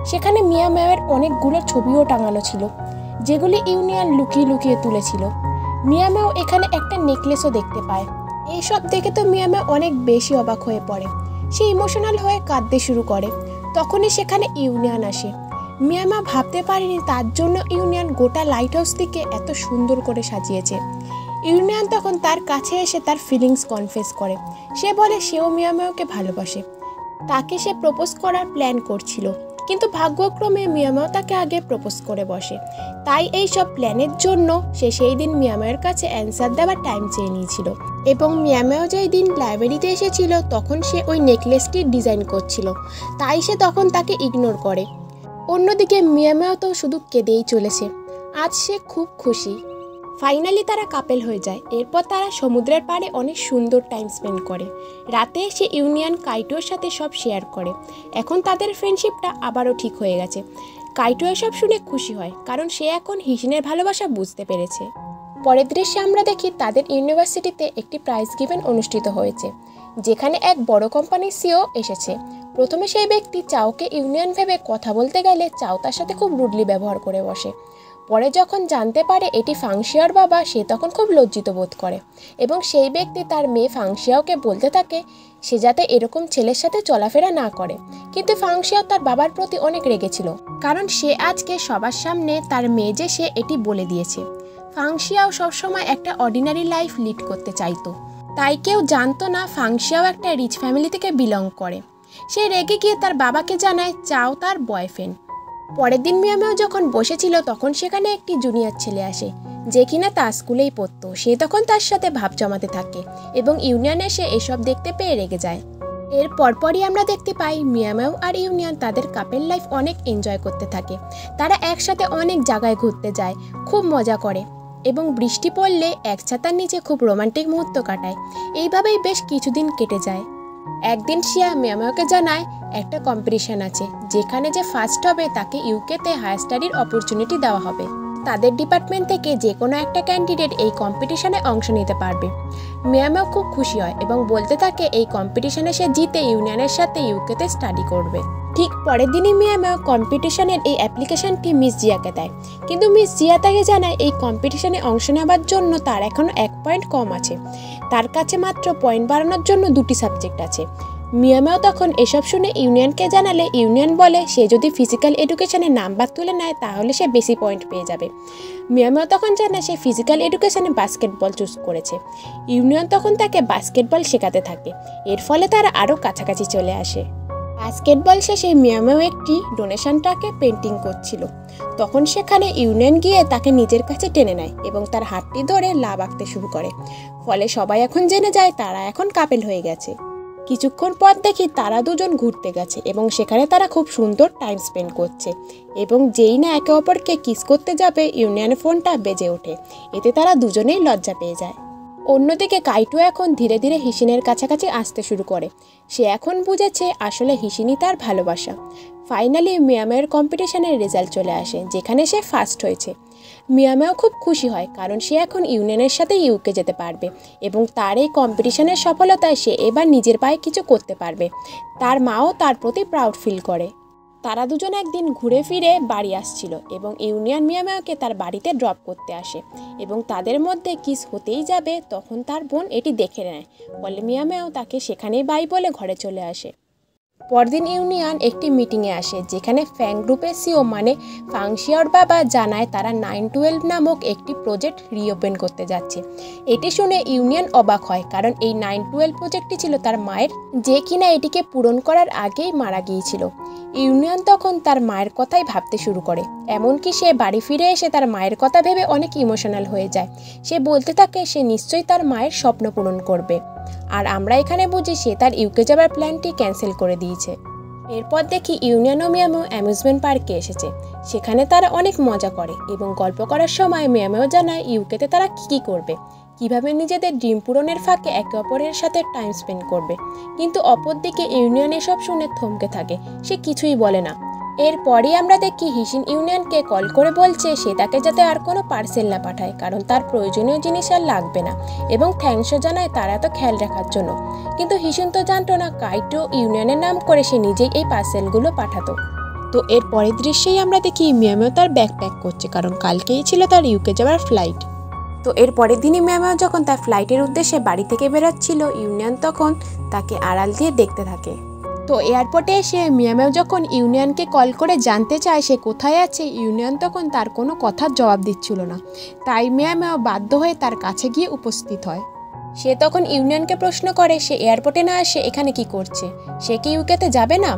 সেখানে মিয়ামের অনেকগুলো ছবিও টাঙানো ছিল, যেগুলি ইউনিয়ন লুকিয়ে লুকিয়ে তুলেছিল। মিয়ামেও এখানে একটা নেকলেসও দেখতে পায়। এইসব দেখে তো মিয়ামে অনেক বেশি অবাক হয়ে পড়ে। সে ইমোশনাল হয়ে কাঁদতে শুরু করে। তখনই সেখানে ইউনিয়ন আসে। মিয়ামা ভাবতে পারেনি তার জন্য ইউনিয়ন গোটা লাইট হাউসটিকে এত সুন্দর করে সাজিয়েছে। ইউনিয়ন তখন তার কাছে এসে তার ফিলিংস কনফেস করে। সে বলে সেও মিয়ামাওকে ভালোবাসে, তাকে সে প্রপোজ করার প্ল্যান করছিল, কিন্তু ভাগ্যক্রমে মিয়ামাও তাকে আগে প্রপোজ করে বসে। তাই এই সব প্ল্যানের জন্য সে সেই দিন মিয়ামাওয়ের কাছে অ্যান্সার দেওয়ার টাইম চেয়ে নিয়েছিল। এবং মিয়ামাও যেই দিন লাইব্রেরিতে এসেছিল তখন সে ওই নেকলেসটি ডিজাইন করছিল, তাই সে তখন তাকে ইগনোর করে। অন্যদিকে মিয়ামাও তো শুধু কেঁদেই চলেছে। আজ সে খুব খুশি। ফাইনালি তারা কাপেল হয়ে যায়। এরপর তারা সমুদ্রের পাড়ে অনেক সুন্দর টাইম স্পেন্ড করে। রাতে এসে ইউনিয়ন কাইটোর সাথে সব শেয়ার করে। এখন তাদের ফ্রেন্ডশিপটা আবারও ঠিক হয়ে গেছে। কাইটো এসব শুনে খুশি হয়, কারণ সে এখন হিসিনের ভালোবাসা বুঝতে পেরেছে। পরের দৃশ্যে আমরা দেখি তাদের ইউনিভার্সিটিতে একটি প্রাইজ গিভেন অনুষ্ঠিত হয়েছে, যেখানে এক বড় কোম্পানির সিও এসেছে। প্রথমে সেই ব্যক্তি চাওকে ইউনিয়ন ভেবে কথা বলতে গেলে চাও তার সাথে খুব রুডলি ব্যবহার করে বসে। পরে যখন জানতে পারে এটি ফাংশিয়ার বাবা, সে তখন খুব লজ্জিত বোধ করে এবং সেই ব্যক্তি তার মেয়ে ফাংশিয়াওকে বলতে থাকে সে যাতে এরকম ছেলের সাথে চলাফেরা না করে। কিন্তু ফাংশিয়াও তার বাবার প্রতি অনেক রেগেছিল, কারণ সে আজকে সবার সামনে তার মেয়ে যে সে এটি বলে দিয়েছে। ফাংশিয়াও সবসময় একটা অর্ডিনারি লাইফ লিড করতে চাইতো, তাই কেউ জানতো না ফাংশিয়াও একটা রিচ ফ্যামিলি থেকে বিলং করে। সে রেগে গিয়ে তার বাবাকে জানায় চাও তার বয়ফ্রেন্ড। পরের দিন মিয়ামেও যখন বসেছিল তখন সেখানে একটি জুনিয়র ছেলে আসে, যে কিনা তার স্কুলেই পড়তো। সে তখন তার সাথে ভাব জমাতে থাকে এবং ইউনিয়ন এসে এসব দেখতে পেয়ে রেগে যায়। এর পরপরই আমরা দেখতে পাই মিয়ামেও আর ইউনিয়ন তাদের কাপেল লাইফ অনেক এনজয় করতে থাকে। তারা একসাথে অনেক জায়গায় ঘুরতে যায়, খুব মজা করে এবং বৃষ্টি পড়লে এক ছাতার নিচে খুব রোমান্টিক মুহূর্ত কাটায়। এইভাবেই বেশ কিছুদিন কেটে যায়। একদিন শিয়া মিয়ামেওকে জানায় একটা কম্পিটিশন আছে, যেখানে যে ফার্স্ট হবে তাকে ইউকেতে হায়ার স্টাডির অপরচুনিটি দেওয়া হবে। তাদের ডিপার্টমেন্ট থেকে যে কোনো একটা ক্যান্ডিডেট এই কম্পিটিশনে অংশ নিতে পারবে। মিয়ামেও খুব খুশি হয় এবং বলতে থাকে এই কম্পিটিশনে সে জিতে ইউনিয়নের সাথে ইউকেতে স্টাডি করবে। ঠিক পরের দিনই মিয়ামেও কম্পিটিশনের এই অ্যাপ্লিকেশনটি মিস জিয়াকে দেয়, কিন্তু মিস জিয়া তাকে জানায় এই কম্পিটিশনে অংশ নেওয়ার জন্য তার এখনও 1 পয়েন্ট কম আছে। তার কাছে মাত্র পয়েন্ট বাড়ানোর জন্য 2টি সাবজেক্ট আছে। মিয়ামেও তখন এসব শুনে ইউনিয়নকে জানালে ইউনিয়ন বলে সে যদি ফিজিক্যাল এডুকেশনে নাম্বার তুলে নেয় তাহলে সে বেশি পয়েন্ট পেয়ে যাবে। মিয়ামেও তখন জানায় সে ফিজিক্যাল এডুকেশনে বাস্কেটবল চুজ করেছে। ইউনিয়ন তখন তাকে বাস্কেটবল শেখাতে থাকে। এর ফলে তারা আরও কাছাকাছি চলে আসে। বাস্কেটবল শেষে মিয়ামেও একটি ডোনেশনটাকে পেন্টিং করছিল। তখন সেখানে ইউনিয়ন গিয়ে তাকে নিজের কাছে টেনে নেয় এবং তার হাতটি ধরে লাভ আঁকতে শুরু করে। ফলে সবাই এখন জেনে যায় তারা এখন কাপেল হয়ে গেছে। কিছুক্ষণ পর দেখি তারা দুজন ঘুরতে গেছে এবং সেখানে তারা খুব সুন্দর টাইম স্পেন্ড করছে এবং যেই না একে অপরকে কিস করতে যাবে ইউনিয়নের ফোনটা বেজে ওঠে। এতে তারা দুজনেই লজ্জা পেয়ে যায়। অন্যদিকে কাইটো এখন ধীরে ধীরে হিসিনের কাছাকাছি আসতে শুরু করে। সে এখন বুঝেছে আসলে হিসিনই তার ভালোবাসা। ফাইনালি মিয়ামের কম্পিটিশনের রেজাল্ট চলে আসে, যেখানে সে ফার্স্ট হয়েছে। মিয়ামেও খুব খুশি হয়, কারণ সে এখন ইউনিয়নের সাথে ইউকে যেতে পারবে এবং তার এই কম্পিটিশনের সফলতায় সে এবার নিজের পায়ে কিছু করতে পারবে। তার মাও তার প্রতি প্রাউড ফিল করে। তারা দুজন একদিন ঘুরে ফিরে বাড়ি আসছিল এবং ইউনিয়ন মিয়ামেওকে তার বাড়িতে ড্রপ করতে আসে এবং তাদের মধ্যে কিস হতেই যাবে তখন তার বোন এটি দেখে নেয়। ফলে মিয়ামেও তাকে সেখানেই বাই বলে ঘরে চলে আসে। পরদিন ইউনিয়ন একটি মিটিংয়ে আসে, যেখানে ফ্যাং গ্রুপের সিও মানে ফাংশিয়ার বাবা জানায় তারা 912 নামক একটি প্রজেক্ট রিওপেন করতে যাচ্ছে। এটি শুনে ইউনিয়ন অবাক হয়, কারণ এই 912 প্রজেক্টটি ছিল তার মায়ের, যে কিনা এটিকে পূরণ করার আগেই মারা গিয়েছিল। ইউনিয়ন তখন তার মায়ের কথাই ভাবতে শুরু করে, এমনকি সে বাড়ি ফিরে এসে তার মায়ের কথা ভেবে অনেক ইমোশনাল হয়ে যায়। সে বলতে থাকে সে নিশ্চয়ই তার মায়ের স্বপ্ন পূরণ করবে, আর আমরা এখানে বুঝি সে তার ইউকে যাবার প্ল্যানটি ক্যান্সেল করে দিয়েছে। এরপর দেখি ইউনিয়ন ও মিয়ামেও অ্যামিউজমেন্ট পার্কে এসেছে। সেখানে তারা অনেক মজা করে এবং গল্প করার সময় মিয়ামেও জানায় ইউকেতে তারা কী করবে, কিভাবে নিজেদের ড্রিম পূরণের ফাঁকে একে অপরের সাথে টাইম স্পেন্ড করবে। কিন্তু অপরদিকে ইউনিয়ন এসব শুনে থমকে থাকে, সে কিছুই বলে না। এরপরই আমরা দেখি হিসিন ইউনিয়নকে কল করে বলছে সে তাকে যাতে আর কোনো পার্সেল না পাঠায়, কারণ তার প্রয়োজনীয় জিনিস আর লাগবে না, এবং থ্যাঙ্কসও জানায় তার এত খেয়াল রাখার জন্য। কিন্তু হিসিন তো জানতো না কাইটো ইউনিয়নের নাম করে সে নিজেই এই পার্সেলগুলো পাঠাতো। তো এর পরের দৃশ্যেই আমরা দেখি মিয়ামেও তার ব্যাগ প্যাক করছে, কারণ কালকেই ছিল তার ইউকে যাওয়ার ফ্লাইট। তো এর পরের দিনই মিয়ামেও যখন তার ফ্লাইটের উদ্দেশ্যে বাড়ি থেকে বেরোচ্ছিল, ইউনিয়ন তখন তাকে আড়াল দিয়ে দেখতে থাকে। তো এয়ারপোর্টে এসে মিয়ামেও যখন ইউনিয়নকে কল করে জানতে চায় সে কোথায় আছে, ইউনিয়ন তখন তার কোনো কথার জবাব দিচ্ছিল না। তাই মিয়ামেও বাধ্য হয়ে তার কাছে গিয়ে উপস্থিত হয়। সে তখন ইউনিয়নকে প্রশ্ন করে সে এয়ারপোর্টে না এসে এখানে কি করছে, সে কি ইউকেতে যাবে না।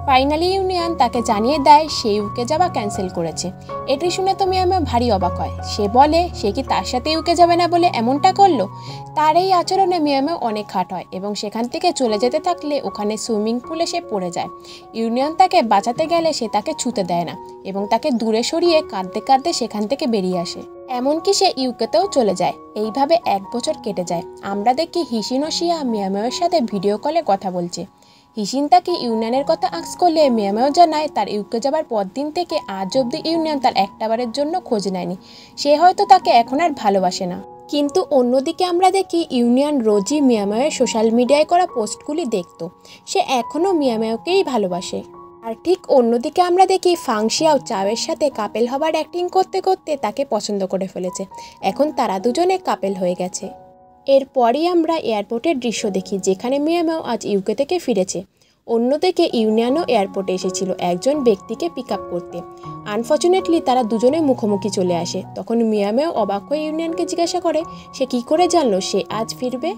ফাইনালি ইউনিয়ন তাকে জানিয়ে দেয় সে ইউকে যাওয়া ক্যান্সেল করেছে। এটি শুনে তো মিয়ামেও ভারী অবাক হয়। সে বলে সে কি তার সাথে ইউকে যাবে না বলে এমনটা করলো। তার এই আচরণে মিয়ামেও অনেক খাট হয় এবং সেখান থেকে চলে যেতে থাকলে ওখানে সুইমিং পুলে সে পড়ে যায়। ইউনিয়ন তাকে বাঁচাতে গেলে সে তাকে ছুতে দেয় না এবং তাকে দূরে সরিয়ে কাঁদতে কাঁদতে সেখান থেকে বেরিয়ে আসে। এমনকি সে ইউকেতেও চলে যায়। এইভাবে 1 বছর কেটে যায়। আমরা দেখি হিসিন ও শিয়া মিয়ামেওর সাথে ভিডিও কলে কথা বলছে। হিসিন তাকে ইউনিয়নের কথা আক্স করলে মিয়ামেও জানায় তার ইউকে যাবার পরদিন থেকে আজ অবধি ইউনিয়ন তার একটাবারের জন্য খোঁজ নেয়নি। সে হয়তো তাকে এখন আর ভালোবাসে না। কিন্তু অন্যদিকে আমরা দেখি ইউনিয়ন রোজই মিয়ামেওয়ের সোশ্যাল মিডিয়ায় করা পোস্টগুলি দেখত। সে এখনও মিয়ামেওকেই ভালোবাসে। আর ঠিক অন্যদিকে আমরা দেখি ফাংশিয়াও চাওয়ের সাথে কাপেল হবার অ্যাক্টিং করতে করতে তাকে পছন্দ করে ফেলেছে। এখন তারা দুজনে কাপেল হয়ে গেছে। এরপরই আমরা এয়ারপোর্টের দৃশ্য দেখি, যেখানে মিয়ামেও আজ ইউকে থেকে ফিরেছে। অন্যদিকে ইউনিয়নও এয়ারপোর্টে এসেছিল একজন ব্যক্তিকে পিক আপ করতে। আনফর্চুনেটলি তারা দুজনে মুখোমুখি চলে আসে। তখন মিয়ামেও অবাক হয়ে ইউনিয়নকে জিজ্ঞাসা করে সে কি করে জানলো সে আজ ফিরবে।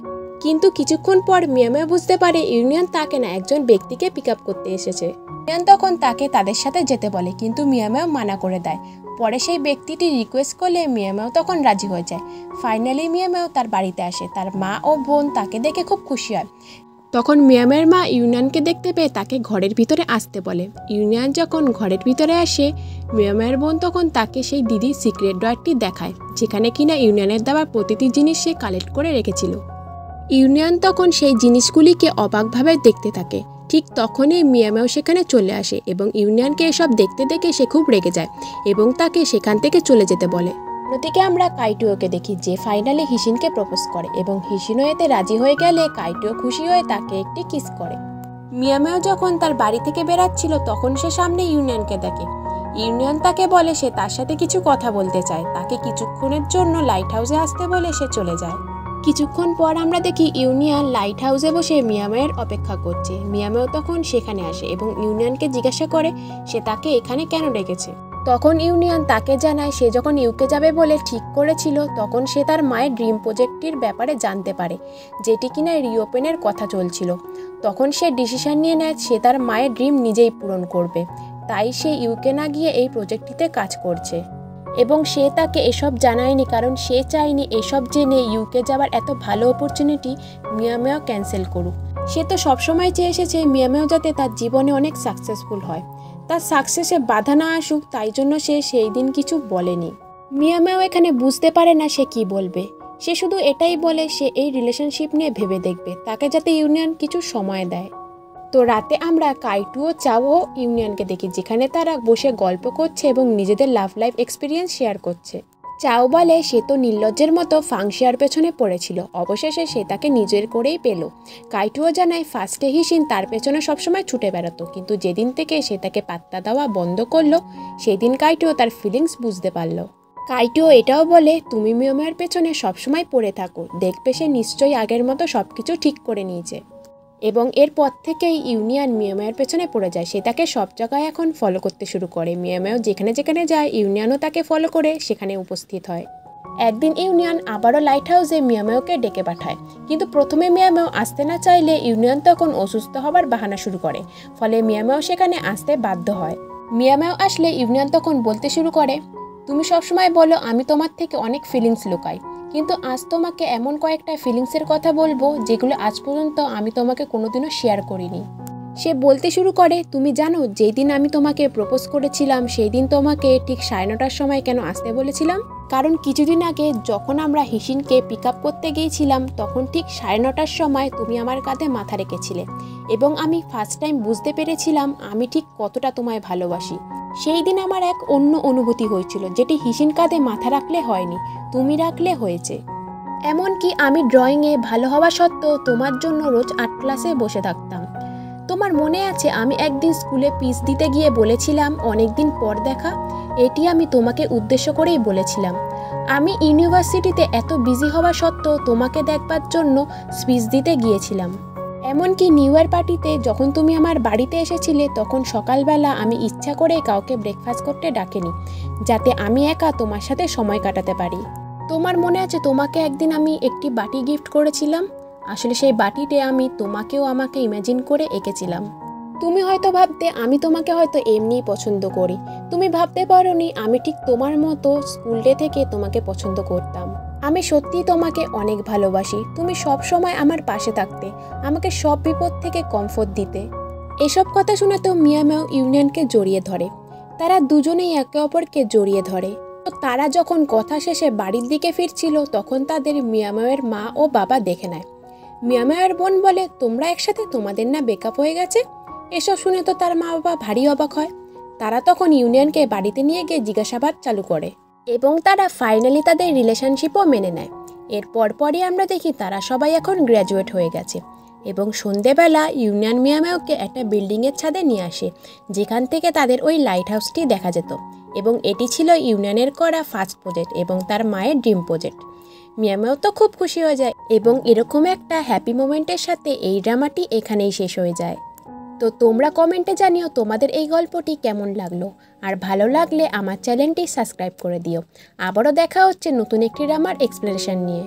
কিন্তু কিছুক্ষণ পর মিয়ামেও বুঝতে পারে ইউনিয়ন তাকে না একজন ব্যক্তিকে পিক আপ করতে এসেছে। ইউনিয়ন তখন তাকে তাদের সাথে যেতে বলে, কিন্তু মিয়ামেও মানা করে দেয়। পরে সেই ব্যক্তিটি রিকোয়েস্ট করলে মিয়ামেও তখন রাজি হয়ে যায়। ফাইনালি মিয়ামেও তার বাড়িতে আসে। তার মা ও বোন তাকে দেখে খুব খুশি হয়। তখন মিয়ামের মা ইউনিয়নকে দেখতে পেয়ে তাকে ঘরের ভিতরে আসতে বলে। ইউনিয়ন যখন ঘরের ভিতরে আসে, মিয়ামের বোন তখন তাকে সেই দিদির সিক্রেট ড্রয়ারটি দেখায়, যেখানে কিনা ইউনিয়নের দেওয়া প্রতিটি জিনিস সে কালেক্ট করে রেখেছিল। ইউনিয়ন তখন সেই জিনিসগুলিকে অবাকভাবে দেখতে থাকে। ঠিক তখনই মিয়ামেও সেখানে চলে আসে এবং ইউনিয়নকে এসব দেখতে দেখে সে খুব রেগে যায় এবং তাকে সেখান থেকে চলে যেতে বলে। অন্যদিকে আমরা কাইটুওকে দেখি, যে ফাইনালি হিসিনকে প্রপোজ করে এবং হিসিনও এতে রাজি হয়ে গেলে কাইটুও খুশি হয়ে তাকে একটি কিস করে। মিয়ামেও যখন তার বাড়ি থেকে বেরাচ্ছিল তখন সে সামনে ইউনিয়নকে দেখে। ইউনিয়ন তাকে বলে সে তার সাথে কিছু কথা বলতে চায়। তাকে কিছুক্ষণের জন্য লাইট হাউসে আসতে বলে সে চলে যায়। কিছুক্ষণ পর আমরা দেখি ইউনিয়ন লাইট হাউসে বসে মিয়ামের অপেক্ষা করছে। মিয়ামেও তখন সেখানে আসে এবং ইউনিয়নকে জিজ্ঞাসা করে সে তাকে এখানে কেন ডেকেছে। তখন ইউনিয়ন তাকে জানায় সে যখন ইউকে যাবে বলে ঠিক করেছিল তখন সে তার মায়ের ড্রিম প্রজেক্টটির ব্যাপারে জানতে পারে, যেটি কিনা রিওপেনের কথা চলছিল। তখন সে ডিসিশন নিয়ে নেয় সে তার মায়ের ড্রিম নিজেই পূরণ করবে। তাই সে ইউকে না গিয়ে এই প্রজেক্টটিতে কাজ করছে এবং সে তাকে এসব জানায়নি, কারণ সে চায়নি এসব জেনে ইউকে যাওয়ার এত ভালো অপরচুনিটি মিয়ামেও ক্যান্সেল করুক। সে তো সবসময় চেয়ে এসেছে মিয়ামেও যাতে তার জীবনে অনেক সাকসেসফুল হয়, তার সাকসেসে বাধা না আসুক, তাই জন্য সে সেই দিন কিছু বলেনি। মিয়ামেও এখানে বুঝতে পারে না সে কি বলবে। সে শুধু এটাই বলে সে এই রিলেশনশিপ নিয়ে ভেবে দেখবে, তাকে যাতে ইউনিয়ন কিছু সময় দেয়। তো রাতে আমরা কাইটু ও চাও ও ইউনিয়নকে দেখি, যেখানে তারা বসে গল্প করছে এবং নিজেদের লাভ লাইফ এক্সপিরিয়েন্স শেয়ার করছে। চাও বলে সে তো নির্লজ্জের মতো ফাংশিয়ার পেছনে পড়েছিল, অবশেষে সে তাকে নিজের করেই পেল। কাইটুও জানায় ফার্স্টে হিসিন তার পেছনে সবসময় ছুটে বেড়াতো, কিন্তু যেদিন থেকে সে তাকে পাত্তা দেওয়া বন্ধ করলো সেদিন কাইটুও তার ফিলিংস বুঝতে পারল। কাইটুও এটাও বলে তুমি মিয়ামের পেছনে সবসময় পড়ে থাকো, দেখবে সে নিশ্চয়ই আগের মতো সবকিছু ঠিক করে নিয়েছে। এবং এরপর থেকেই ইউনিয়ন মিয়ামাওয়ের পেছনে পড়ে যায়। সে তাকে সব জায়গায় এখন ফলো করতে শুরু করে। মিয়ামাও যেখানে যেখানে যায় ইউনিয়নও তাকে ফলো করে সেখানে উপস্থিত হয়। একদিন ইউনিয়ন আবারও লাইট হাউসে মিয়ামাওকে ডেকে পাঠায়, কিন্তু প্রথমে মিয়ামাও আসতে না চাইলে ইউনিয়ন তখন অসুস্থ হবার বাহানা শুরু করে, ফলে মিয়ামাও সেখানে আসতে বাধ্য হয়। মিয়ামাও আসলে ইউনিয়ন তখন বলতে শুরু করে, তুমি সবসময় বলো আমি তোমার থেকে অনেক ফিলিংস লুকাই, কিন্তু আজ তোমাকে এমন কয়েকটা ফিলিংসের কথা বলবো যেগুলো আজ পর্যন্ত আমি তোমাকে কোনোদিনও শেয়ার করিনি। সে বলতে শুরু করে, তুমি জানো যেই দিন আমি তোমাকে প্রপোজ করেছিলাম সেই দিন তোমাকে ঠিক 9:30টার সময় কেন আসতে বলেছিলাম? কারণ কিছুদিন আগে যখন আমরা হিসিনকে পিক আপ করতে গিয়েছিলাম তখন ঠিক 9:30টার সময় তুমি আমার কাঁধে মাথা রেখেছিলে এবং আমি ফার্স্ট টাইম বুঝতে পেরেছিলাম আমি ঠিক কতটা তোমায় ভালোবাসি। সেই দিন আমার এক অন্য অনুভূতি হয়েছিল, যেটি হিসিন কাঁধে মাথা রাখলে হয়নি, তুমি রাখলে হয়েছে। এমনকি আমি ড্রয়িংয়ে ভালো হওয়া সত্ত্বেও তোমার জন্য রোজ আর্ট ক্লাসে বসে থাকতাম। তোমার মনে আছে আমি একদিন স্কুলে পিচ দিতে গিয়ে বলেছিলাম অনেকদিন পর দেখা? এটি আমি তোমাকে উদ্দেশ্য করেই বলেছিলাম। আমি ইউনিভার্সিটিতে এত বিজি হওয়া সত্ত্বেও তোমাকে দেখবার জন্য স্পিচ দিতে গিয়েছিলাম। এমনকি নিউ ইয়ার পার্টিতে যখন তুমি আমার বাড়িতে এসেছিলে তখন সকালবেলা আমি ইচ্ছা করে কাউকে ব্রেকফাস্ট করতে ডাকিনি, যাতে আমি একা তোমার সাথে সময় কাটাতে পারি। তোমার মনে আছে তোমাকে একদিন আমি একটি বাটি গিফট করেছিলাম? আসলে সেই বাটিতে আমি তোমাকেও আমাকে ইমাজিন করে এঁকেছিলাম। তুমি হয়তো ভাবতে আমি তোমাকে হয়তো এমনিই পছন্দ করি, তুমি ভাবতে পারোনি আমি ঠিক তোমার মতো স্কুল ডে থেকে তোমাকে পছন্দ করতাম। আমি সত্যিই তোমাকে অনেক ভালোবাসি, তুমি সব সময় আমার পাশে থাকতে, আমাকে সব বিপদ থেকে কমফোর্ট দিতে। এসব কথা শুনে তো মিয়ামাও ইউনিয়নকে জড়িয়ে ধরে। তারা দুজনেই একে অপরকে জড়িয়ে ধরে। তো তারা যখন কথা শেষে বাড়ির দিকে ফিরছিল তখন তাদের মিয়ামাওয়ের মা ও বাবা দেখে নেয়। মিয়ামাওয়ের বোন বলে, তোমরা একসাথে, তোমাদের না ব্রেকআপ হয়ে গেছে? এসব শুনে তো তার মা বাবা ভারী অবাক হয়। তারা তখন ইউনিয়নকে বাড়িতে নিয়ে গিয়ে জিজ্ঞাসাবাদ চালু করে এবং তারা ফাইনালি তাদের রিলেশনশিপও মেনে নেয়। এর পরপরই আমরা দেখি তারা সবাই এখন গ্র্যাজুয়েট হয়ে গেছে এবং সন্ধেবেলা ইউনিয়ন মিয়ামাওকে একটা বিল্ডিংয়ের ছাদে নিয়ে আসে, যেখান থেকে তাদের ওই লাইট হাউসটি দেখা যেত এবং এটি ছিল ইউনিয়নের করা ফার্স্ট প্রজেক্ট এবং তার মায়ের ড্রিম প্রজেক্ট। মিয়ামাও তো খুব খুশি হয়ে যায় এবং এরকম একটা হ্যাপি মোমেন্টের সাথে এই ড্রামাটি এখানেই শেষ হয়ে যায়। তো তোমরা কমেন্টে জানিও তোমাদের এই গল্পটি কেমন লাগলো, আর ভালো লাগলে আমার চ্যানেলটি সাবস্ক্রাইব করে দিও। আবারও দেখা হচ্ছে নতুন একটি ড্রামার এক্সপ্লেনেশন নিয়ে।